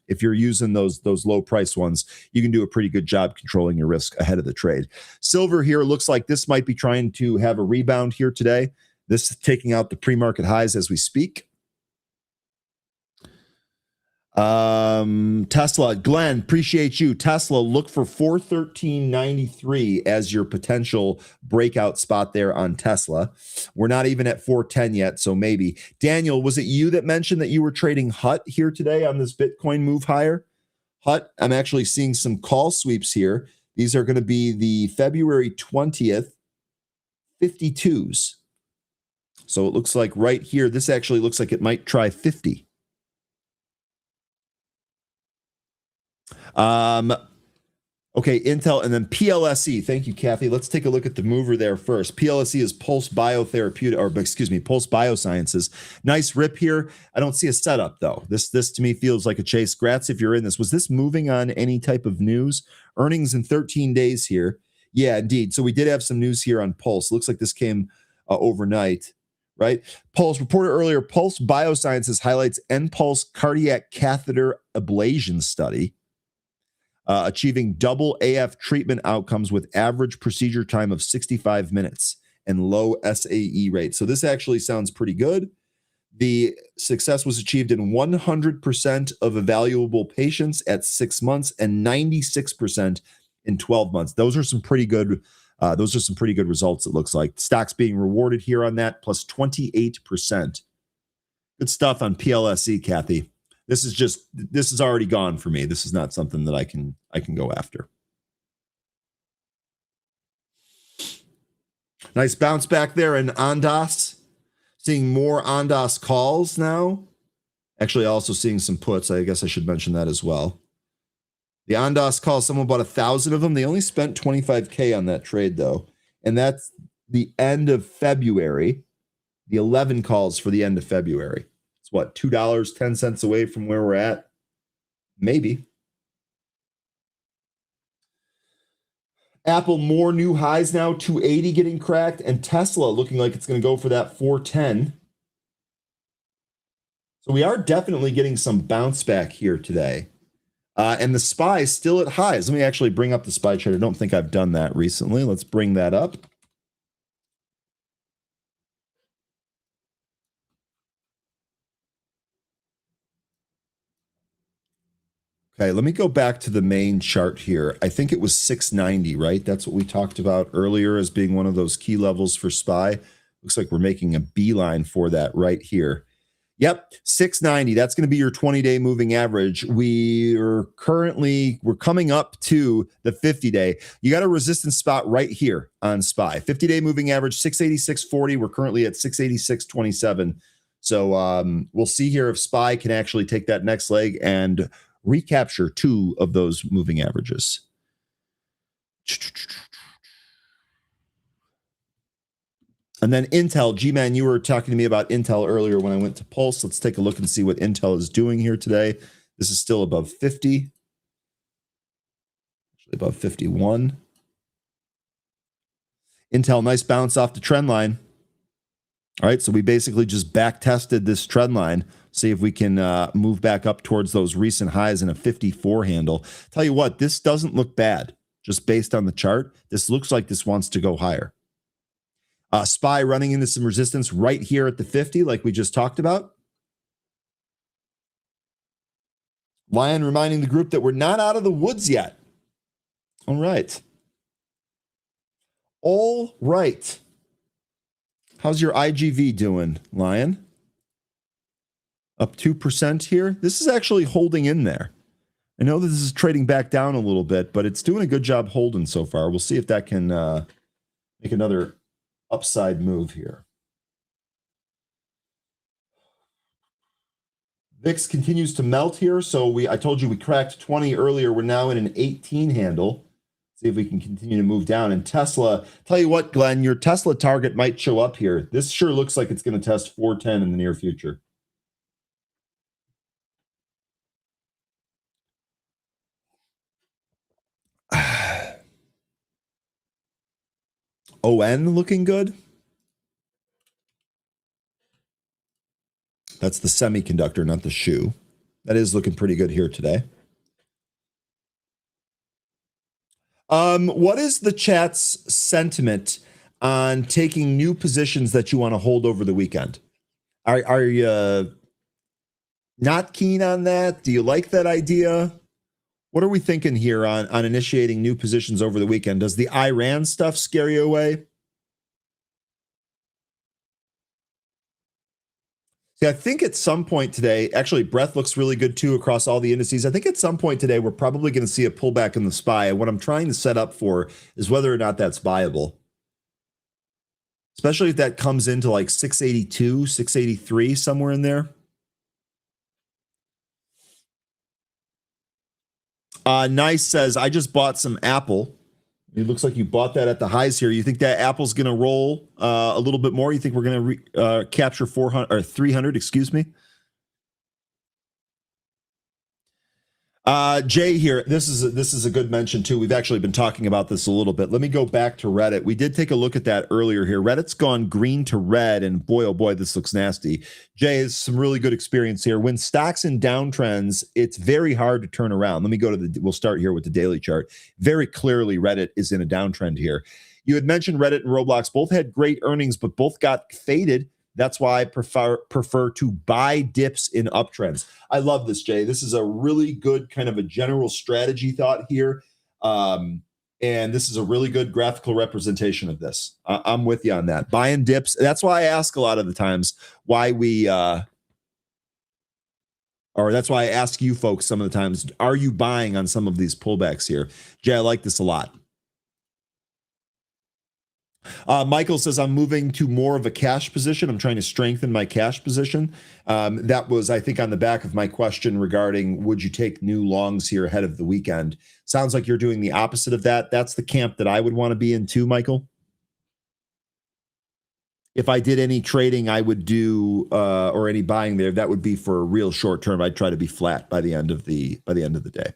if you're using those low price ones, you can do a pretty good job controlling your risk ahead of the trade. Silver here looks like this might be trying to have a rebound here today. This is taking out the pre-market highs as we speak. Tesla, Glenn, appreciate you. Tesla, look for 413.93 as your potential breakout spot there on Tesla. We're not even at 410 yet, so maybe. Daniel, was it you that mentioned that you were trading HUT here today on this Bitcoin move higher? HUT, I'm actually seeing some call sweeps here. These are going to be the February 20th 52s. So it looks like right here, this actually looks like it might try 50. Okay, Intel and then PLSE. Thank you, Kathy. Let's take a look at the mover there first. PLSE is Pulse Biotherapeutic, or excuse me, Pulse Biosciences. Nice rip here. I don't see a setup though. This to me feels like a chase. Grats if you're in this. Was this moving on any type of news? Earnings in 13 days here. Yeah, indeed. So we did have some news here on Pulse. Looks like this came overnight, right? Pulse reported earlier. Pulse Biosciences highlights N-Pulse cardiac catheter ablation study. Achieving double AF treatment outcomes with average procedure time of 65 minutes and low SAE rate. So this actually sounds pretty good. The success was achieved in 100% of evaluable patients at 6 months and 96% in 12 months. Those are some pretty good. Those are some pretty good results. It looks like stocks being rewarded here on that plus 28%. Good stuff on PLSE, Kathy. This is already gone for me. This is not something that I can go after. Nice bounce back there in Ondas. Seeing more Ondas calls now. Actually, also seeing some puts. I guess I should mention that as well. The Ondas calls, someone bought 1,000 of them. They only spent $25K on that trade, though. And that's the end of February. The 11 calls for the end of February. It's what, $2.10 away from where we're at? Maybe. Apple, more new highs now, 280 getting cracked, and Tesla looking like it's going to go for that 410. So we are definitely getting some bounce back here today. And the SPY is still at highs. Let me actually bring up the SPY chart. I don't think I've done that recently. Let's bring that up. Okay, let me go back to the main chart here. I think it was 690, right? That's what we talked about earlier as being one of those key levels for SPY. Looks like we're making a beeline for that right here. Yep, 690. That's going to be your 20-day moving average. We're coming up to the 50-day. You got a resistance spot right here on SPY. 50-day moving average, 686.40. We're currently at 686.27. So we'll see here if SPY can actually take that next leg and recapture two of those moving averages. And then Intel, G-Man, you were talking to me about Intel earlier when I went to Pulse. Let's take a look and see what Intel is doing here today. This is still above 50. Actually above 51. Intel, nice bounce off the trend line. All right, so we basically just back tested this trend line. See if we can move back up towards those recent highs in a 54 handle. Tell you what, this doesn't look bad. Just based on the chart, this looks like this wants to go higher. SPY running into some resistance right here at the 50, like we just talked about. Lion reminding the group that we're not out of the woods yet. All right. All right. How's your IGV doing, Lion? Up 2% here. This is actually holding in there. I know this is trading back down a little bit, but it's doing a good job holding so far. We'll see if that can make another upside move here. VIX continues to melt here. So I told you we cracked 20 earlier. We're now in an 18 handle. See if we can continue to move down. And Tesla, tell you what, Glenn, your Tesla target might show up here. This sure looks like it's going to test 410 in the near future. ON looking good. That's the semiconductor, not the shoe. That is looking pretty good here today. What is the chat's sentiment on taking new positions that you want to hold over the weekend? Are you Not keen on that? Do you like that idea? What are we thinking here on initiating new positions over the weekend? Does the Iran stuff scare you away? See, I think at some point today, actually, breadth looks really good too across all the indices. I think at some point today, we're probably going to see a pullback in the SPY. And what I'm trying to set up for is whether or not that's viable, especially if that comes into like 682, 683, somewhere in there. Nice says, I just bought some Apple. It looks like you bought that at the highs here. You think that Apple's going to roll a little bit more? You think we're going to capture 400 or 300? Excuse me. Jay here. This is a good mention too. We've actually been talking about this a little bit. Let me go back to Reddit. We did take a look at that earlier here. Reddit's gone green to red, and boy, oh boy, this looks nasty. Jay has some really good experience here. When stocks in downtrends, it's very hard to turn around. Let me go to we'll start here with the daily chart. Very clearly, Reddit is in a downtrend here. You had mentioned Reddit and Roblox both had great earnings, but both got faded. That's why I prefer to buy dips in uptrends. I love this, Jay. This is a really good kind of a general strategy thought here. And this is a really good graphical representation of this. I'm with you on that. Buying dips. That's why I ask a lot of the times why we, or that's why I ask you folks some of the times, are you buying on some of these pullbacks here? Jay, I like this a lot. Michael says, I'm moving to more of a cash position. I'm trying to strengthen my cash position. That was, I think, on the back of my question regarding would you take new longs here ahead of the weekend? Sounds like you're doing the opposite of that. That's the camp that I would want to be in too, Michael. If I did any trading, I would do or any buying there, that would be for a real short term. I'd try to be flat by the end of the day.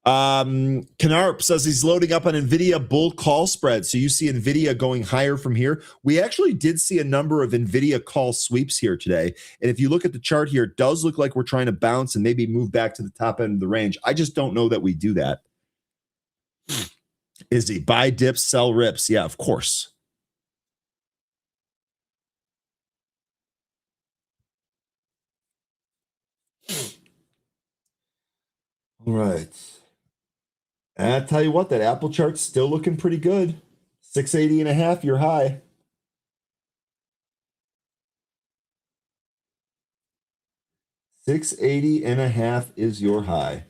Canarp says he's loading up on NVIDIA bull call spread. So you see NVIDIA going higher from here. We actually did see a number of NVIDIA call sweeps here today. And if you look at the chart here, it does look like we're trying to bounce and maybe move back to the top end of the range. I just don't know that we do that. Is he buy dips, sell rips? Yeah, of course. All right. And I tell you what, that Apple chart's still looking pretty good. 680 and a half, your high. $680 and a half is your high.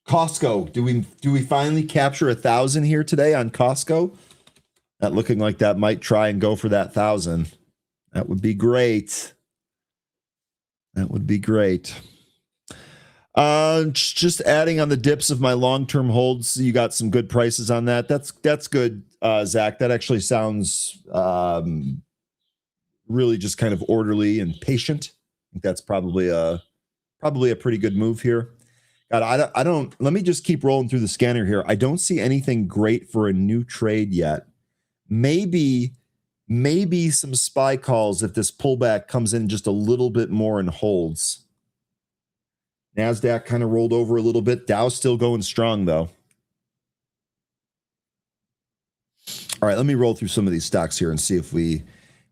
Costco. Do we finally capture 1,000 here today on Costco? That looking like that might try and go for that 1,000. That would be great. That would be great. Just adding on the dips of my long-term holds. You got some good prices on that. That's good, Zach. That actually sounds really just kind of orderly and patient. I think that's probably a pretty good move here. God, I don't. Let me just keep rolling through the scanner here. I don't see anything great for a new trade yet. Maybe some SPY calls if this pullback comes in just a little bit more and holds. NASDAQ kind of rolled over a little bit. Dow's still going strong, though. All right, let me roll through some of these stocks here and see if we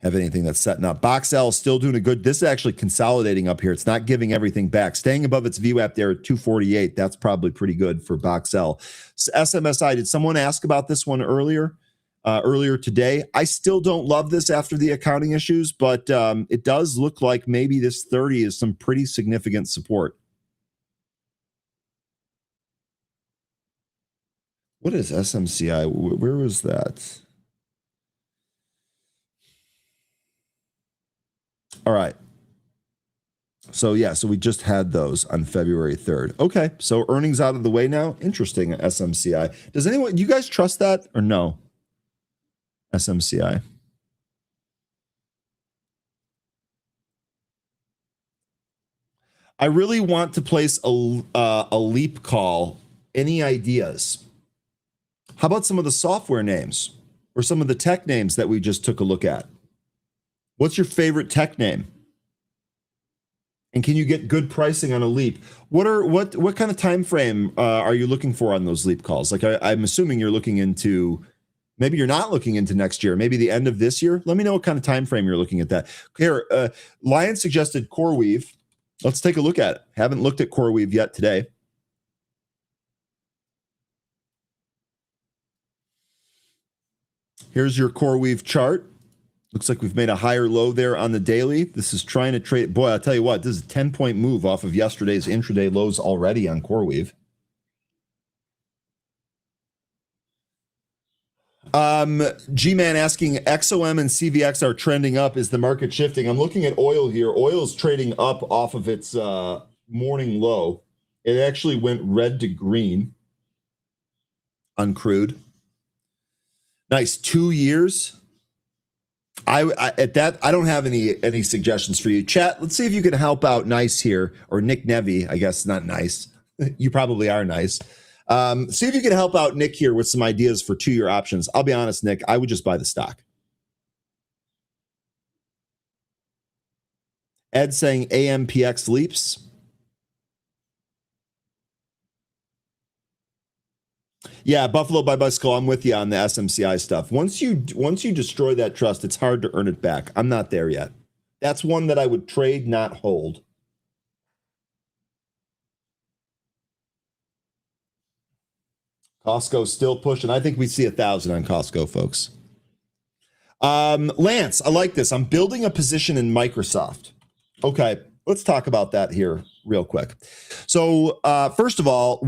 have anything that's setting up. BoxL still doing a good. This is actually consolidating up here. It's not giving everything back. Staying above its VWAP there at 248. That's probably pretty good for BoxL. So SMSI, did someone ask about this one earlier today? I still don't love this after the accounting issues, but it does look like maybe this 30 is some pretty significant support. What is SMCI? Where was that? All right. So yeah, so we just had those on February 3rd. Okay, so earnings out of the way now. Interesting, SMCI. Does anyone, you guys trust that or no? SMCI. I really want to place a leap call. Any ideas? How about some of the software names or some of the tech names that we just took a look at? What's your favorite tech name? And can you get good pricing on a leap? What kind of time frame are you looking for on those leap calls? Like I'm assuming you're looking into, Maybe you're not looking into next year, maybe the end of this year. Let me know what kind of time frame you're looking at that. Here, Lion suggested CoreWeave. Let's take a look at it. Haven't looked at CoreWeave yet today. Here's your CoreWeave chart. Looks like we've made a higher low there on the daily. This is trying to trade. Boy, I'll tell you what, this is a 10-point move off of yesterday's intraday lows already on CoreWeave. G-Man asking, XOM and CVX are trending up. Is the market shifting? I'm looking at oil here. Oil is trading up off of its morning low. It actually went red to green on crude. Nice. 2 years. I at that, I don't have any suggestions for you. Chat, let's see if you can help out Nice here, or Nick Nevy, I guess, not Nice. You probably are Nice. See if you can help out Nick here with some ideas for 2-year options. I'll be honest, Nick, I would just buy the stock. Ed saying AMPX leaps. Yeah, Buffalo by Bicycle, I'm with you on the SMCI stuff. Once you destroy that trust, it's hard to earn it back. I'm not there yet. That's one that I would trade, not hold. Costco's still pushing. I think we see 1,000 on Costco, folks. Lance, I like this. I'm building a position in Microsoft. Okay, let's talk about that here real quick. So first of all,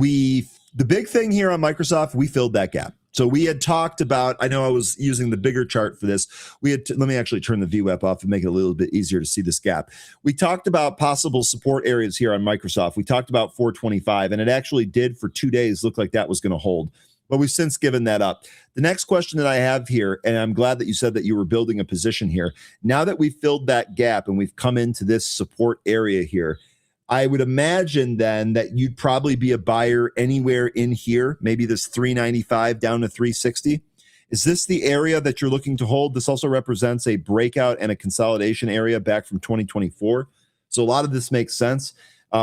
the big thing here on Microsoft, we filled that gap. So we had talked about, I know I was using the bigger chart for this. Let me actually turn the VWAP off and make it a little bit easier to see this gap. We talked about possible support areas here on Microsoft. We talked about 425, and it actually did for 2 days look like that was going to hold. But we've since given that up. The next question that I have here, and I'm glad that you said that you were building a position here. Now that we've filled that gap and we've come into this support area here, I would imagine then that you'd probably be a buyer anywhere in here, maybe this 395 down to 360. Is this the area that you're looking to hold? This also represents a breakout and a consolidation area back from 2024. So a lot of this makes sense.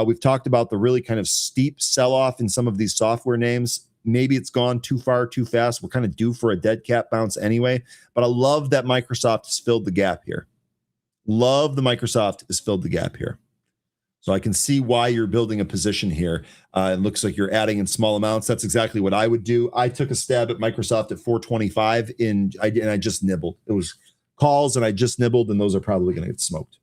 We've talked about the really kind of steep sell-off in some of these software names. Maybe it's gone too far, too fast. We're kind of due for a dead cat bounce anyway. But I love that Microsoft has filled the gap here. Love the Microsoft has filled the gap here. So I can see why you're building a position here. It looks like you're adding in small amounts. That's exactly what I would do. I took a stab at Microsoft at 425 and I just nibbled. It was calls and I just nibbled, and those are probably going to get smoked.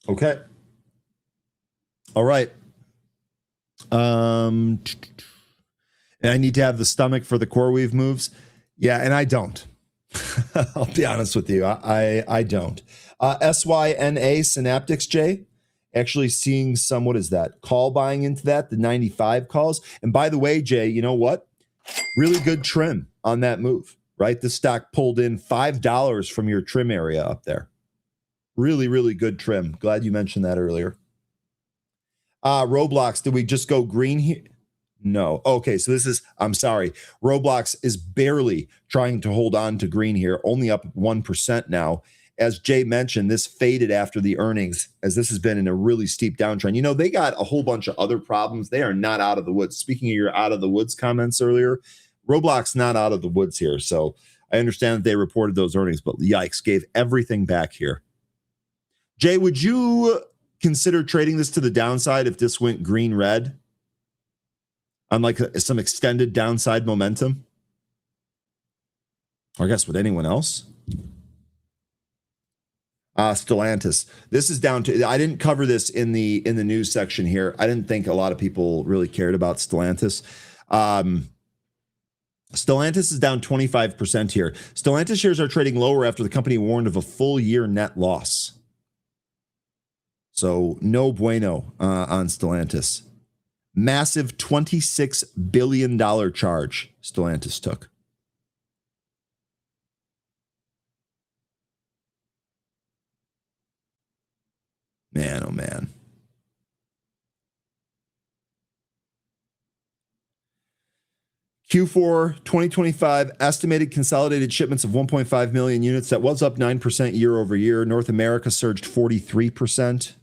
Okay. All right. And I need to have the stomach for the CoreWeave moves. Yeah, and I don't. I'll be honest with you. I don't. SYNA Synaptics, J. Actually seeing some, what is that? Call buying into that, the 95 calls. And by the way, Jay, you know what? Really good trim on that move, right? The stock pulled in $5 from your trim area up there. Really, really good trim. Glad you mentioned that earlier. Roblox, did we just go green here? No. Okay, so this is, I'm sorry. Roblox is barely trying to hold on to green here, only up 1% now. As Jay mentioned, this faded after the earnings, as this has been in a really steep downtrend. You know, they got a whole bunch of other problems. They are not out of the woods. Speaking of your out of the woods comments earlier, Roblox not out of the woods here. So I understand that they reported those earnings, but yikes, gave everything back here. Jay, would you consider trading this to the downside if this went green red on like some extended downside momentum? Or I guess would anyone else? Stellantis. This is down to, I didn't cover this in the news section here. I didn't think a lot of people really cared about Stellantis. Stellantis is down 25% here. Stellantis shares are trading lower after the company warned of a full year net loss. So no bueno on Stellantis. Massive $26 billion charge Stellantis took. Man, oh man. Q4 2025 estimated consolidated shipments of 1.5 million units. That was up 9% year over year. North America surged 43%.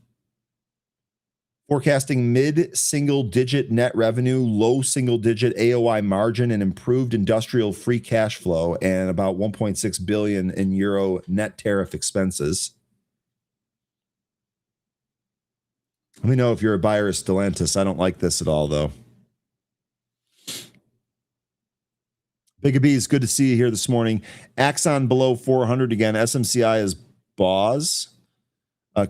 Forecasting mid-single digit net revenue, low single digit AOI margin, and improved industrial free cash flow, and about 1.6 billion in euro net tariff expenses. Let me know if you're a buyer of Stellantis. I don't like this at all, though. Big B, it's good to see you here this morning. Axon below 400 again. SMCI is Boz.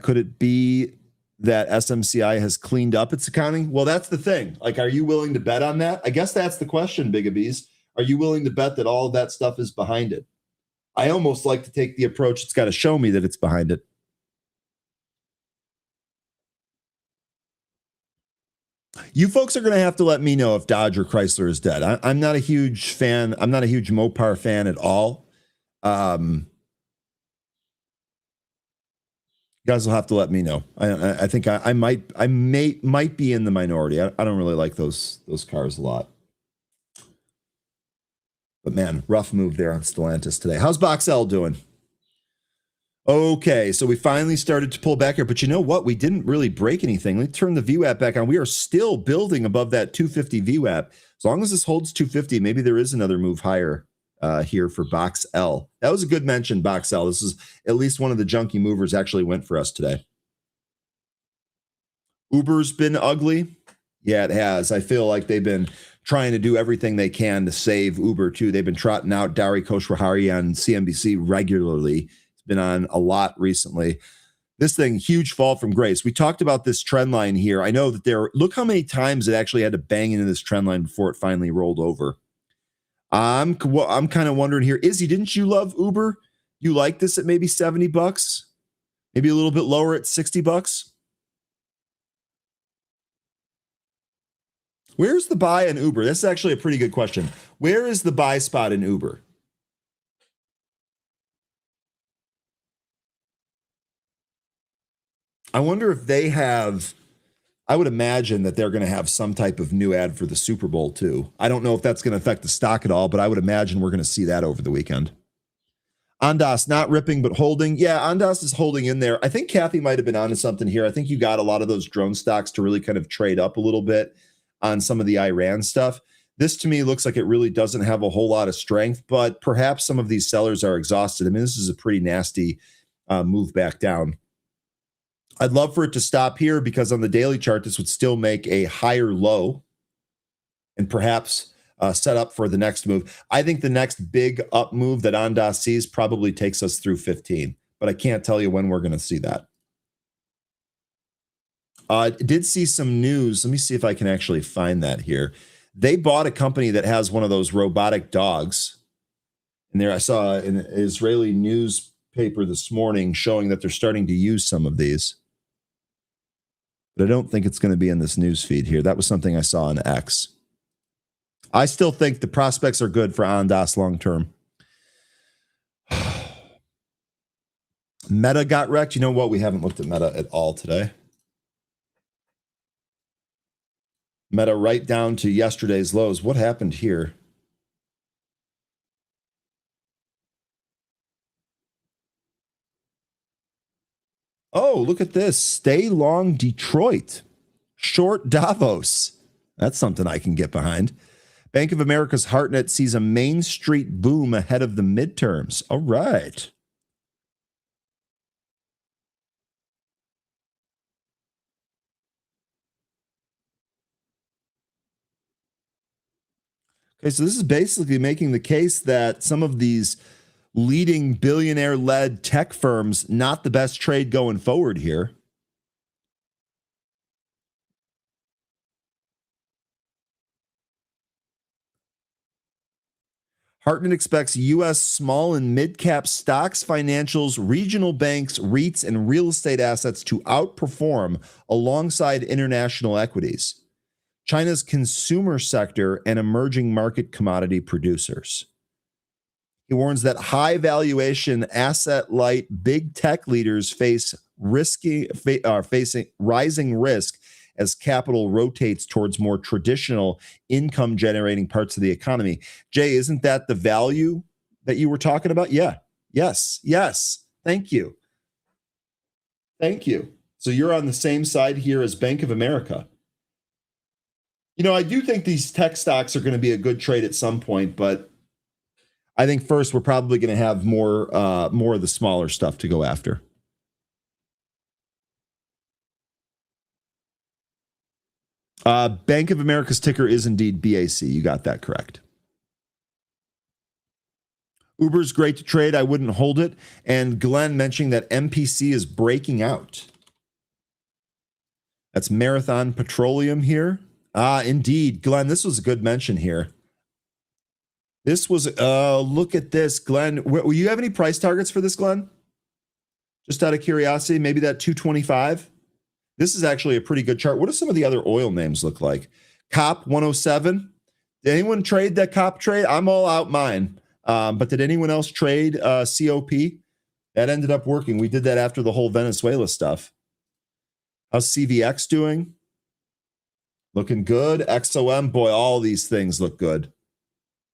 Could it be that SMCI has cleaned up its accounting? Well, that's the thing. Like, are you willing to bet on that? I guess that's the question, Big B's. Are you willing to bet that all of that stuff is behind it? I almost like to take the approach it's got to show me that it's behind it. You folks are going to have to let me know if Dodge or Chrysler is dead. I'm not a huge fan. I'm not a huge Mopar fan at all. You guys will have to let me know. I think I might be in the minority. I don't really like those cars a lot. But man, rough move there on Stellantis today. How's BoxL doing? Okay, so we finally started to pull back here, but you know what? We didn't really break anything. Let me turn the VWAP back on. We are still building above that 250 VWAP. As long as this holds 250, maybe there is another move higher here for BoxL. That was a good mention, BoxL. This is at least one of the junky movers actually went for us today. Uber's been ugly. Yeah, it has. I feel like they've been trying to do everything they can to save Uber too. They've been trotting out Dari Khosrowshahi on CNBC regularly. Been on a lot recently. This thing, huge fall from grace. We talked about this trend line here. I know that look how many times it actually had to bang into this trend line before it finally rolled over. I'm kind of wondering here, Izzy, didn't you love Uber? You like this at maybe $70, maybe a little bit lower at $60? Where's the buy in Uber? This is actually a pretty good question. Where is the buy spot in Uber? I wonder if they have, I would imagine that they're going to have some type of new ad for the Super Bowl too. I don't know if that's going to affect the stock at all, but I would imagine we're going to see that over the weekend. Ondas not ripping, but holding. Yeah, Ondas is holding in there. I think Kathy might have been onto something here. I think you got a lot of those drone stocks to really kind of trade up a little bit on some of the Iran stuff. This to me looks like it really doesn't have a whole lot of strength, but perhaps some of these sellers are exhausted. I mean, this is a pretty nasty move back down. I'd love for it to stop here because on the daily chart, this would still make a higher low and perhaps set up for the next move. I think the next big up move that Ondas sees probably takes us through 15, but I can't tell you when we're going to see that. Did see some news. Let me see if I can actually find that here. They bought a company that has one of those robotic dogs. And there I saw an Israeli newspaper this morning showing that they're starting to use some of these. But I don't think it's going to be in this news feed here. That was something I saw on X. I still think the prospects are good for Ondas long term. Meta got wrecked. You know what? We haven't looked at Meta at all today. Meta right down to yesterday's lows. What happened here? Oh, look at this. Stay long Detroit. Short Davos. That's something I can get behind. Bank of America's Hartnett sees a Main Street boom ahead of the midterms. All right. Okay, so this is basically making the case that some of these leading billionaire-led tech firms, not the best trade going forward here. Hartnett expects U.S. small and mid-cap stocks, financials, regional banks, REITs, and real estate assets to outperform alongside international equities, China's consumer sector, and emerging market commodity producers. He warns that high valuation, asset-light, big tech leaders facing rising risk as capital rotates towards more traditional income generating parts of the economy. Jay, isn't that the value that you were talking about? Yeah. Yes. Thank you. So you're on the same side here as Bank of America. I do think these tech stocks are going to be a good trade at some point, but I think first we're probably going to have more of the smaller stuff to go after. Bank of America's ticker is indeed BAC. You got that correct. Uber's great to trade. I wouldn't hold it. And Glenn mentioning that MPC is breaking out. That's Marathon Petroleum here. Indeed. Glenn, this was a good mention here. This was, look at this, Glenn. Will you have any price targets for this, Glenn? Just out of curiosity, maybe that 225? This is actually a pretty good chart. What do some of the other oil names look like? COP 107. Did anyone trade that COP trade? I'm all out mine. But did anyone else trade COP? That ended up working. We did that after the whole Venezuela stuff. How's CVX doing? Looking good. XOM, boy, all these things look good.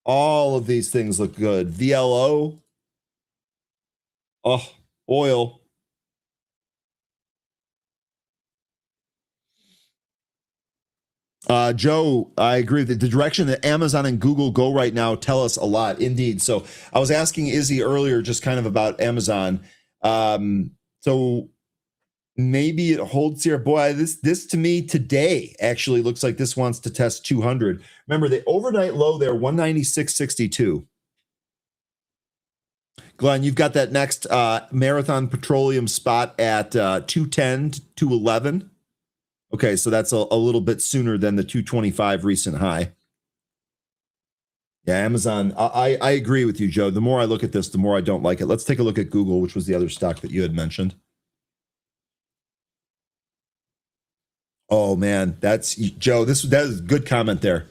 All of these things look good. VLO. Oh, oil. Joe, I agree with the direction that Amazon and Google go right now tell us a lot, indeed. So I was asking Izzy earlier just kind of about Amazon. So maybe it holds here. Boy, this to me today actually looks like this wants to test 200. Remember the overnight low there, 196.62. Glenn, you've got that next Marathon Petroleum spot at 210 to 211. Okay, so that's a little bit sooner than the 225 recent high. Yeah, Amazon, I agree with you, Joe. The more I look at this, the more I don't like it. Let's take a look at Google, which was the other stock that you had mentioned. Oh, man, that's Joe. That is a good comment there.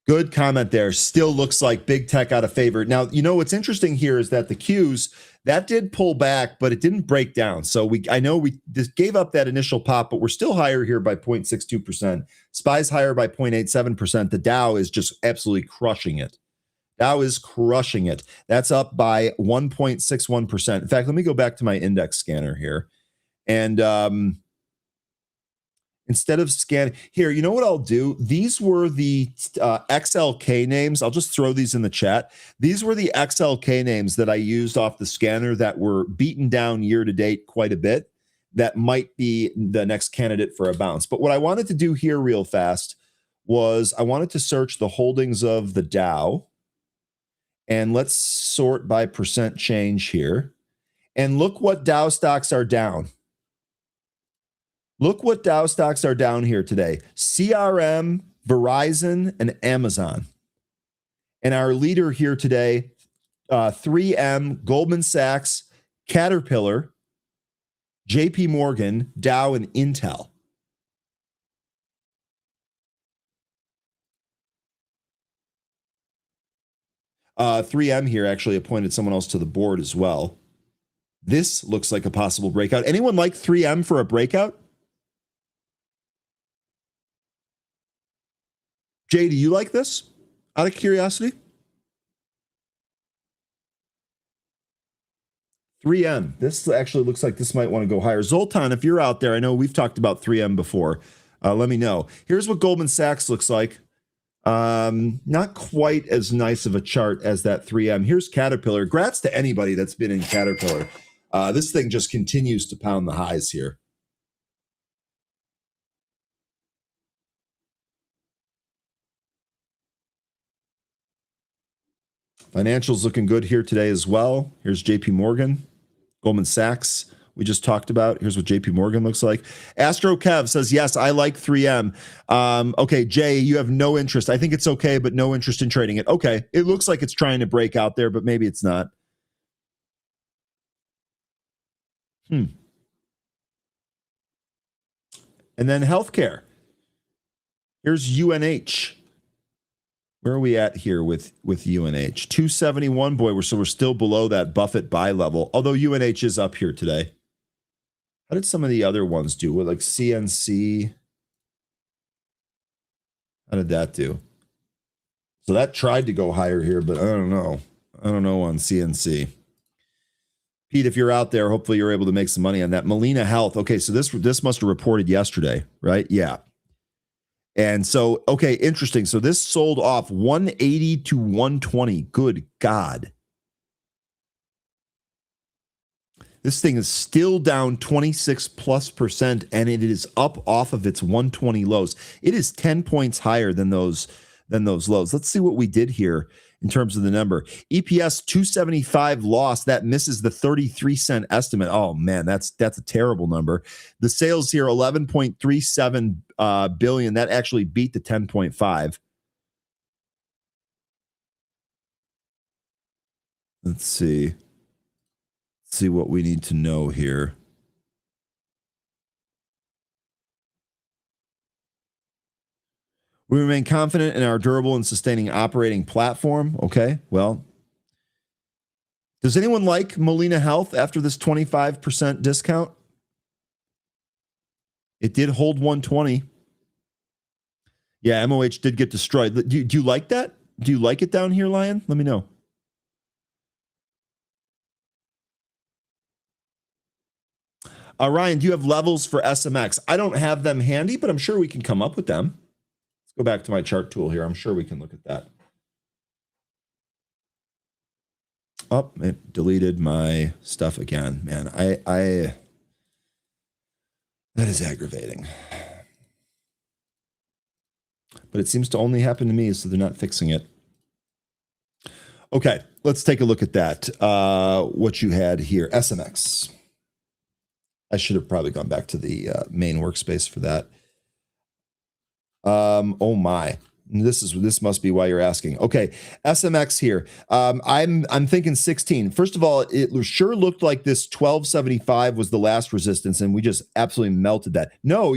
Good comment there. Still looks like big tech out of favor. Now, what's interesting here is that the Qs, that did pull back, but it didn't break down. So I know we just gave up that initial pop, but we're still higher here by 0.62%. SPY's higher by 0.87%. The Dow is just absolutely crushing it. Dow is crushing it. That's up by 1.61%. In fact, let me go back to my index scanner here. And instead of scanning here, you know what I'll do? These were the XLK names. I'll just throw these in the chat. These were the XLK names that I used off the scanner that were beaten down year to date quite a bit. That might be the next candidate for a bounce. But what I wanted to do here real fast was I wanted to search the holdings of the Dow. And let's sort by percent change here. And look what Dow stocks are down. Look what Dow stocks are down here today. CRM, Verizon, and Amazon. And our leader here today, 3M, Goldman Sachs, Caterpillar, JP Morgan, Dow, and Intel. Uh, 3M here actually appointed someone else to the board as well. This looks like a possible breakout. Anyone like 3M for a breakout? Jay, do you like this? Out of curiosity? 3M. This actually looks like this might want to go higher. Zoltan, if you're out there, I know we've talked about 3M before. Let me know. Here's what Goldman Sachs looks like. Not quite as nice of a chart as that 3M. Here's Caterpillar. Grats to anybody that's been in Caterpillar. This thing just continues to pound the highs here. Financials looking good here today as well. Here's JP Morgan, Goldman Sachs. We just talked about. Here's what JP Morgan looks like. Astro Kev says, yes, I like 3M. Okay, Jay, you have no interest. I think it's okay, but no interest in trading it. Okay, it looks like it's trying to break out there, but maybe it's not. And then healthcare. Here's UNH. Where are we at here with UNH? 271. Boy, we're still below that Buffett buy level, although UNH is up here today. How did some of the other ones do? Like CNC? How did that do? So that tried to go higher here, but I don't know. I don't know on CNC. Pete, if you're out there, hopefully you're able to make some money on that. Molina Health. Okay, so this must have reported yesterday, right? Yeah. And so, okay, interesting. So this sold off 180 to 120. Good God. This thing is still down 26+%, and it is up off of its 120 lows. It is 10 points higher than those lows. Let's see what we did here in terms of the number. EPS 275 loss. That misses the 33-cent estimate. Oh man, that's a terrible number. The sales here 11.37 billion. That actually beat the 10.5. Let's see what we need to know here. We remain confident in our durable and sustaining operating platform. Okay, well, does anyone like Molina Health after this 25% discount? It did hold 120. Yeah, MOH did get destroyed. Do you like that? Do you like it down here, Lion? Let me know. Ryan, do you have levels for SMX? I don't have them handy, but I'm sure we can come up with them. Let's go back to my chart tool here. I'm sure we can look at that. Oh, it deleted my stuff again. Man, I that is aggravating. But it seems to only happen to me, so they're not fixing it. Okay, let's take a look at that. What you had here, SMX. I should have probably gone back to the main workspace for that. Oh my, this must be why you're asking. Okay, SMX here. I'm thinking 16. First of all, it sure looked like this 1275 was the last resistance, and we just absolutely melted that. No,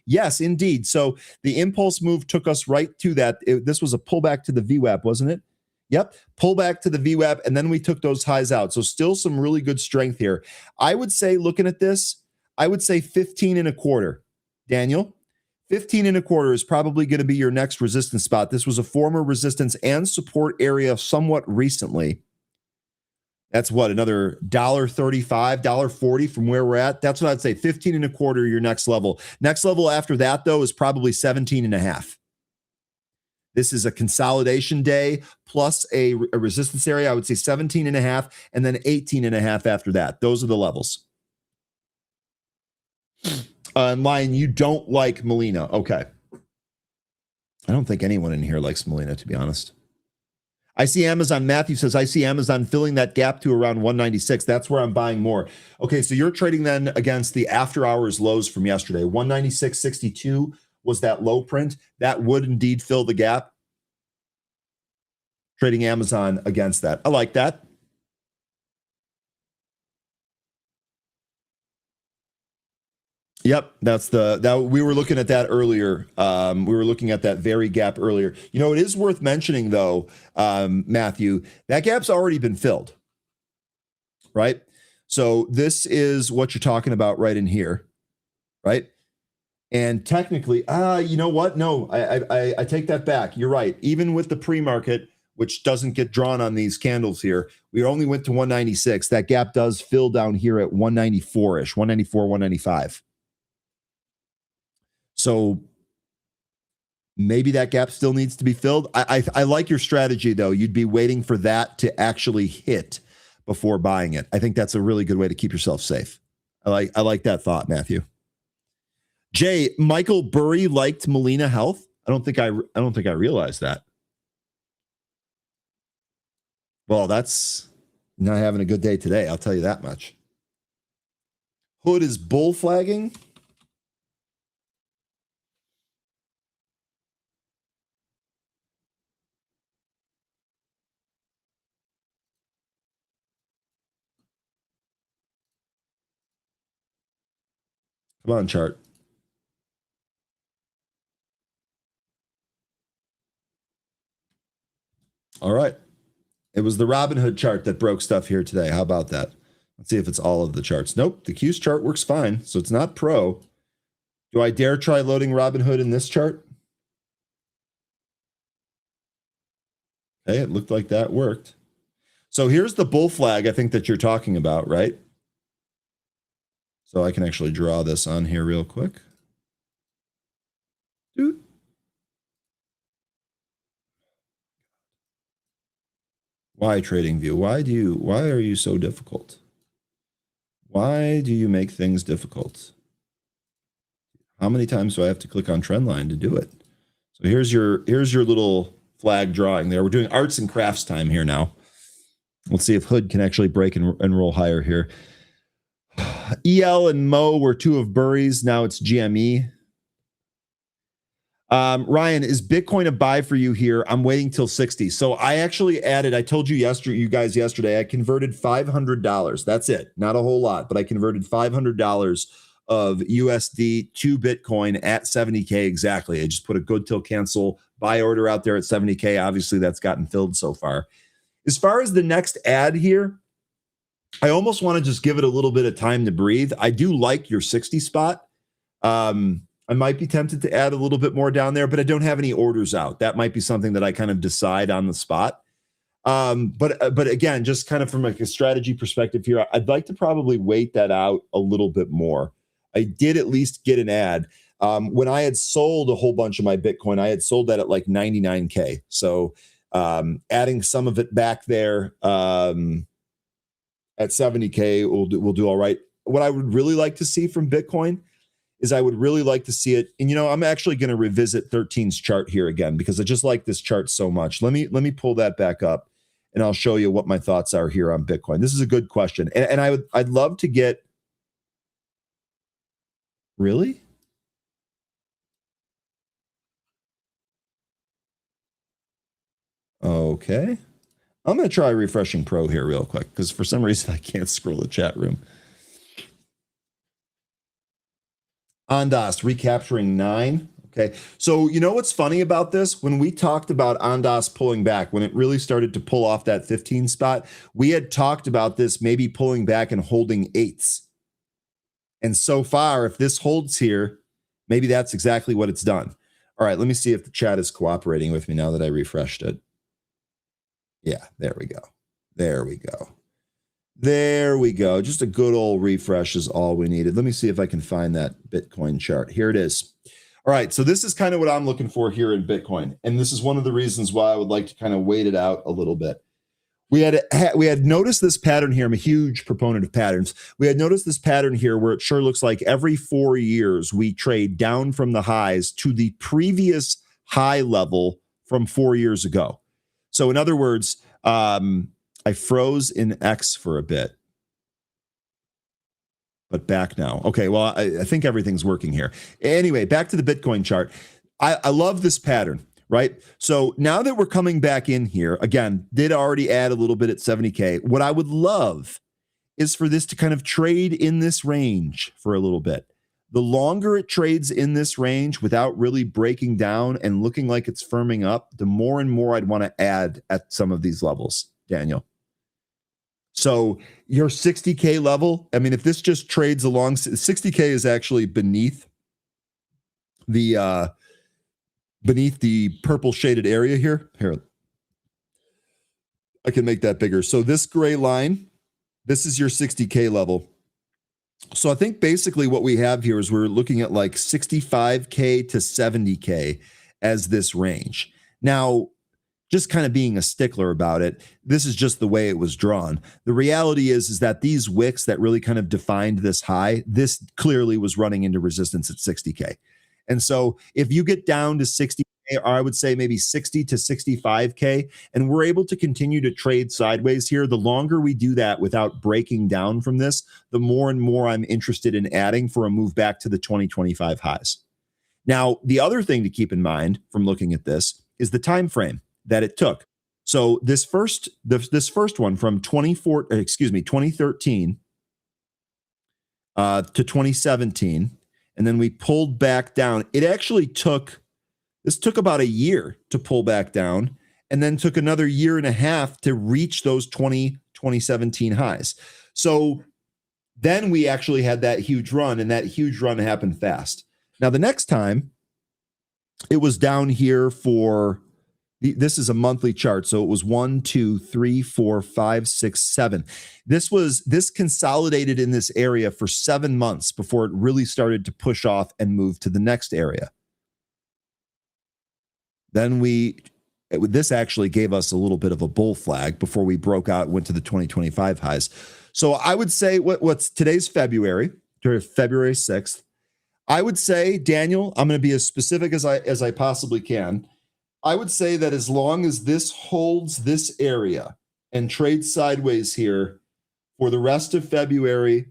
yes, indeed. So the impulse move took us right to that. This was a pullback to the VWAP, wasn't it? Yep, pullback to the VWAP, and then we took those highs out. So still some really good strength here. I would say, looking at this, I would say 15 and a quarter. Daniel, 15 and a quarter is probably going to be your next resistance spot. This was a former resistance and support area somewhat recently. That's what, another $1.35, $1.40 from where we're at. That's what I'd say. 15 and a quarter, your next level. Next level after that, though, is probably 17 and a half. This is a consolidation day plus a resistance area. I would say 17 and a half and then 18 and a half after that. Those are the levels. Lion, you don't like Molina. Okay. I don't think anyone in here likes Molina, to be honest. I see Amazon. Matthew says, I see Amazon filling that gap to around 196. That's where I'm buying more. Okay, so you're trading then against the after hours lows from yesterday. 196.62 was that low print. That would indeed fill the gap. Trading Amazon against that. I like that. Yep, that's that we were looking at that earlier. We were looking at that very gap earlier. It is worth mentioning though, Matthew, that gap's already been filled, right? So this is what you're talking about right in here, right? And technically, you know what? No, I take that back. You're right. Even with the pre-market, which doesn't get drawn on these candles here, we only went to 196. That gap does fill down here at 194-ish, 194, 195. So maybe that gap still needs to be filled. I like your strategy, though. You'd be waiting for that to actually hit before buying it. I think that's a really good way to keep yourself safe. I like that thought, Matthew. Jay, Michael Burry liked Molina Health. I don't think I realized that. Well, that's not having a good day today. I'll tell you that much. Hood is bull flagging. Come on, chart. All right. It was the Robinhood chart that broke stuff here today. How about that? Let's see if it's all of the charts. Nope. The Q's chart works fine. So it's not pro. Do I dare try loading Robinhood in this chart? Okay, it looked like that worked. So here's the bull flag I think that you're talking about, right? So I can actually draw this on here real quick. Doot. Why TradingView? Why are you so difficult? Why do you make things difficult? How many times do I have to click on Trendline to do it? So here's your little flag drawing there. We're doing arts and crafts time here now. Let's see if Hood can actually break and roll higher here. EL and Mo were two of Burry's. Now it's GME. Ryan, is Bitcoin a buy for you here? I'm waiting till 60. So I actually added, I told you guys yesterday, I converted $500. That's it. Not a whole lot, but I converted $500 of USD to Bitcoin at 70K exactly. I just put a good till cancel buy order out there at 70K. Obviously, that's gotten filled so far. As far as the next ad here, I almost want to just give it a little bit of time to breathe. I do like your 60 spot. I might be tempted to add a little bit more down there, but I don't have any orders out. That might be something that I kind of decide on the spot. But again, just kind of from like a strategy perspective here, I'd like to probably wait that out a little bit more. I did at least get an ad. When I had sold a whole bunch of my Bitcoin, I had sold that at like 99K. So adding some of it back there at 70K will do all right. What I would really like to see from Bitcoin is I would really like to see it. And, I'm actually going to revisit 13's chart here again, because I just like this chart so much. Let me pull that back up and I'll show you what my thoughts are here on Bitcoin. This is a good question. And I'd love to get, really? Okay. I'm going to try refreshing Pro here real quick, because for some reason I can't scroll the chat room. Ondas recapturing 9. Okay. So what's funny about this? When we talked about Ondas pulling back, when it really started to pull off that 15 spot, we had talked about this maybe pulling back and holding 8s. And so far, if this holds here, maybe that's exactly what it's done. All right, let me see if the chat is cooperating with me now that I refreshed it. Yeah, there we go. There we go. There we go. Just a good old refresh is all we needed. Let me see if I can find that Bitcoin chart. Here it is. All right, so this is kind of what I'm looking for here in Bitcoin. And this is one of the reasons why I would like to kind of wait it out a little bit. We had noticed this pattern here. I'm a huge proponent of patterns. We had noticed this pattern here where it sure looks like every 4 years we trade down from the highs to the previous high level from 4 years ago. So in other words, I froze in X for a bit, but back now. Okay, well, I think everything's working here. Anyway, back to the Bitcoin chart. I love this pattern, right? So now that we're coming back in here, again, did already add a little bit at 70K. What I would love is for this to kind of trade in this range for a little bit. The longer it trades in this range without really breaking down and looking like it's firming up, the more and more I'd want to add at some of these levels, Daniel. So your 60K level, I mean, if this just trades along, 60K is actually beneath the purple shaded area here. Here, I can make that bigger. So this gray line, this is your 60K level. So I think basically what we have here is we're looking at like 65K to 70K as this range. Now, just kind of being a stickler about it, this is just the way it was drawn. The reality is that these wicks that really kind of defined this high, this clearly was running into resistance at 60K. And so if you get down to 60K, or I would say maybe 60 to 65K, and we're able to continue to trade sideways here, the longer we do that without breaking down from this, the more and more I'm interested in adding for a move back to the 2025 highs. Now, the other thing to keep in mind from looking at this is the time frame that it took. So this first one from 2013 to 2017, and then we pulled back down. It actually took about a year to pull back down, and then took another year and a half to reach those 2017 highs. So then we actually had that huge run, and that huge run happened fast. Now, the next time it was down here for This is a monthly chart. So it was 1, 2, 3, 4, 5, 6, 7. This consolidated in this area for 7 months before it really started to push off and move to the next area. Then this actually gave us a little bit of a bull flag before we broke out, went to the 2025 highs. So I would say what's today's February 6th. I would say, Daniel, I'm going to be as specific as I possibly can. I would say that as long as this holds this area and trades sideways here for the rest of February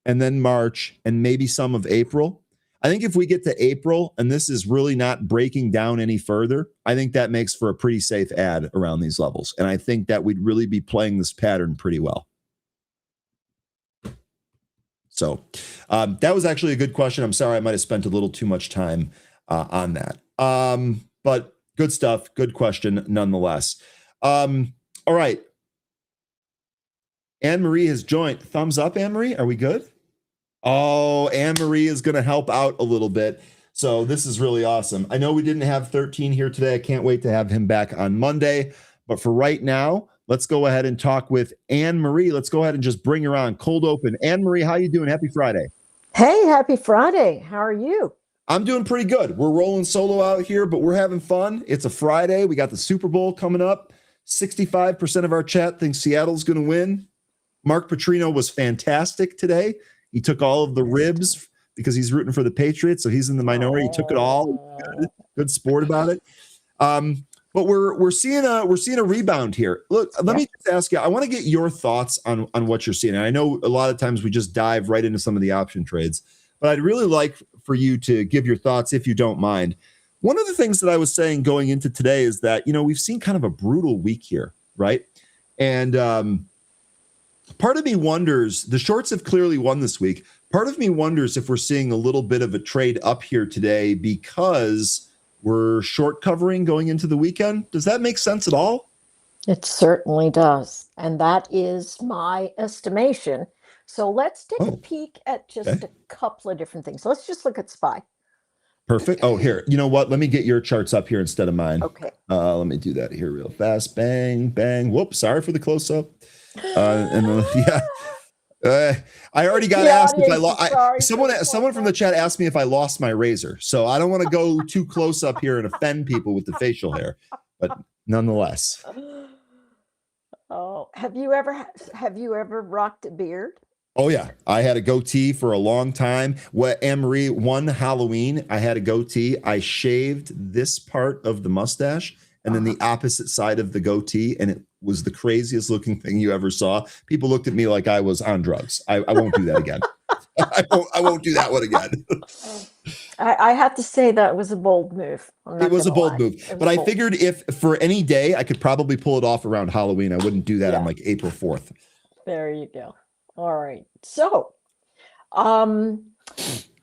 and then March and maybe some of April, I think if we get to April and this is really not breaking down any further, I think that makes for a pretty safe ad around these levels. And I think that we'd really be playing this pattern pretty well. So that was actually a good question. I'm sorry I might have spent a little too much time on that. But good stuff. Good question nonetheless. All right. Anne-Marie has joined. Thumbs up, Anne-Marie. Are we good? Oh, Anne-Marie is going to help out a little bit. So this is really awesome. I know we didn't have 13 here today. I can't wait to have him back on Monday. But for right now, let's go ahead and talk with Anne-Marie. Let's go ahead and just bring her on cold open. Anne-Marie, how you doing? Happy Friday. Hey, happy Friday. How are you? I'm doing pretty good. We're rolling solo out here, but we're having fun. It's a Friday. We got the Super Bowl coming up. 65% of our chat thinks Seattle's going to win. Mark Putrino was fantastic today. He took all of the ribs because he's rooting for the Patriots, so he's in the minority. He took it all. Good sport about it. But we're seeing a rebound here. Look, let me just ask you. I want to get your thoughts on what you're seeing. And I know a lot of times we just dive right into some of the option trades, but I'd really like for you to give your thoughts if you don't mind. One of the things that I was saying going into today is that we've seen kind of a brutal week here, right? And part of me wonders, the shorts have clearly won this week. Part of me wonders if we're seeing a little bit of a trade up here today because we're short covering going into the weekend. Does that make sense at all? It certainly does. And that is my estimation. So let's take a peek at just a couple of different things. Let's just look at SPY. Perfect. Oh, here. You know what? Let me get your charts up here instead of mine. Okay. Let me do that here real fast. Bang, bang. Whoops. Sorry for the close up. I already got asked if I lost. Someone from the chat asked me if I lost my razor. So I don't want to go too close up here and offend people with the facial hair, but nonetheless. Oh, have you ever rocked a beard? Oh yeah, I had a goatee for a long time. Anne-Marie, one Halloween, I had a goatee. I shaved this part of the mustache and then the opposite side of the goatee, and it was the craziest looking thing you ever saw. People looked at me like I was on drugs. I won't do that again. I won't do that one again. I have to say that was a bold move. It was a bold move, but I figured if for any day I could probably pull it off around Halloween, I wouldn't do that on like April 4th. There you go. All right. So,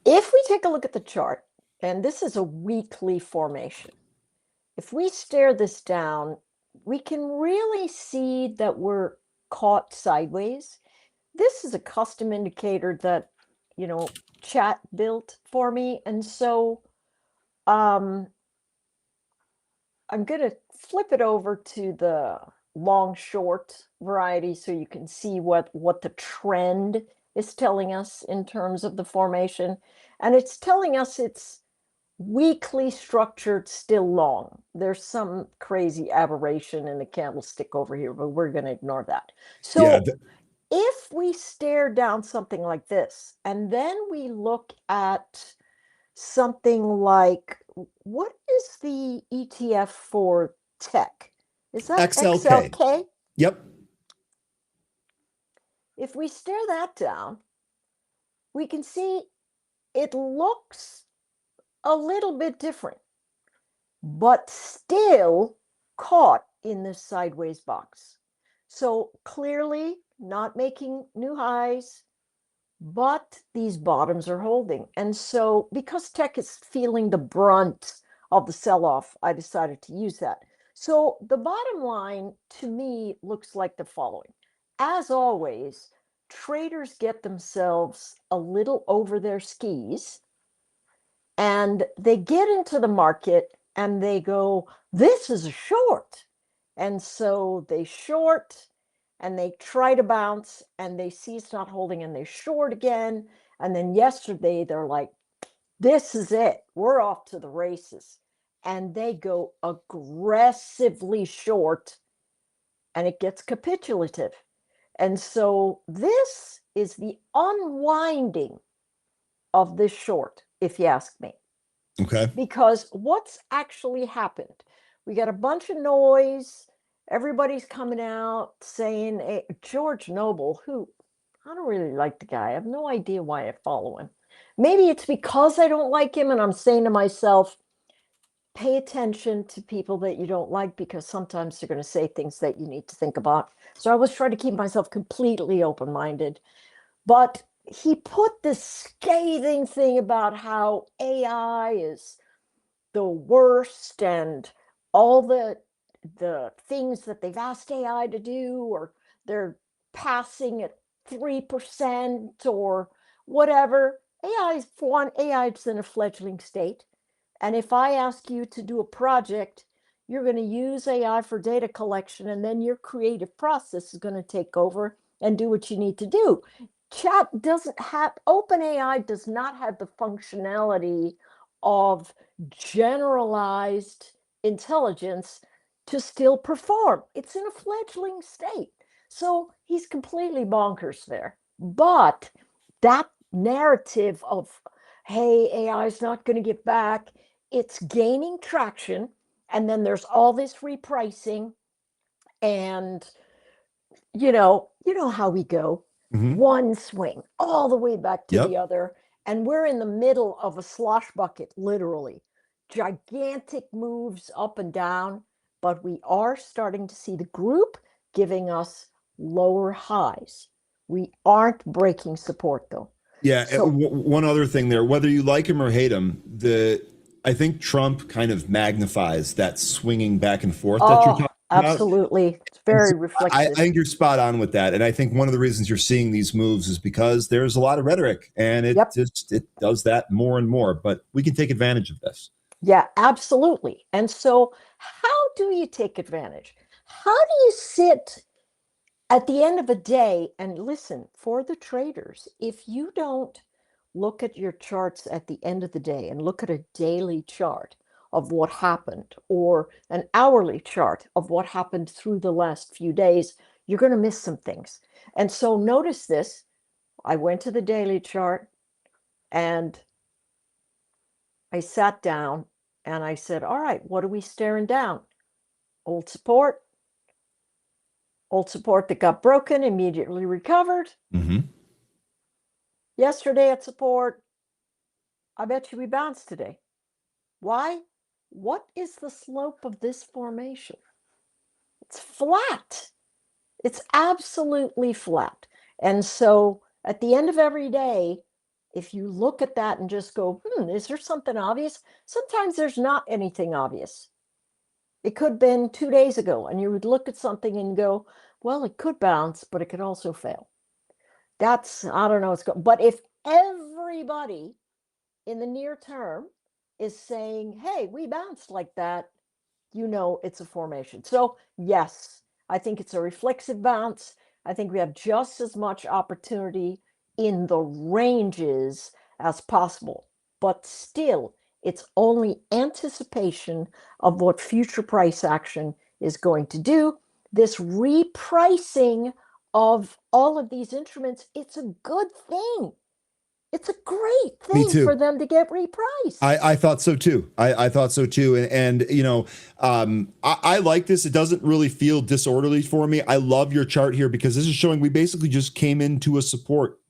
if we take a look at the chart, and this is a weekly formation, if we stare this down, we can really see that we're caught sideways. This is a custom indicator that, chat built for me. And so I'm going to flip it over to the long short variety so you can see what the trend is telling us in terms of the formation. And it's telling us it's weakly structured, still long. There's some crazy aberration in the candlestick over here, but we're going to ignore that. So if we stare down something like this, and then we look at something like, what is the ETF for tech? Is that XLK? Yep. If we stare that down, we can see it looks a little bit different, but still caught in this sideways box. So clearly not making new highs, but these bottoms are holding. And so because tech is feeling the brunt of the sell-off, I decided to use that. So the bottom line to me looks like the following. As always, traders get themselves a little over their skis and they get into the market and they go, this is a short. And so they short and they try to bounce and they see it's not holding and they short again. And then yesterday they're like, this is it. We're off to the races. And they go aggressively short and it gets capitulative. And so this is the unwinding of this short, if you ask me. Okay. Because what's actually happened? We got a bunch of noise. Everybody's coming out saying George Noble, who I don't really like the guy. I have no idea why I follow him. Maybe it's because I don't like him, and I'm saying to myself, pay attention to people that you don't like because sometimes they're going to say things that you need to think about. So I was trying to keep myself completely open-minded. But he put this scathing thing about how AI is the worst and all the things that they've asked AI to do, or they're passing at 3% or whatever. AI is in a fledgling state. And if I ask you to do a project, you're going to use AI for data collection, and then your creative process is going to take over and do what you need to do. OpenAI does not have the functionality of generalized intelligence to still perform. It's in a fledgling state. So he's completely bonkers there. But that narrative of, hey, AI is not going to get back, it's gaining traction. And then there's all this repricing. And you know how we go. One swing all the way back to the other. And we're in the middle of a slosh bucket, literally. Gigantic moves up and down. But we are starting to see the group giving us lower highs. We aren't breaking support, though. Yeah. So, One other thing there, whether you like him or hate him, I think Trump kind of magnifies that swinging back and forth that you're talking about. Absolutely. It's very I reflexive. think you're spot on with that. And I think one of the reasons you're seeing these moves is because there's a lot of rhetoric, and it does that more and more. But we can take advantage of this. Yeah, absolutely. And so how do you take advantage? How do you sit at the end of a day and listen? For the traders, if you don't look at your charts at the end of the day and look at a daily chart of what happened, or an hourly chart of what happened through the last few days, you're going to miss some things. And so notice this. I went to the daily chart and I sat down and I said, all right, what are we staring down? Old support that got broken, immediately recovered. Yesterday at support, I bet you we bounced today. Why? What is the slope of this formation? It's flat. It's absolutely flat. And so at the end of every day, if you look at that and just go, is there something obvious? Sometimes there's not anything obvious. It could have been 2 days ago, and you would look at something and go, well, it could bounce, but it could also fail. I don't know. But if everybody in the near term is saying, hey, we bounced like that, it's a formation. So yes, I think it's a reflexive bounce. I think we have just as much opportunity in the ranges as possible, but still, it's only anticipation of what future price action is going to do. This repricing of all of these instruments, it's a good thing. It's a great thing for them to get repriced. I thought so too. I thought so too. And I like this. It doesn't really feel disorderly for me. I love your chart here because this is showing we basically just came into a support.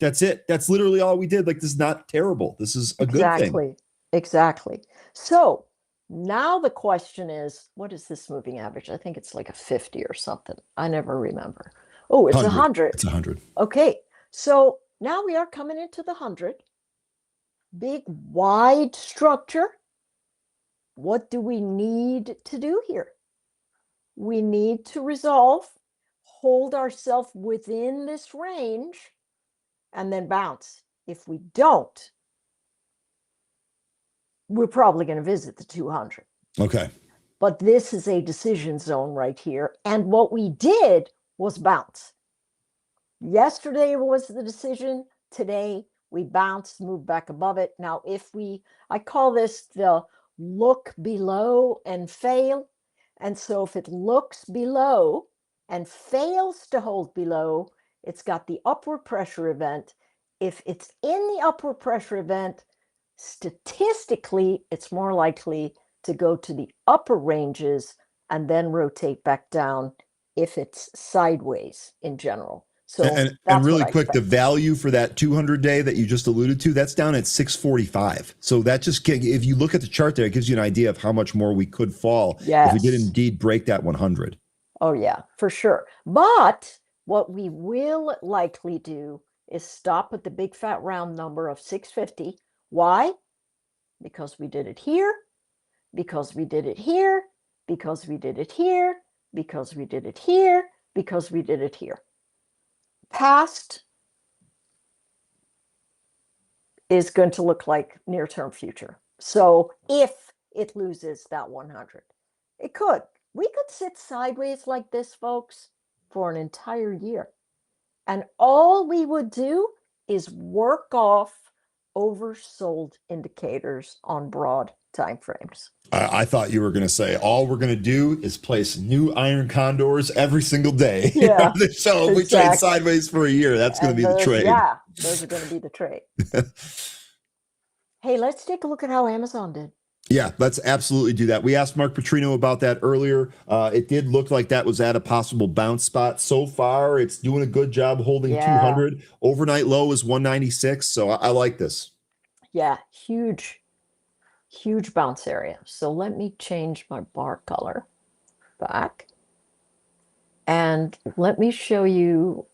That's it. That's literally all we did. Like, this is not terrible. This is a good thing. Exactly. So now the question is, what is this moving average? I think it's like a 50 or something. I never remember. Oh, it's 100. It's 100. Okay. So now we are coming into the 100. Big, wide structure. What do we need to do here? We need to resolve, hold ourselves within this range, and then bounce. If we don't, we're probably going to visit the 200. Okay. But this is a decision zone right here. And what we did was bounce. Yesterday was the decision. Today we bounced, moved back above it. Now, I call this the look below and fail. And so if it looks below and fails to hold below, it's got the upward pressure event. If it's in the upward pressure event, statistically, it's more likely to go to the upper ranges and then rotate back down if it's sideways in general. So And that's what really I quick, the expect. value for that 200 day that you just alluded to, that's down at 645. So that just, if you look at the chart there, it gives you an idea of how much more we could fall if we did Yes. indeed break that 100. Oh, yeah, for sure. But what we will likely do is stop at the big fat round number of 650. Why? Because we did it here, because we did it here, because we did it here, because we did it here, because we did it here. Past is going to look like near-term future. So if it loses that 100, it could. We could sit sideways like this, folks, for an entire year. And all we would do is work off oversold indicators on broad time frames. I thought you were going to say all we're going to do is place new iron condors every single day. Yeah, So if we trade sideways for a year, that's going to be the trade. Yeah, those are going to be the trade. Hey, let's take a look at how Amazon did. Yeah, let's absolutely do that. We asked Mark Putrino about that earlier. It did look like that was at a possible bounce spot. So far, it's doing a good job holding 200. Overnight low is 196. So I like this. Yeah, huge bounce area. So let me change my bar color back. And let me show you,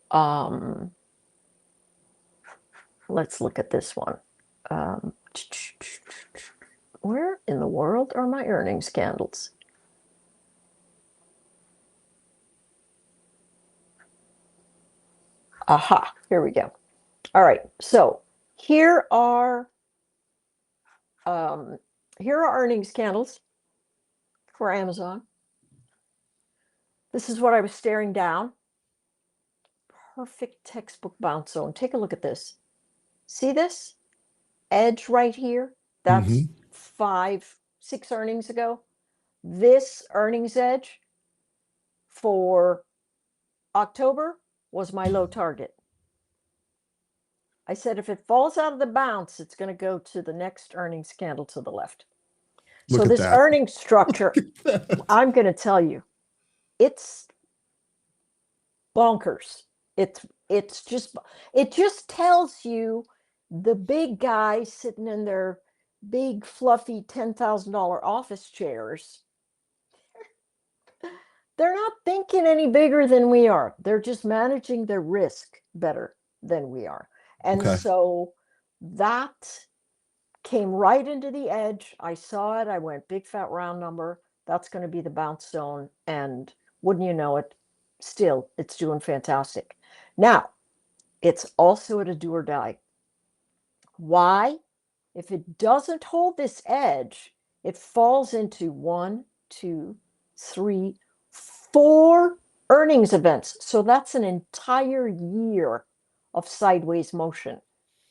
let's look at this one. Where in the world are my earnings candles? Aha, here we go. All right, so here are earnings candles for Amazon. This is what I was staring down. Perfect textbook bounce zone. Take a look at this. See this edge right here? That's 5-6 earnings ago. This earnings edge for October was my low target. I said if it falls out of the bounce, it's going to go to the next earnings candle to the left. So this earnings structure, I'm going to tell you, it's bonkers. It just tells you the big guys sitting in their big fluffy $10,000 office chairs, they're not thinking any bigger than we are. They're just managing their risk better than we are. And so that came right into the edge. I saw it. I went big fat round number. That's going to be the bounce zone. And wouldn't you know it, still, it's doing fantastic. Now, it's also at a do or die. Why? If it doesn't hold this edge, it falls into 1, 2, 3, 4 earnings events. So that's an entire year of sideways motion,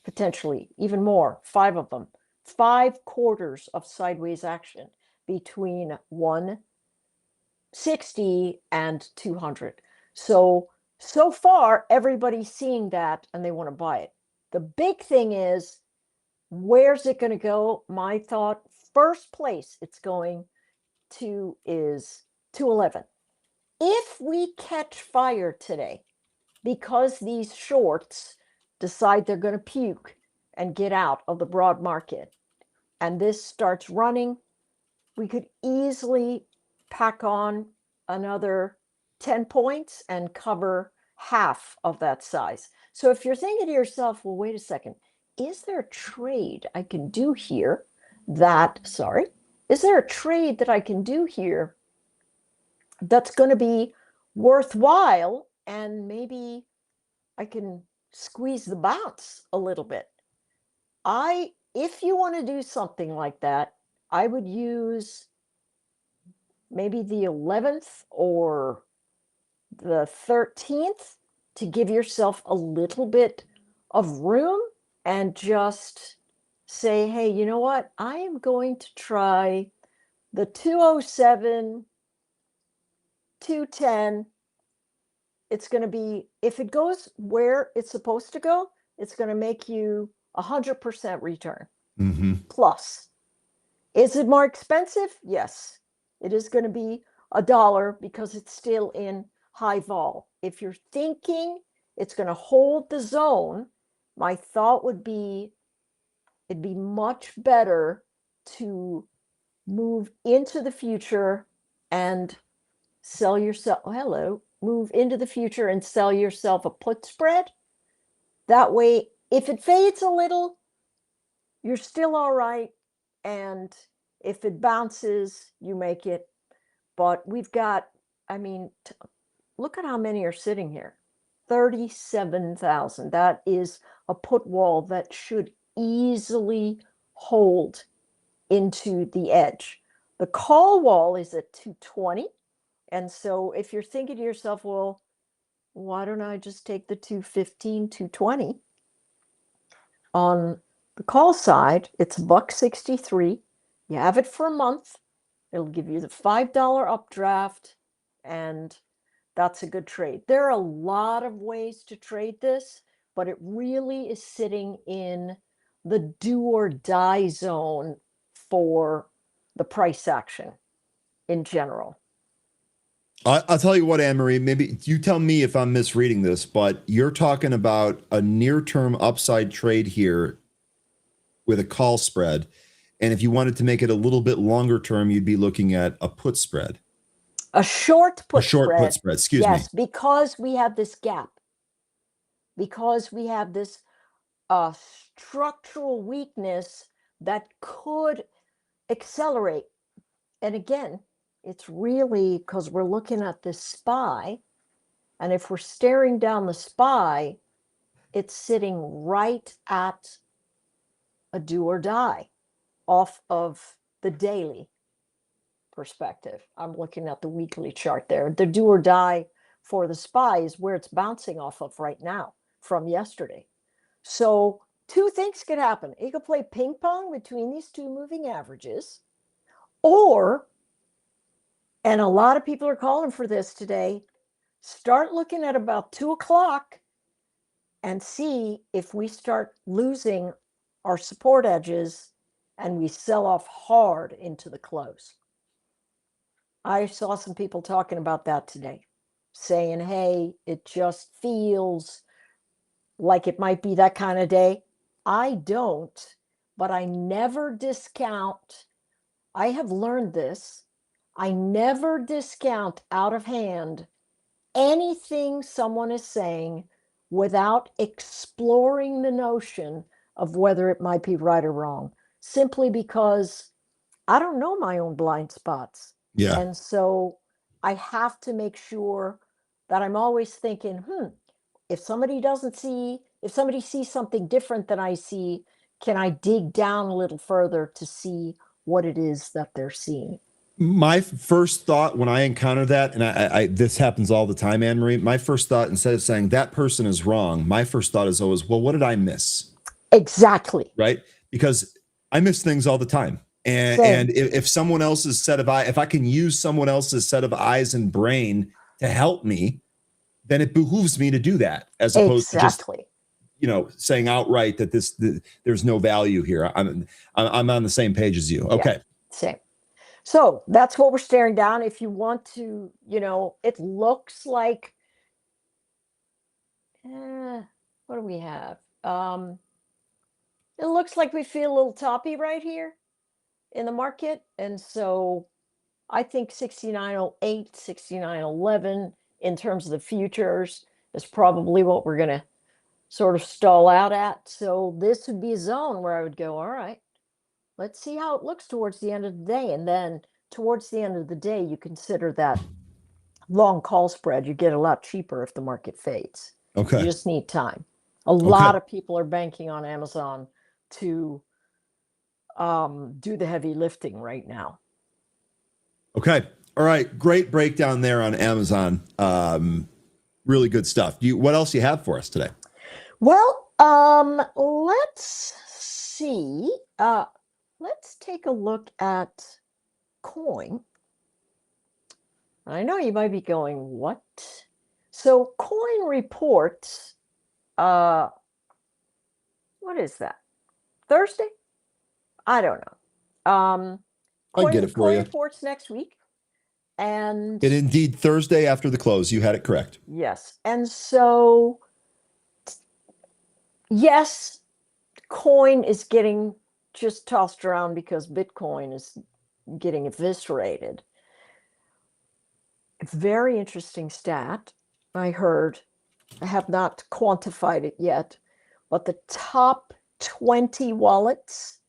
potentially even more, 5 of them. 5 quarters of sideways action between 160 and 200. So far, everybody's seeing that and they want to buy it. The big thing is, where's it going to go? My thought, first place it's going to is 211. If we catch fire today, because these shorts decide they're going to puke and get out of the broad market, and this starts running, we could easily pack on another 10 points and cover half of that size. So if you're thinking to yourself, well, wait a second, is there a trade I can do here is there a trade that I can do here that's going to be worthwhile and maybe I can squeeze the bounce a little bit? If you want to do something like that, I would use maybe the 11th or the 13th to give yourself a little bit of room and just say, hey, you know what? I am going to try the 207, 210. It's going to be, if it goes where it's supposed to go, it's going to make you 100% return plus. Is it more expensive? Yes, it is going to be $1 because it's still in high vol. If you're thinking it's going to hold the zone, my thought would be it'd be much better to move into the future and sell yourself. Move into the future and sell yourself a put spread. That way, if it fades a little, you're still all right. And if it bounces, you make it. But we've got, I mean, look at how many are sitting here. 37,000. That is a put wall that should easily hold into the edge. The call wall is at 220. And so if you're thinking to yourself, well, why don't I just take the 215, 220? On the call side, it's $1.63. You have it for a month. It'll give you the $5 updraft, and that's a good trade. There are a lot of ways to trade this, but it really is sitting in the do or die zone for the price action in general. I'll tell you what, Anne-Marie, maybe you tell me if I'm misreading this, but you're talking about a near-term upside trade here with a call spread. And if you wanted to make it a little bit longer term, you'd be looking at a put spread. A short put put spread, excuse me. Yes, because we have this gap. Because we have this structural weakness that could accelerate. And again, it's really because we're looking at this SPY. And if we're staring down the SPY, it's sitting right at a do or die off of the daily perspective. I'm looking at the weekly chart there. The do or die for the SPY is where it's bouncing off of right now from yesterday. So two things could happen. You could play ping pong between these two moving averages, or, and a lot of people are calling for this today, start looking at about 2 o'clock and see if we start losing our support edges and we sell off hard into the close. I saw some people talking about that today, saying, hey, it just feels like it might be that kind of day. I don't, but I never discount. I have learned this. I never discount out of hand anything someone is saying without exploring the notion of whether it might be right or wrong, simply because I don't know my own blind spots. Yeah. And so I have to make sure that I'm always thinking, if somebody sees something different than I see, can I dig down a little further to see what it is that they're seeing? My first thought when I encounter that, and I this happens all the time, Anne-Marie, my first thought, instead of saying that person is wrong, my first thought is always, well, what did I miss? Exactly. Right? Because I miss things all the time. And if someone else's set of eyes, if I can use someone else's set of eyes and brain to help me, then it behooves me to do that, as opposed to just, saying outright that there's no value here. I'm on the same page as you. Okay. Yeah, same. So that's what we're staring down. If you want to, it looks like, what do we have? It looks like we feel a little toppy right here in the market. And so I think 69.08, 69.11 in terms of the futures is probably what we're going to sort of stall out at. So this would be a zone where I would go, all right, let's see how it looks towards the end of the day. And then towards the end of the day, you consider that long call spread. You get a lot cheaper if the market fades. Okay. You just need time. A lot of people are banking on Amazon to do the heavy lifting right now. Okay. All right, great breakdown there on Amazon. Really good stuff. What else do you have for us today? Well, let's see. Let's take a look at coin. I know you might be going, what? So coin reports, what is that? Thursday? I don't know. I'll get it for coin you. reports next week. And indeed, Thursday after the close. You had it correct. yes. And so, yes, coin is getting just tossed around because Bitcoin is getting eviscerated. Very interesting stat I heard. I have not quantified it yet, but the top 20 wallets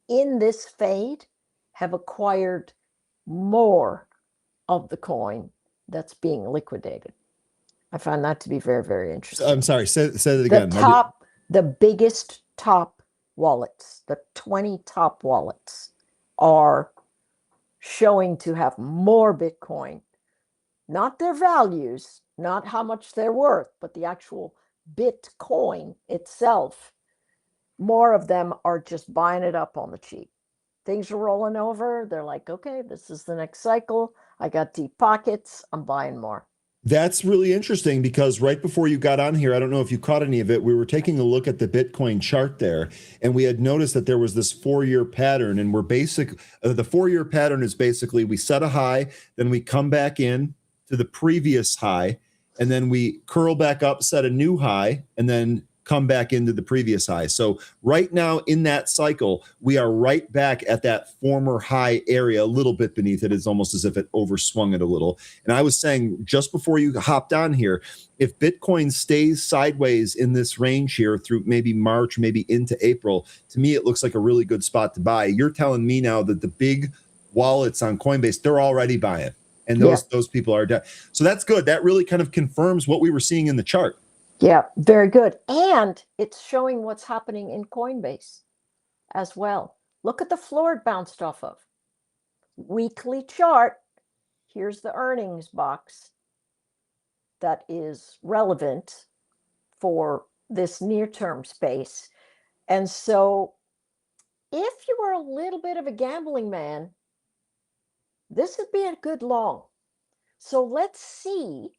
in this fade have acquired more of the coin that's being liquidated. I find that to be very, very interesting. I'm sorry, say it again. The biggest top wallets, the 20 top wallets, are showing to have more Bitcoin. Not their values, not how much they're worth, but the actual Bitcoin itself. More of them are just buying it up on the cheap. Things are rolling over. They're like, okay, this is the next cycle. I got deep pockets. I'm buying more. That's really interesting because right before you got on here, I don't know if you caught any of it, we were taking a look at the Bitcoin chart there, and we had noticed that there was this 4-year pattern, and the 4-year pattern is basically we set a high, then we come back in to the previous high, and then we curl back up, set a new high, and then come back into the previous high. So right now in that cycle, we are right back at that former high area, a little bit beneath it. It's almost as if it overswung it a little. And I was saying just before you hopped on here, if Bitcoin stays sideways in this range here through maybe March, maybe into April, to me, it looks like a really good spot to buy. You're telling me now that the big wallets on Coinbase, they're already buying. And those people are dead. So that's good. That really kind of confirms what we were seeing in the chart. Yeah, very good. And it's showing what's happening in Coinbase as well. Look at the floor it bounced off of. Weekly chart. Here's the earnings box that is relevant for this near-term space. And so if you were a little bit of a gambling man, this would be a good long. So let's see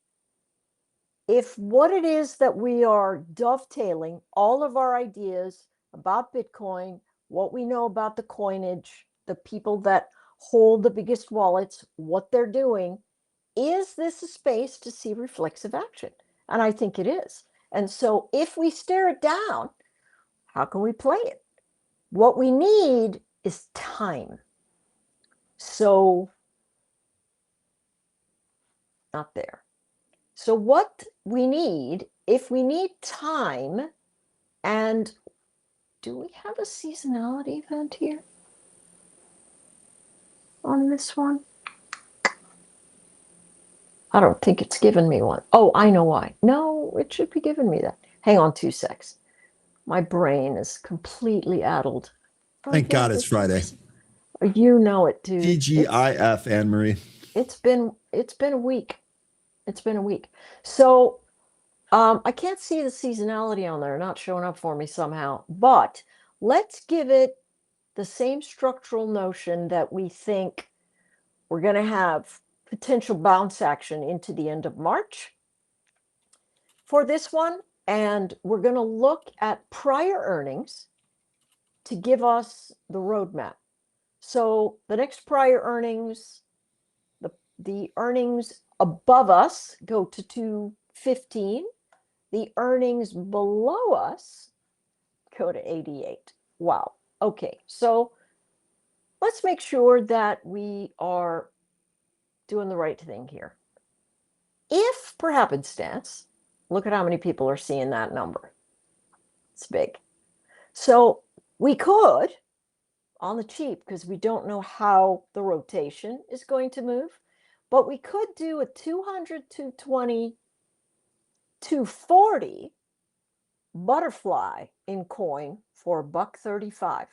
if what it is that we are dovetailing all of our ideas about Bitcoin, what we know about the coinage, the people that hold the biggest wallets, what they're doing, is this a space to see reflexive action? And I think it is. And so if we stare it down, how can we play it? What we need is time. So, not there. So what we need, if we need time, and do we have a seasonality event here on this one? I don't think it's given me one. Oh, I know why. No, it should be giving me that. Hang on 2 secs. My brain is completely addled. Thank God it's Friday. You know it, dude. TGIF, Anne-Marie. It's been a week. It's been a week. So I can't see the seasonality on there, not showing up for me somehow. But let's give it the same structural notion that we think we're going to have potential bounce action into the end of March for this one. And we're going to look at prior earnings to give us the roadmap. So the next prior earnings, the earnings above us go to 215. The earnings below us go to 88. Wow. Okay. So let's make sure that we are doing the right thing here. If, per happenstance, look at how many people are seeing that number. It's big. So we could, on the cheap, because we don't know how the rotation is going to move, but we could do a 200, 220, 240 butterfly in coin for $1.35.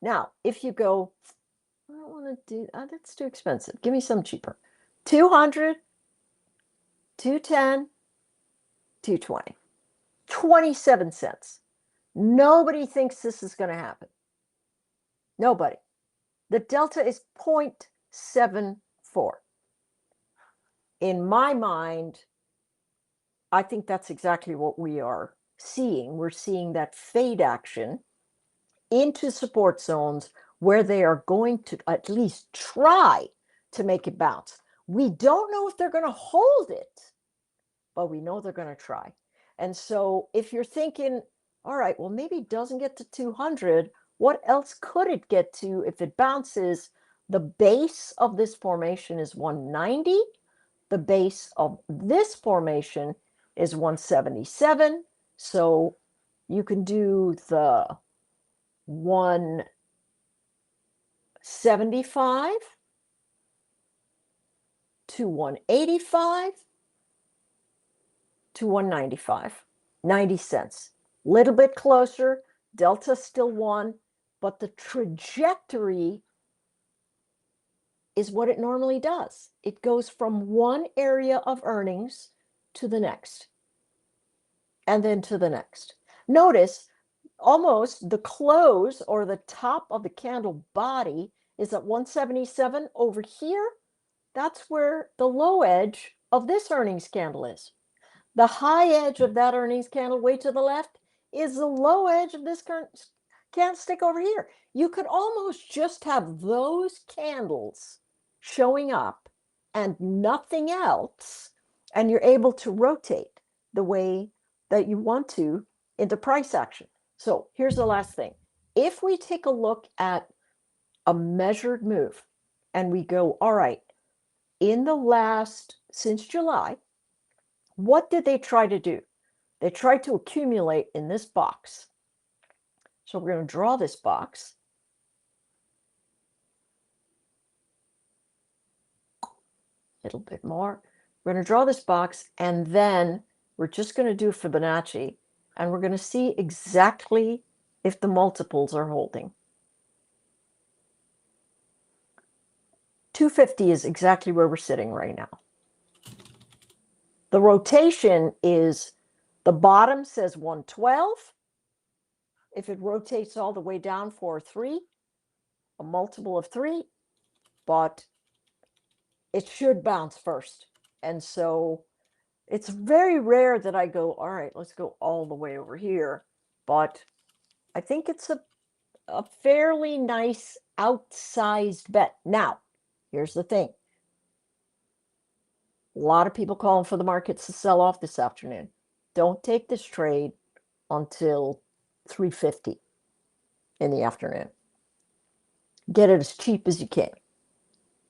Now, if you go, I don't want to do that's too expensive. Give me some cheaper. 200, 210, 220. 27 cents. Nobody thinks this is going to happen. Nobody. The delta is 0.74. In my mind, I think that's exactly what we are seeing. We're seeing that fade action into support zones where they are going to at least try to make it bounce. We don't know if they're going to hold it, but we know they're going to try. And so if you're thinking, all right, well, maybe it doesn't get to 200, what else could it get to if it bounces? The base of this formation is 190. The base of this formation is 177. So you can do the 175 to 185 to 195, 90 cents. Little bit closer, delta still 1, but the trajectory is what it normally does. It goes from one area of earnings to the next, and then to the next. Notice almost the close or the top of the candle body is at 177 over here. That's where the low edge of this earnings candle is. The high edge of that earnings candle way to the left is the low edge of this current candlestick over here. You could almost just have those candles showing up and nothing else, and you're able to rotate the way that you want to into price action. So here's the last thing. If we take a look at a measured move and we go, all right, in the last, since July, what did they try to do? They tried to accumulate in this box. So we're going to draw this box. A little bit more. We're going to draw this box, and then we're just going to do Fibonacci, and we're going to see exactly if the multiples are holding. 250 is exactly where we're sitting right now. The rotation is, the bottom says 112. If it rotates all the way down for 3, a multiple of 3, but it should bounce first. And so it's very rare that I go, all right, let's go all the way over here. But I think it's a fairly nice outsized bet. Now, here's the thing. A lot of people calling for the markets to sell off this afternoon. Don't take this trade until 350 in the afternoon. Get it as cheap as you can.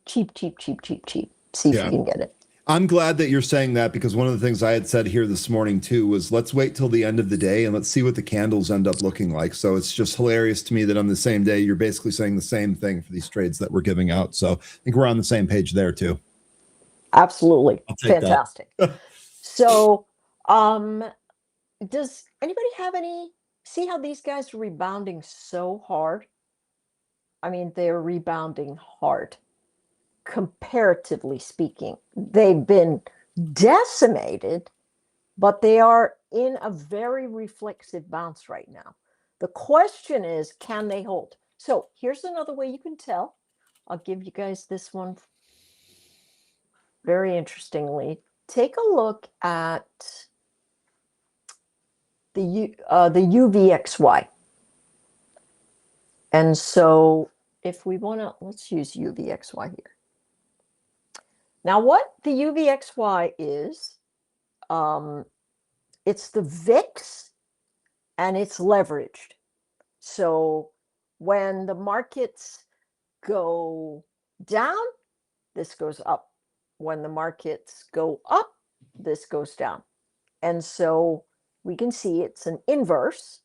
Cheap, cheap, cheap, cheap, cheap. See if you can get it. I'm glad that you're saying that, because one of the things I had said here this morning too was, let's wait till the end of the day and let's see what the candles end up looking like. So it's just hilarious to me that on the same day, you're basically saying the same thing for these trades that we're giving out. So I think we're on the same page there too. Absolutely. Fantastic. So, does anybody have see how these guys are rebounding so hard? I mean, they're rebounding hard. Comparatively speaking, they've been decimated, but they are in a very reflexive bounce right now. The question is, can they hold? So here's another way you can tell. I'll give you guys this one very interestingly. Take a look at the UVXY. And so if we want to, let's use UVXY here. Now, what the UVXY is, it's the VIX and it's leveraged. So when the markets go down, this goes up. When the markets go up, this goes down. And so we can see it's an inverse,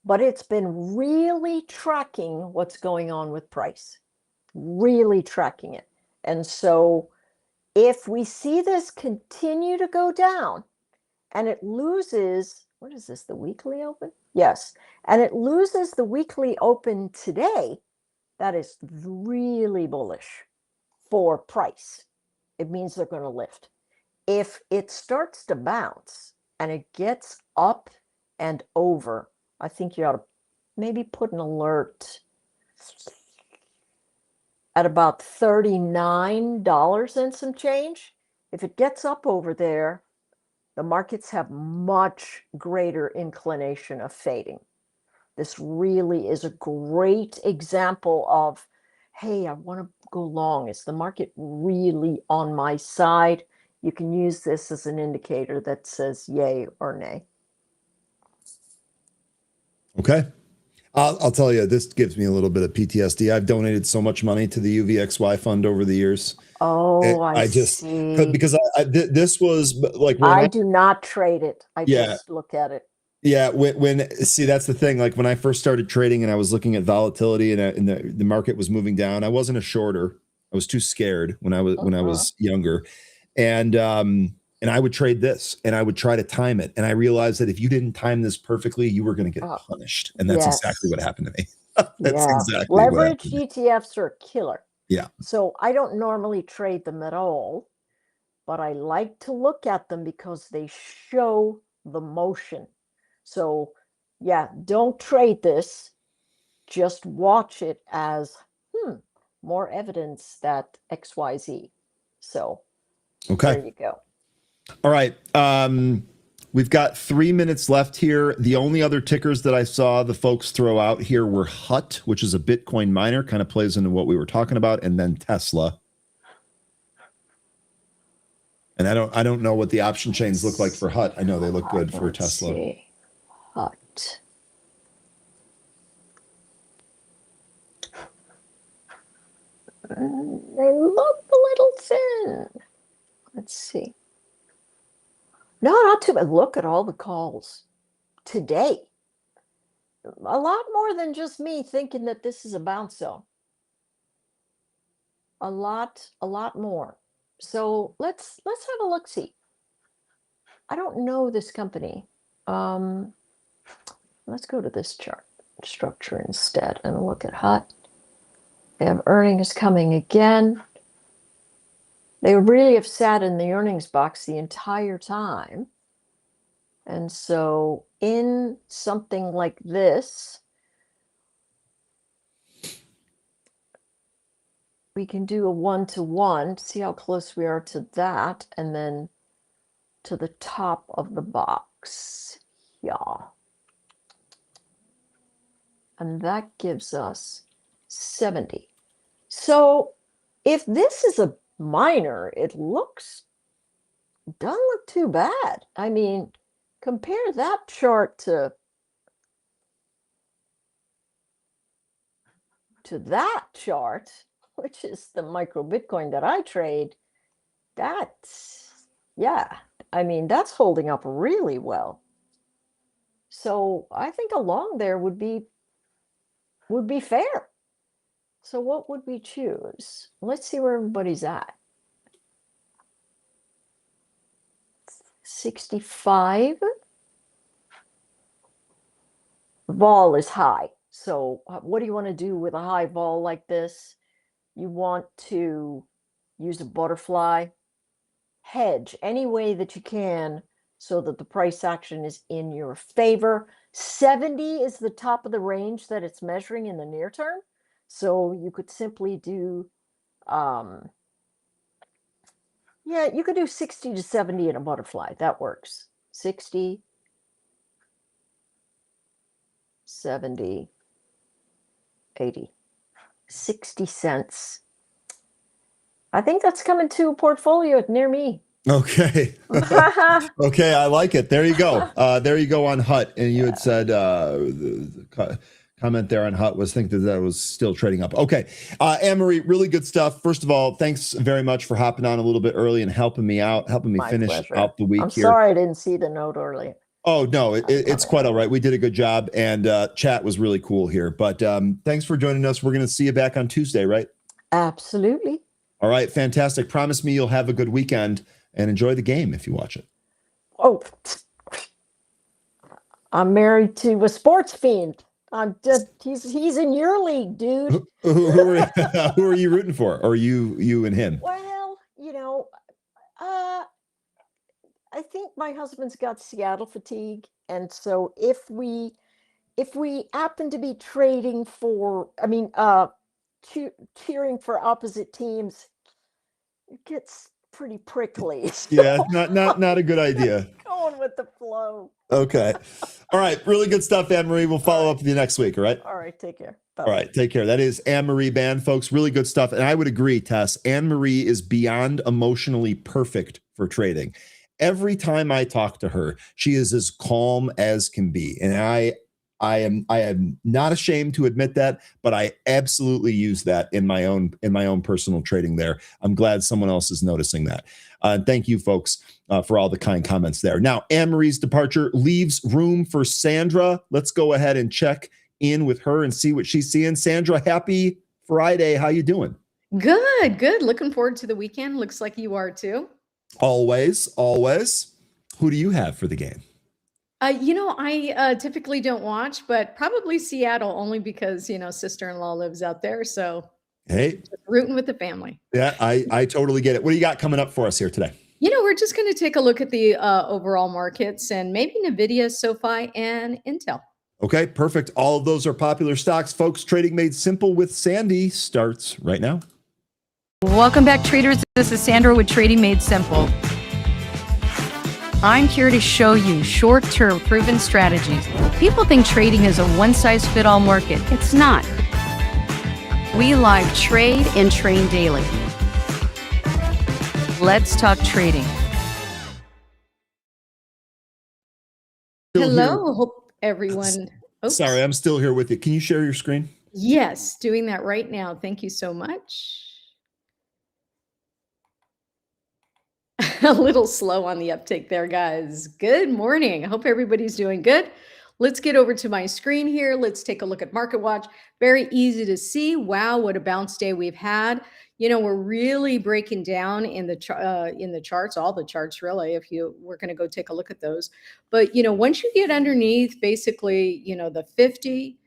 but it's been really tracking what's going on with price, really tracking it. And so if we see this continue to go down and it loses, what is this, the weekly open? Yes. And it loses the weekly open today, that is really bullish for price. it means they're going to lift. If it starts to bounce and it gets up and over, I think you ought to maybe put an alert at about $39 and some change. If it gets up over there, the markets have much greater inclination of fading. This really is a great example of, hey, I want to go long. Is the market really on my side? You can use this as an indicator that says yay or nay. Okay. I'll tell you, this gives me a little bit of PTSD. I've donated so much money to the UVXY fund over the years. Oh, I just see. because this was like when I do not trade it. I Yeah. just look at it. Yeah, see, that's the thing. Like when I first started trading and I was looking at volatility and the market was moving down, I wasn't a shorter. I was too scared when I was younger, and I would trade this and I would try to time it, and I realized that if you didn't time this perfectly, you were going to get punished, and that's exactly what happened to me. That's exactly leverage what happened. ETFs are a killer. Yeah. So I don't normally trade them at all, but I like to look at them because they show the motion. So yeah, don't trade this. Just watch it as more evidence that XYZ. So Okay. there you go. All right. We've got 3 minutes left here. The only other tickers that I saw the folks throw out here were HUT, which is a Bitcoin miner, kind of plays into what we were talking about, and then Tesla. And I don't know what the option chains look like for HUT. I know they look good for Tesla. See. HUT. They look a little thin. Let's see. No, not too bad. Look at all the calls today. A lot more than just me thinking that this is a bounce zone. A lot more. So let's have a look see. I don't know this company. Let's go to this chart structure instead and look at HUT. They have earnings coming again. They really have sat in the earnings box the entire time. And so in something like this, we can do a 1-to-1, see how close we are to that, and then to the top of the box. Yeah. And that gives us 70. So if this is a minor, it doesn't look too bad. I mean, compare that chart to that chart, which is the micro Bitcoin that I trade. I mean, that's holding up really well. So I think a long there would be fair. So what would we choose? Let's see where everybody's at. 65. Vol is high. So what do you want to do with a high vol like this? You want to use a butterfly, hedge any way that you can so that the price action is in your favor. 70 is the top of the range that it's measuring in the near term. So you could simply do, you could do 60 to 70 in a butterfly. That works. 60, 70, 80, 60 cents. I think that's coming to a portfolio near me. Okay. Okay, I like it. There you go. There you go on HUT. And you had said the comment there on HUT was think that was still trading up. Okay. Anne-Marie, really good stuff. First of all, thanks very much for hopping on a little bit early and helping me out, helping me finish out the week I'm here. sorry I didn't see the note earlier. Oh, no, it's quite all right. We did a good job, and chat was really cool here. But thanks for joining us. We're going to see you back on Tuesday, right? Absolutely. All right, fantastic. Promise me you'll have a good weekend and enjoy the game if you watch it. Oh, I'm married to a sports fiend. He's in your league, dude. Who are you rooting for? Or you and him? Well, know, I think my husband's got Seattle fatigue, and so if we happen to be trading for, cheering for opposite teams, it gets pretty prickly. Yeah, So not a good idea. going with the flow. Okay. All right. Really good stuff, Anne-Marie. We'll follow up with you next week. All right. All right, take care. All Bye. right. Take care. That is Anne-Marie Baiynd, folks. Really good stuff. And I would agree, Tess. Anne-Marie is beyond emotionally perfect for trading. Every time I talk to her, she is as calm as can be. And I am not ashamed to admit that, but I absolutely use that in my own personal trading there. I'm glad someone else is noticing that. Thank you, folks, for all the kind comments there. Now, Anne-Marie's departure leaves room for Sandra. Let's go ahead and check in with her and see what she's seeing. Sandra, happy Friday. How you doing? Good. Looking forward to the weekend. Looks like you are too. Always. Who do you have for the game? I typically don't watch, but probably Seattle only because, sister-in-law lives out there. So Hey, just rooting with the family. yeah, I totally get it. What do you got coming up for us here today? We're just going to take a look at the overall markets and maybe NVIDIA, SoFi, and Intel. Okay, perfect. All of those are popular stocks, folks. Trading Made Simple with Sandy starts right now. Welcome back, traders. This is Sandra with Trading Made Simple. I'm here to show you short-term proven strategies. People think trading is a one-size-fits-all market. It's not. We live trade and train daily. Let's talk trading. Hello. Hope everyone. Oops. Sorry, I'm still here with you. Can you share your screen? Yes, doing that right now. Thank you so much. A little slow on the uptake there, guys. Good morning. I hope everybody's doing good. Let's get over to my screen here. Let's take a look at Market Watch. Very easy to see. Wow, what a bounce day we've had. We're really breaking down in the charts, all the charts really. We're going to go take a look at those. But once you get underneath, basically, the 50,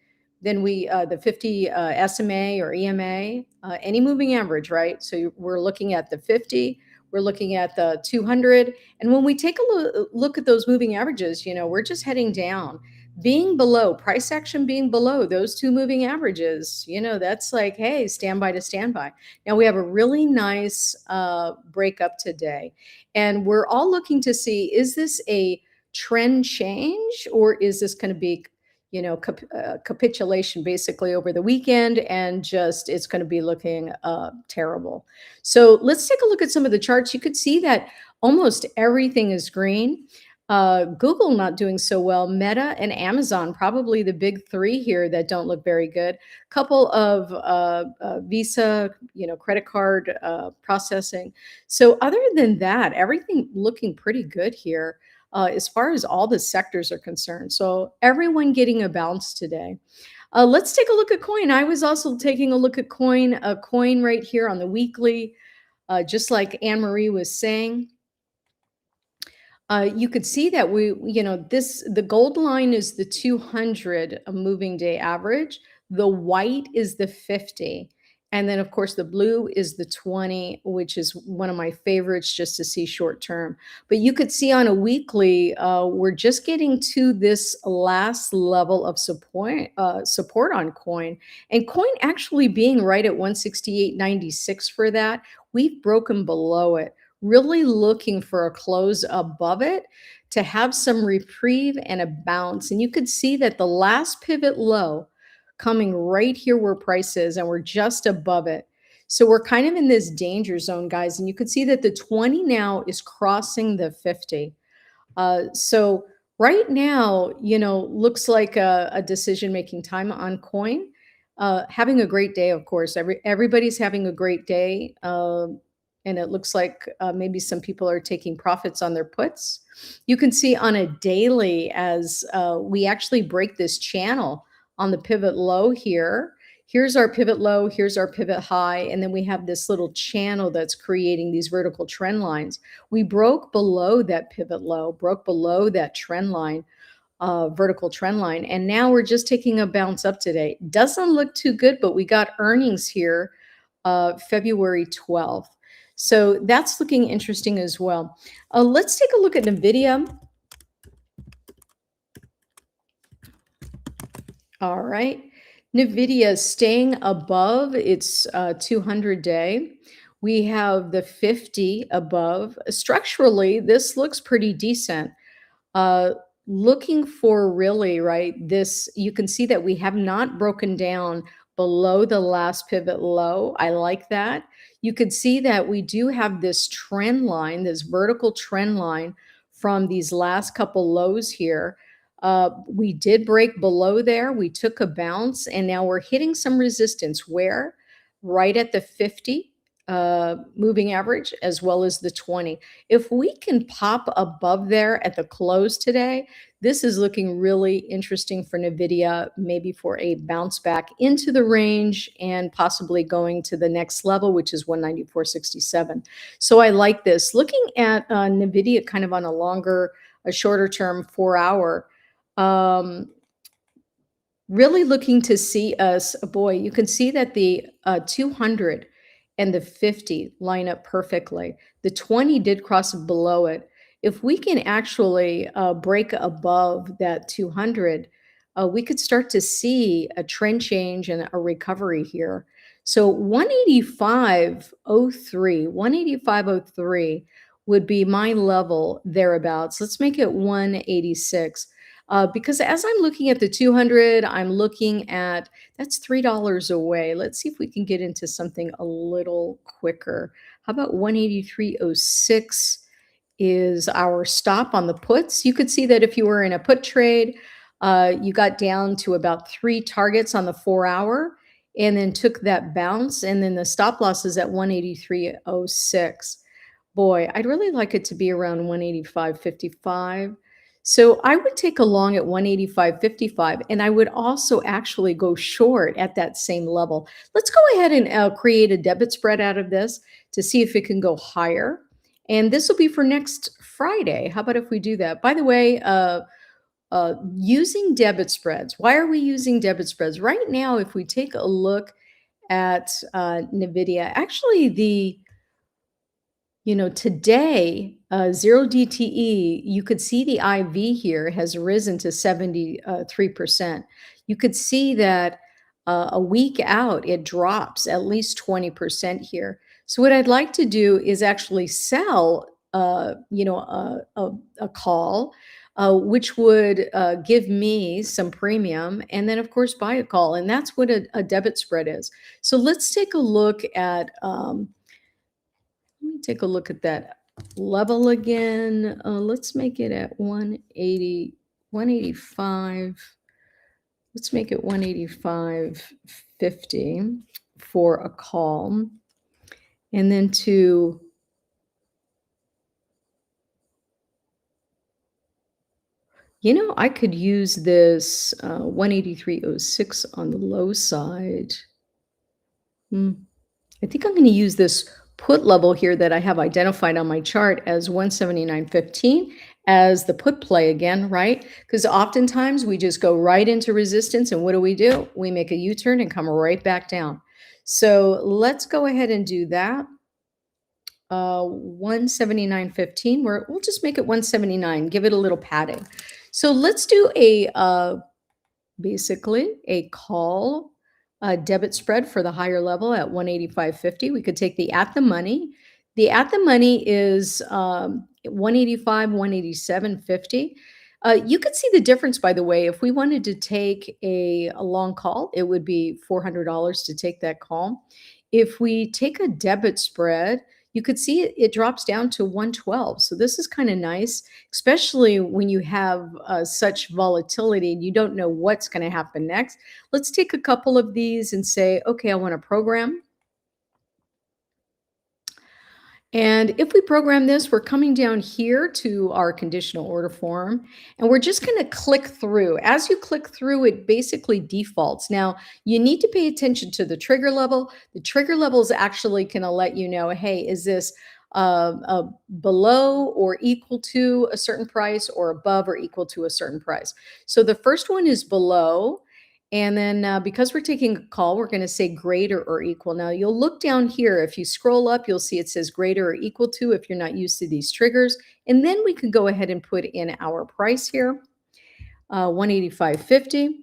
then the 50 SMA or EMA, any moving average, right? So we're looking at the 50. We're looking at the 200. And when we take a look at those moving averages, we're just heading down. Being below, price action being below those two moving averages, that's like, hey, standby to standby. Now we have a really nice breakup today. And we're all looking to see, is this a trend change or is this going to be capitulation basically over the weekend, and just it's going to be looking terrible. So let's take a look at some of the charts. You could see that almost everything is green. Google not doing so well. Meta and Amazon, probably the big three here that don't look very good. Couple of Visa, credit card processing. So other than that, everything looking pretty good here. As far as all the sectors are concerned. So everyone getting a bounce today. Let's take a look at coin. I was also taking a look at coin, a coin right here on the weekly, just like Anne-Marie was saying. You could see that the gold line is the 200 moving day average. The white is the 50. And then, of course, the blue is the 20, which is one of my favorites just to see short term. But you could see on a weekly, we're just getting to this last level of support on coin. And coin actually being right at 168.96 for that. We've broken below it. Really looking for a close above it to have some reprieve and a bounce. And you could see that the last pivot low coming right here where price is, and we're just above it. So we're kind of in this danger zone, guys. And you can see that the 20 now is crossing the 50. So right now, looks like a decision-making time on coin. Having a great day, of course. Everybody's having a great day. And it looks like maybe some people are taking profits on their puts. You can see on a daily as we actually break this channel on the pivot low here. Here's our pivot low, here's our pivot high, and then we have this little channel that's creating these vertical trend lines. We broke below that pivot low, broke below that trend line, vertical trend line, and now we're just taking a bounce up today. Doesn't look too good, but we got earnings here February 12th. So that's looking interesting as well. Let's take a look at NVIDIA. All right. NVIDIA is staying above its 200-day. We have the 50 above. Structurally, this looks pretty decent. Uh, Looking for really, right, this, you can see that we have not broken down below the last pivot low. I like that. You could see that we do have this trend line, this vertical trend line from these last couple lows here. We did break below there. We took a bounce and now we're hitting some resistance where right at the 50 moving average as well as the 20. If we can pop above there at the close today, this is looking really interesting for NVIDIA, maybe for a bounce back into the range and possibly going to the next level, which is 194.67. So I like this. Looking at NVIDIA kind of on a shorter term 4-hour, really looking to see us, boy, you can see that the 200 and the 50 line up perfectly. The 20 did cross below it. If we can actually break above that 200, we could start to see a trend change and a recovery here. So 185.03 would be my level thereabouts. Let's make it 186. Because as I'm looking at the 200, I'm looking at, that's $3 away. Let's see if we can get into something a little quicker. How about 183.06 is our stop on the puts. You could see that if you were in a put trade, you got down to about 3 targets on the 4-hour and then took that bounce. And then the stop loss is at 183.06. Boy, I'd really like it to be around 185.55. So I would take a long at 185.55, and I would also actually go short at that same level. Let's go ahead and create a debit spread out of this to see if it can go higher. And this will be for next Friday. How about if we do that? By the way, using debit spreads. Why are we using debit spreads? Right now, if we take a look at NVIDIA, actually today, 0DTE, you could see the IV here has risen to 73%. You could see that a week out, it drops at least 20% here. So what I'd like to do is actually sell, a call, which would give me some premium, and then of course buy a call, and that's what a debit spread is. So let's take a look at. Let me take a look at that level again. Let's make it at 180, 185. Let's make it 185.50 for a call. And then I could use this 183.06 on the low side. I think I'm going to use this put level here that I have identified on my chart as 179.15 as the put play again, right? Because oftentimes we just go right into resistance, and what do? We make a U-turn and come right back down. So let's go ahead and do that. 179.15, we'll just make it 179, give it a little padding. So let's do basically a call debit spread for the higher level at 185.50. We could take the at the money. The at the money is 185, 187.50. You could see the difference, by the way. If we wanted to take a long call, it would be $400 to take that call. If we take a debit spread, you could see it drops down to 112. So this is kind of nice, especially when you have such volatility and you don't know what's going to happen next. Let's take a couple of these and say, okay, I want to program. And if we program this, we're coming down here to our conditional order form, and we're just going to click through. As you click through, it basically defaults. Now, you need to pay attention to the trigger level. The trigger level is actually going to let you know, hey, is this below or equal to a certain price or above or equal to a certain price? So the first one is below. And then because we're taking a call, we're going to say greater or equal. Now you'll look down here. If you scroll up, you'll see it says greater or equal to if you're not used to these triggers. And then we can go ahead and put in our price here, 185.50.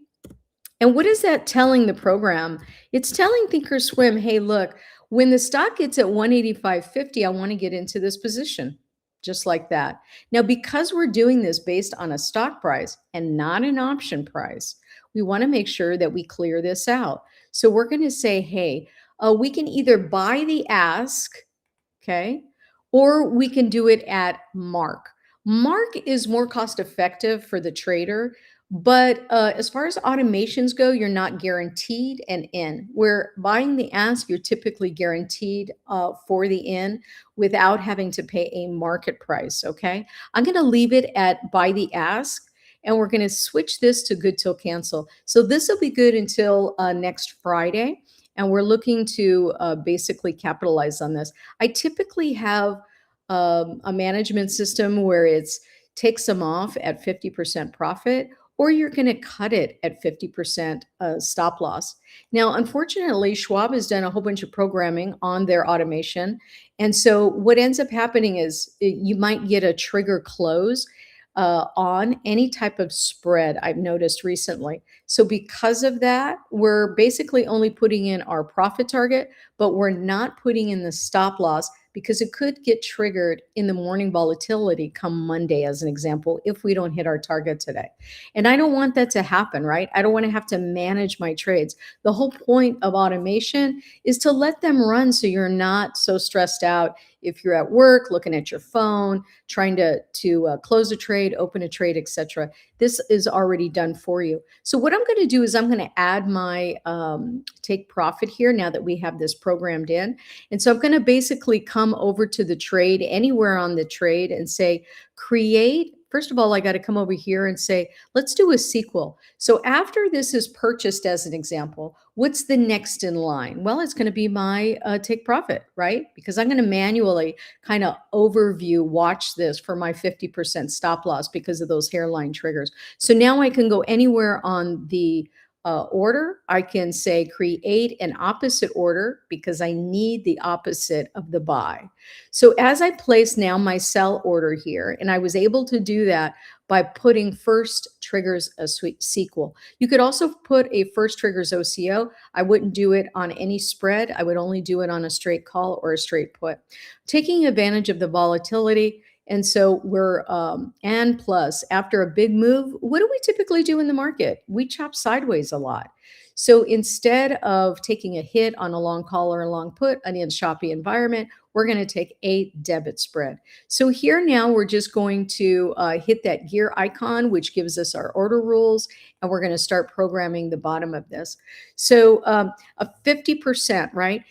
And what is that telling the program? It's telling Thinkorswim, hey, look, when the stock gets at 185.50, I want to get into this position, just like that. Now, because we're doing this based on a stock price and not an option price, we want to make sure that we clear this out. So we're going to say, hey, we can either buy the ask, okay, or we can do it at mark. Mark is more cost effective for the trader, but as far as automations go, you're not guaranteed an in. Where buying the ask, you're typically guaranteed for the in without having to pay a market price, okay? I'm going to leave it at buy the ask, and we're going to switch this to good till cancel. So this will be good until next Friday, and we're looking to basically capitalize on this. I typically have a management system where it's takes them off at 50% profit, or you're going to cut it at 50% stop loss. Now, unfortunately, Schwab has done a whole bunch of programming on their automation. And so what ends up happening is you might get a trigger close on any type of spread I've noticed recently. So because of that, we're basically only putting in our profit target, but we're not putting in the stop loss because it could get triggered in the morning volatility come Monday, as an example, if we don't hit our target today. And I don't want that to happen, right? I don't want to have to manage my trades. The whole point of automation is to let them run so you're not so stressed out if you're at work, looking at your phone, trying to close a trade, open a trade, etc. This is already done for you. So what I'm going to do is I'm going to add my take profit here now that we have this programmed in. And so I'm going to basically come over to the trade, anywhere on the trade, and say create. First of all, I got to come over here and say, let's do a sequel. So after this is purchased, as an example, what's the next in line? Well, it's going to be my take profit, right? Because I'm going to manually kind of overview, watch this for my 50% stop loss because of those hairline triggers. So now I can go anywhere on the order. I can say create an opposite order because I need the opposite of the buy. So as I place now my sell order here, and I was able to do that by putting first triggers a sequel. You could also put a first triggers OCO. I wouldn't do it on any spread. I would only do it on a straight call or a straight put. Taking advantage of the volatility. And so we're, and plus, after a big move, what do we typically do in the market? We chop sideways a lot. So instead of taking a hit on a long call or a long put in a choppy environment, we're going to take a debit spread. So here now we're just going to hit that gear icon, which gives us our order rules, and we're going to start programming the bottom of this. So a 50%, right?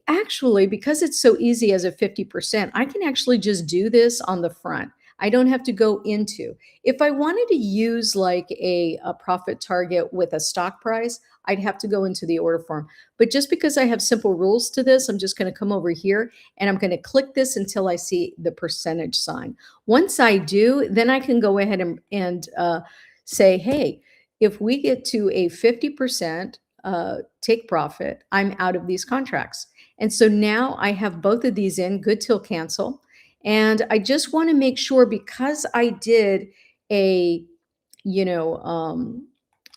Actually, because it's so easy as a 50%, I can actually just do this on the front. I don't have to go into. If I wanted to use like a profit target with a stock price, I'd have to go into the order form. But just because I have simple rules to this, I'm just going to come over here and I'm going to click this until I see the percentage sign. Once I do, then I can go ahead and say, hey, if we get to a 50% take profit, I'm out of these contracts. And so now I have both of these in, good till cancel. And I just want to make sure, because I did a,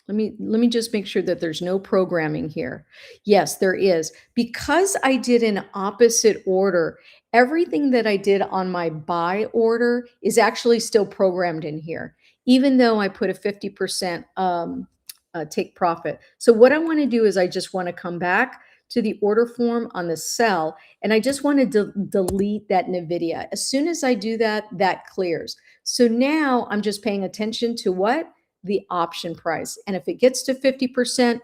let me just make sure that there's no programming here. Yes, there is. Because I did an opposite order, everything that I did on my buy order is actually still programmed in here, even though I put a 50% take profit. So what I want to do is I just want to come back to the order form on the sell, and I just want to delete that NVIDIA. As soon as I do that, that clears. So now I'm just paying attention to what? The option price. And if it gets to 50%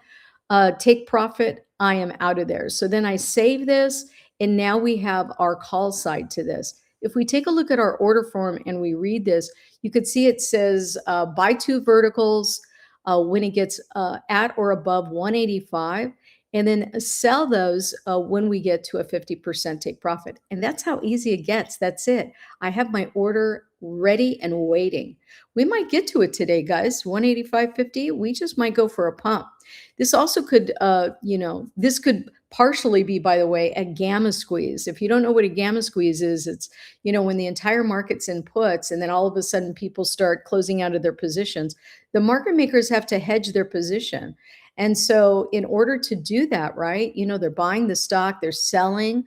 take profit, I am out of there. So then I save this, and now we have our call side to this. If we take a look at our order form and we read this, you could see it says buy two verticals when it gets at or above 185. and then sell those when we get to a 50% take profit. And that's how easy it gets. That's it. I have my order ready and waiting. We might get to it today, guys. 185.50. We just might go for a pump. This also could, this could partially be, by the way, a gamma squeeze. If you don't know what a gamma squeeze is, it's, when the entire market's in puts and then all of a sudden people start closing out of their positions, the market makers have to hedge their position. And so in order to do that, right, they're buying the stock, they're selling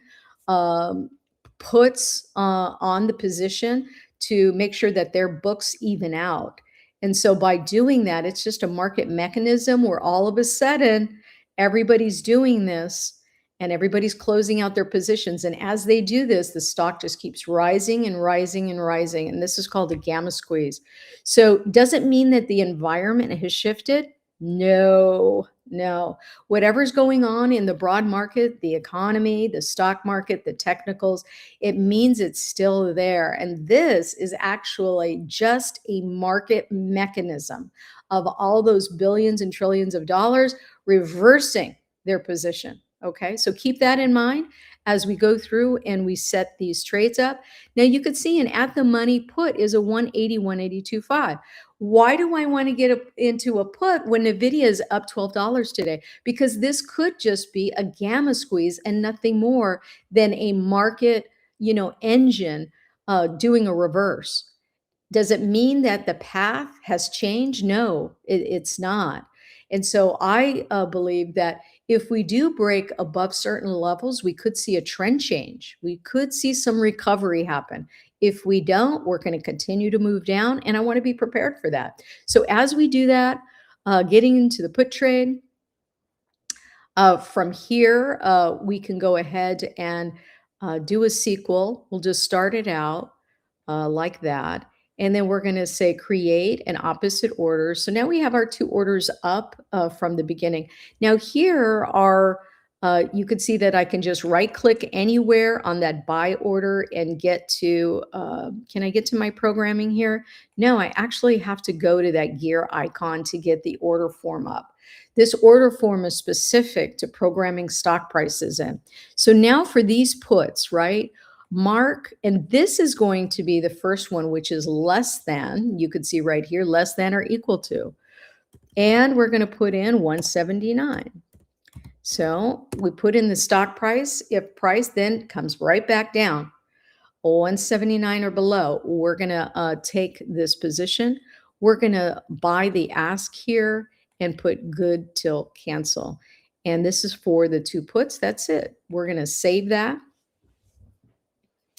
puts on the position to make sure that their books even out. And so by doing that, it's just a market mechanism where all of a sudden everybody's doing this and everybody's closing out their positions. And as they do this, the stock just keeps rising and rising and rising. And this is called a gamma squeeze. So does it mean that the environment has shifted? No. Whatever's going on in the broad market, the economy, the stock market, the technicals, it means it's still there. And this is actually just a market mechanism of all those billions and trillions of dollars reversing their position. Okay, so keep that in mind as we go through and we set these trades up. Now you could see an at the money put is a 180, 182.5. Why do I want to get into a put when NVIDIA is up $12 today? Because this could just be a gamma squeeze and nothing more than a market, engine doing a reverse. Does it mean that the path has changed? No, it's not. And so I believe that if we do break above certain levels, we could see a trend change. We could see some recovery happen. If we don't, we're going to continue to move down, and I want to be prepared for that. So as we do that, getting into the put trade, from here, we can go ahead and do a sequel. We'll just start it out like that. And then we're going to say create an opposite order. So now we have our two orders up from the beginning. Now here are, you could see that I can just right click anywhere on that buy order and get to, can I get to my programming here? No, I actually have to go to that gear icon to get the order form up. This order form is specific to programming stock prices in. So now for these puts, right? Mark, and this is going to be the first one, which is less than, you could see right here, less than or equal to. And we're going to put in 179. So we put in the stock price. If price then comes right back down, 179 or below, we're going to take this position. We're going to buy the ask here and put good till cancel. And this is for the two puts. That's it. We're going to save that.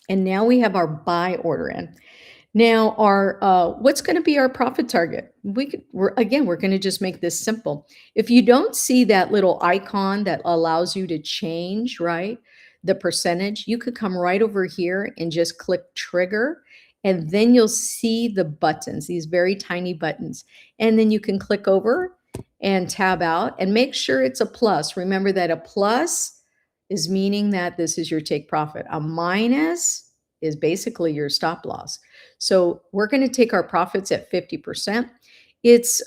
And now we have our buy order in. Now our what's going to be our profit target? We're going to just make this simple. If you don't see that little icon that allows you to change, right, the percentage, you could come right over here and just click trigger. And then you'll see the buttons, these very tiny buttons. And then you can click over and tab out and make sure it's a plus. Remember that a plus is meaning that this is your take profit. A minus is basically your stop loss. So we're going to take our profits at 50%. It's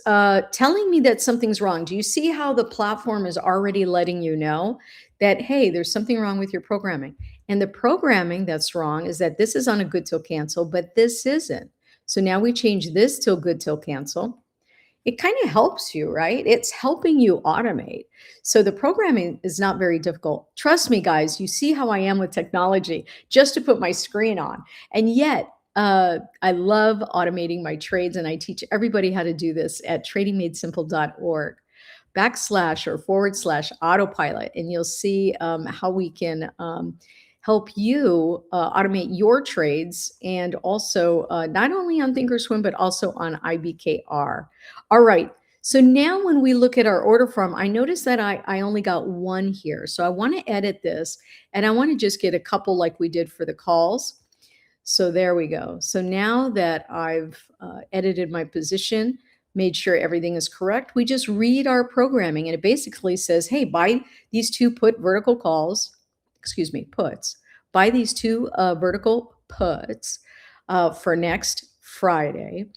telling me that something's wrong. Do you see how the platform is already letting you know that, hey, there's something wrong with your programming? And the programming that's wrong is that this is on a good till cancel, but this isn't. So now we change this till good till cancel. It kind of helps you, right? It's helping you automate. So the programming is not very difficult. Trust me, guys, you see how I am with technology just to put my screen on. And yet, I love automating my trades, and I teach everybody how to do this at tradingmadesimple.org / autopilot. And you'll see how we can help you automate your trades, and also not only on Thinkorswim, but also on IBKR. All right. So now when we look at our order form, I noticed that I only got one here. So I want to edit this, and I want to just get a couple like we did for the calls. So there we go. So now that I've edited my position, made sure everything is correct, we just read our programming, and it basically says, hey, buy these two puts, buy these two vertical puts for next Friday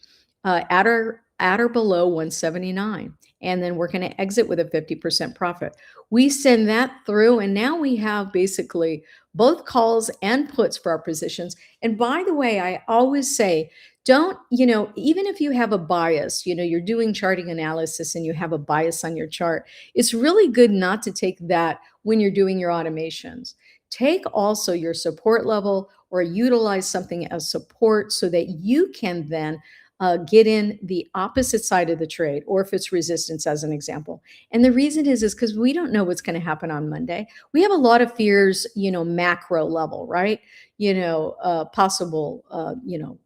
at or below 179. and then we're going to exit with a 50% profit. We send that through, and now we have basically both calls and puts for our positions. And by the way, I always say, don't, even if you have a bias, you're doing charting analysis and you have a bias on your chart, it's really good not to take that when you're doing your automations. Take also your support level or utilize something as support so that you can then get in the opposite side of the trade, or if it's resistance, as an example. And the reason is because we don't know what's going to happen on Monday. We have a lot of fears, macro level, right? Possible,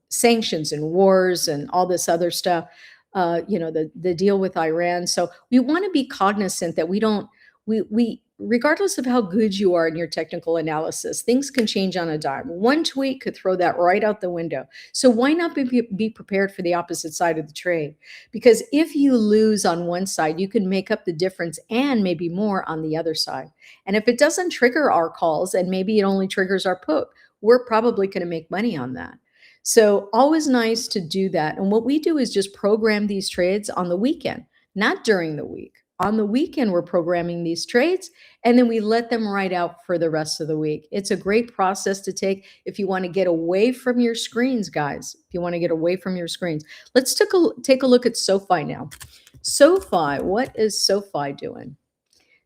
sanctions and wars and all this other stuff. The deal with Iran. So we want to be cognizant that we regardless of how good you are in your technical analysis, things can change on a dime. One tweet could throw that right out the window. So why not be prepared for the opposite side of the trade? Because if you lose on one side, you can make up the difference and maybe more on the other side. And if it doesn't trigger our calls and maybe it only triggers our put, we're probably going to make money on that. So always nice to do that. And what we do is just program these trades on the weekend, not during the week. On the weekend, we're programming these trades, and then we let them ride out for the rest of the week. It's a great process to take if you want to get away from your screens, guys. If you want to get away from your screens. Let's take a look at SoFi now. SoFi, what is SoFi doing?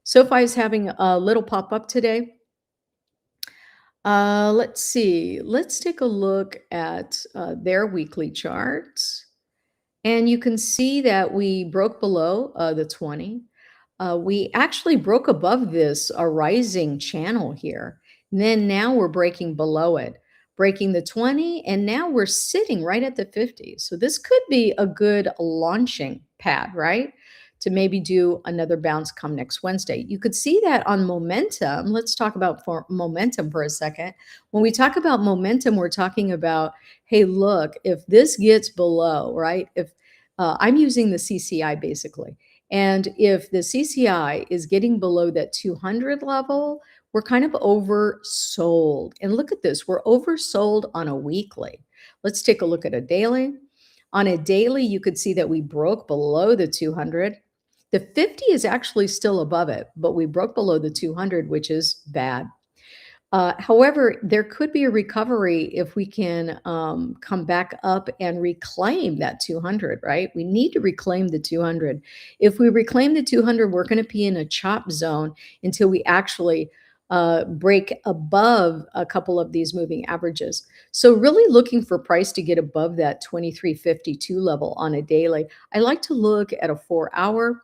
SoFi is having a little pop-up today. Let's see. Let's take a look at their weekly charts. And you can see that we broke below the 20. We actually broke above this a rising channel here. And then now we're breaking below it, breaking the 20, and now we're sitting right at the 50. So this could be a good launching pad, right? To maybe do another bounce come next Wednesday. You could see that on momentum. Let's talk about momentum for a second. When we talk about momentum, we're talking about, hey, look, if this gets below, right? If I'm using the CCI basically. And if the CCI is getting below that 200 level, we're kind of oversold. And look at this, we're oversold on a weekly. Let's take a look at a daily. On a daily, you could see that we broke below the 200. The 50 is actually still above it, but we broke below the 200, which is bad. However, there could be a recovery if we can come back up and reclaim that 200, right? We need to reclaim the 200. If we reclaim the 200, we're going to be in a chop zone until we actually break above a couple of these moving averages. So really looking for price to get above that 2352 level on a daily. I like to look at a 4-hour.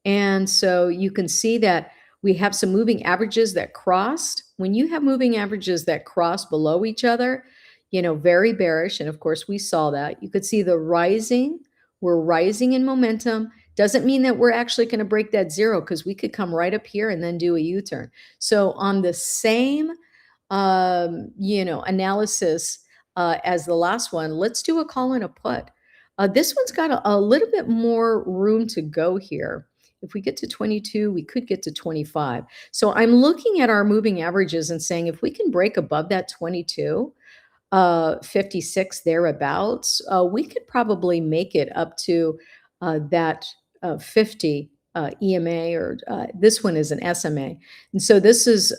And so you can see that we have some moving averages that crossed. When you have moving averages that cross below each other, very bearish. And of course, we saw that. You could see the rising. We're rising in momentum. Doesn't mean that we're actually going to break that zero, because we could come right up here and then do a U-turn. So on the same, analysis as the last one, let's do a call and a put. This one's got a little bit more room to go here. If we get to 22, we could get to 25. So I'm looking at our moving averages and saying, if we can break above that 22, 56 thereabouts, we could probably make it up to that 50 EMA, or this one is an SMA. And so this is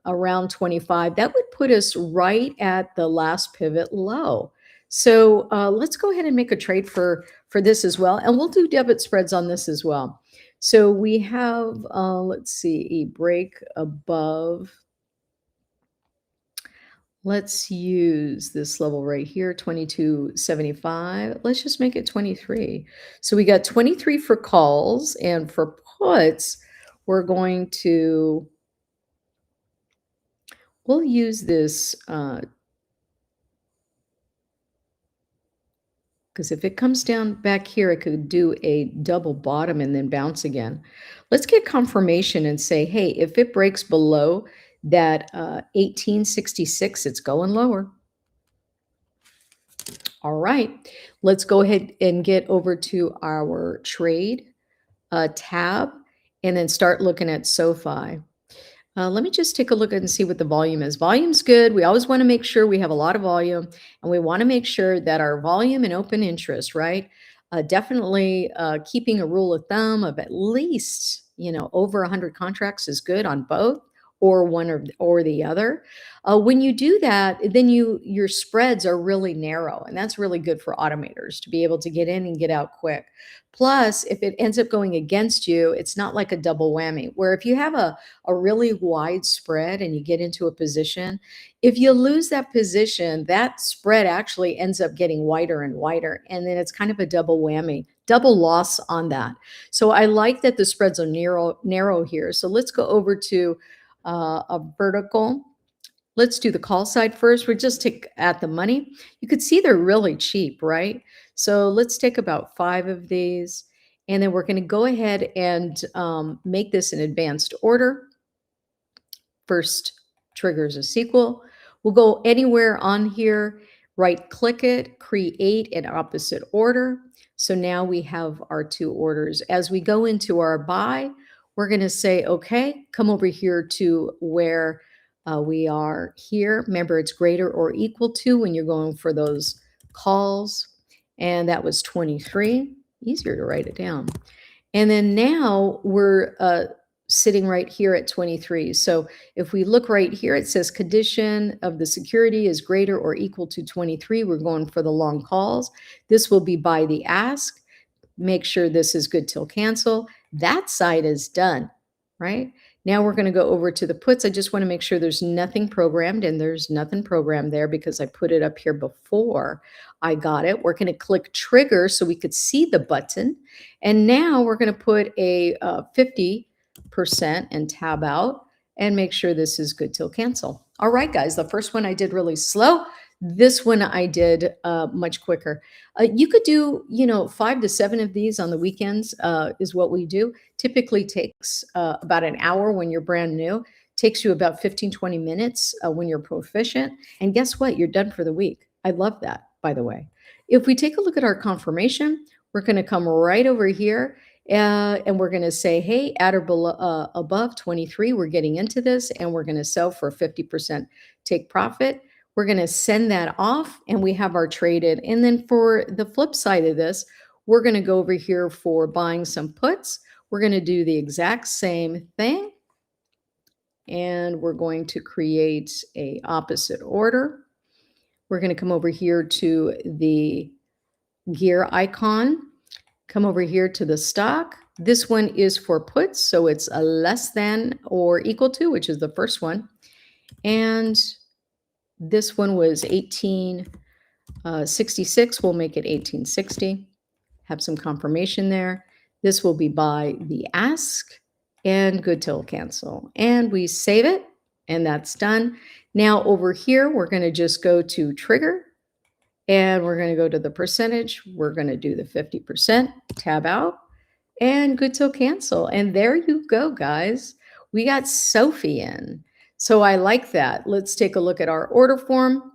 around 25. That would put us right at the last pivot low. So let's go ahead and make a trade for this as well. And we'll do debit spreads on this as well. So we have, let's see, a break above. Let's use this level right here, 22.75. Let's just make it 23. So we got 23 for calls, and for puts, we're going to, we'll use this, because if it comes down back here, it could do a double bottom and then bounce again. Let's get confirmation and say, hey, if it breaks below that 1866, it's going lower. All right, let's go ahead and get over to our trade tab and then start looking at SoFi. Let me just take a look and see what the volume is. Volume's good. We always want to make sure we have a lot of volume, and we want to make sure that our volume and open interest, right? Definitely keeping a rule of thumb of at least, over 100 contracts is good on both, or one or the other. When you do that, then your spreads are really narrow, and that's really good for automators to be able to get in and get out quick. Plus, if it ends up going against you, it's not like a double whammy, where if you have a really wide spread and you get into a position, if you lose that position, that spread actually ends up getting wider and wider. And then it's kind of a double whammy, double loss on that. So I like that the spreads are narrow here. So let's go over to a vertical. Let's do the call side first. We'll just take at the money. You could see they're really cheap, right? So let's take about 5 of these. And then we're going to go ahead and make this an advanced order. First triggers a sequel. We'll go anywhere on here, right click it, create an opposite order. So now we have our 2 orders. As we go into our buy, we're going to say, okay, come over here to where we are here. Remember, it's greater or equal to when you're going for those calls. And that was 23. Easier to write it down. And then now we're sitting right here at 23. So if we look right here, it says condition of the security is greater or equal to 23. We're going for the long calls. This will be by the ask. Make sure this is good till cancel. That side is done, right? Now we're going to go over to the puts. I just want to make sure there's nothing programmed, and there's nothing programmed there because I put it up here before I got it. We're going to click trigger so we could see the button. And now we're going to put a 50% and tab out and make sure this is good till cancel. All right, guys, the first one I did really slow. This one I did much quicker. You could do, 5 to 7 of these on the weekends is what we do. Typically takes about an hour when you're brand new. Takes you about 15, 20 minutes when you're proficient. And guess what? You're done for the week. I love that, by the way. If we take a look at our confirmation, we're going to come right over here and we're going to say, hey, at or below, above 23, we're getting into this, and we're going to sell for 50% take profit. We're going to send that off, and we have our traded. And then for the flip side of this, we're going to go over here for buying some puts. We're going to do the exact same thing. And we're going to create a opposite order. We're going to come over here to the gear icon. Come over here to the stock. This one is for puts, so it's a less than or equal to, which is the first one. And this one was 1866. We'll make it 1860. Have some confirmation there. This will be by the ask and good till cancel. And we save it, and that's done. Now over here, we're going to just go to trigger, and we're going to go to the percentage. We're going to do the 50%, tab out, and good till cancel. And there you go, guys. We got Sophie in. So I like that. Let's take a look at our order form.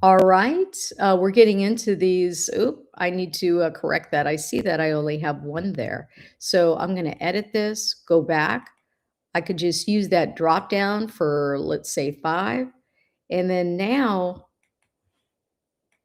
All right, we're getting into these. Oop, I need to correct that. I see that I only have 1 there. So I'm going to edit this, go back. I could just use that drop down for, let's say, 5. And then now,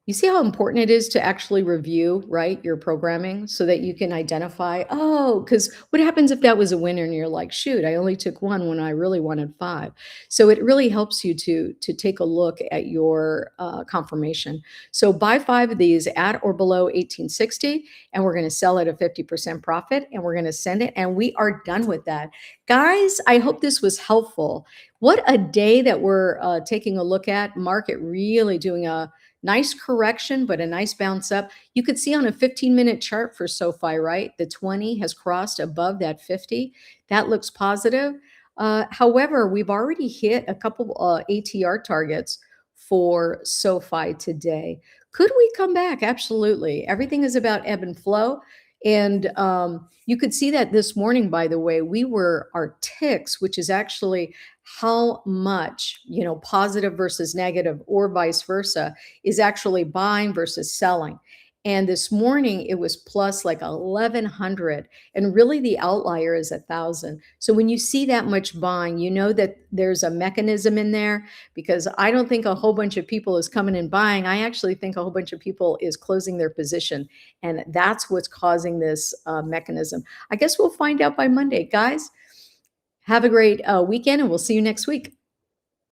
you see how important it is to actually review, right, your programming so that you can identify, oh, because what happens if that was a winner and you're like, shoot, I only took 1 when I really wanted 5. So it really helps you to take a look at your confirmation. So buy 5 of these at or below 1860, and we're going to sell at a 50% profit, and we're going to send it, and we are done with that. Guys, I hope this was helpful. What a day that we're taking a look at. Market really doing a nice correction, but a nice bounce up. You could see on a 15-minute chart for SoFi, right? The 20 has crossed above that 50. That looks positive. However, we've already hit a couple ATR targets for SoFi today. Could we come back? Absolutely. Everything is about ebb and flow. And you could see that this morning, by the way, our ticks, which is actually how much, positive versus negative or vice versa, is actually buying versus selling. And this morning it was plus like 1,100, and really the outlier is 1,000. So when you see that much buying, you know that there's a mechanism in there, because I don't think a whole bunch of people is coming and buying. I actually think a whole bunch of people is closing their position, and that's what's causing this mechanism. I guess we'll find out by Monday. Guys, have a great weekend, and we'll see you next week.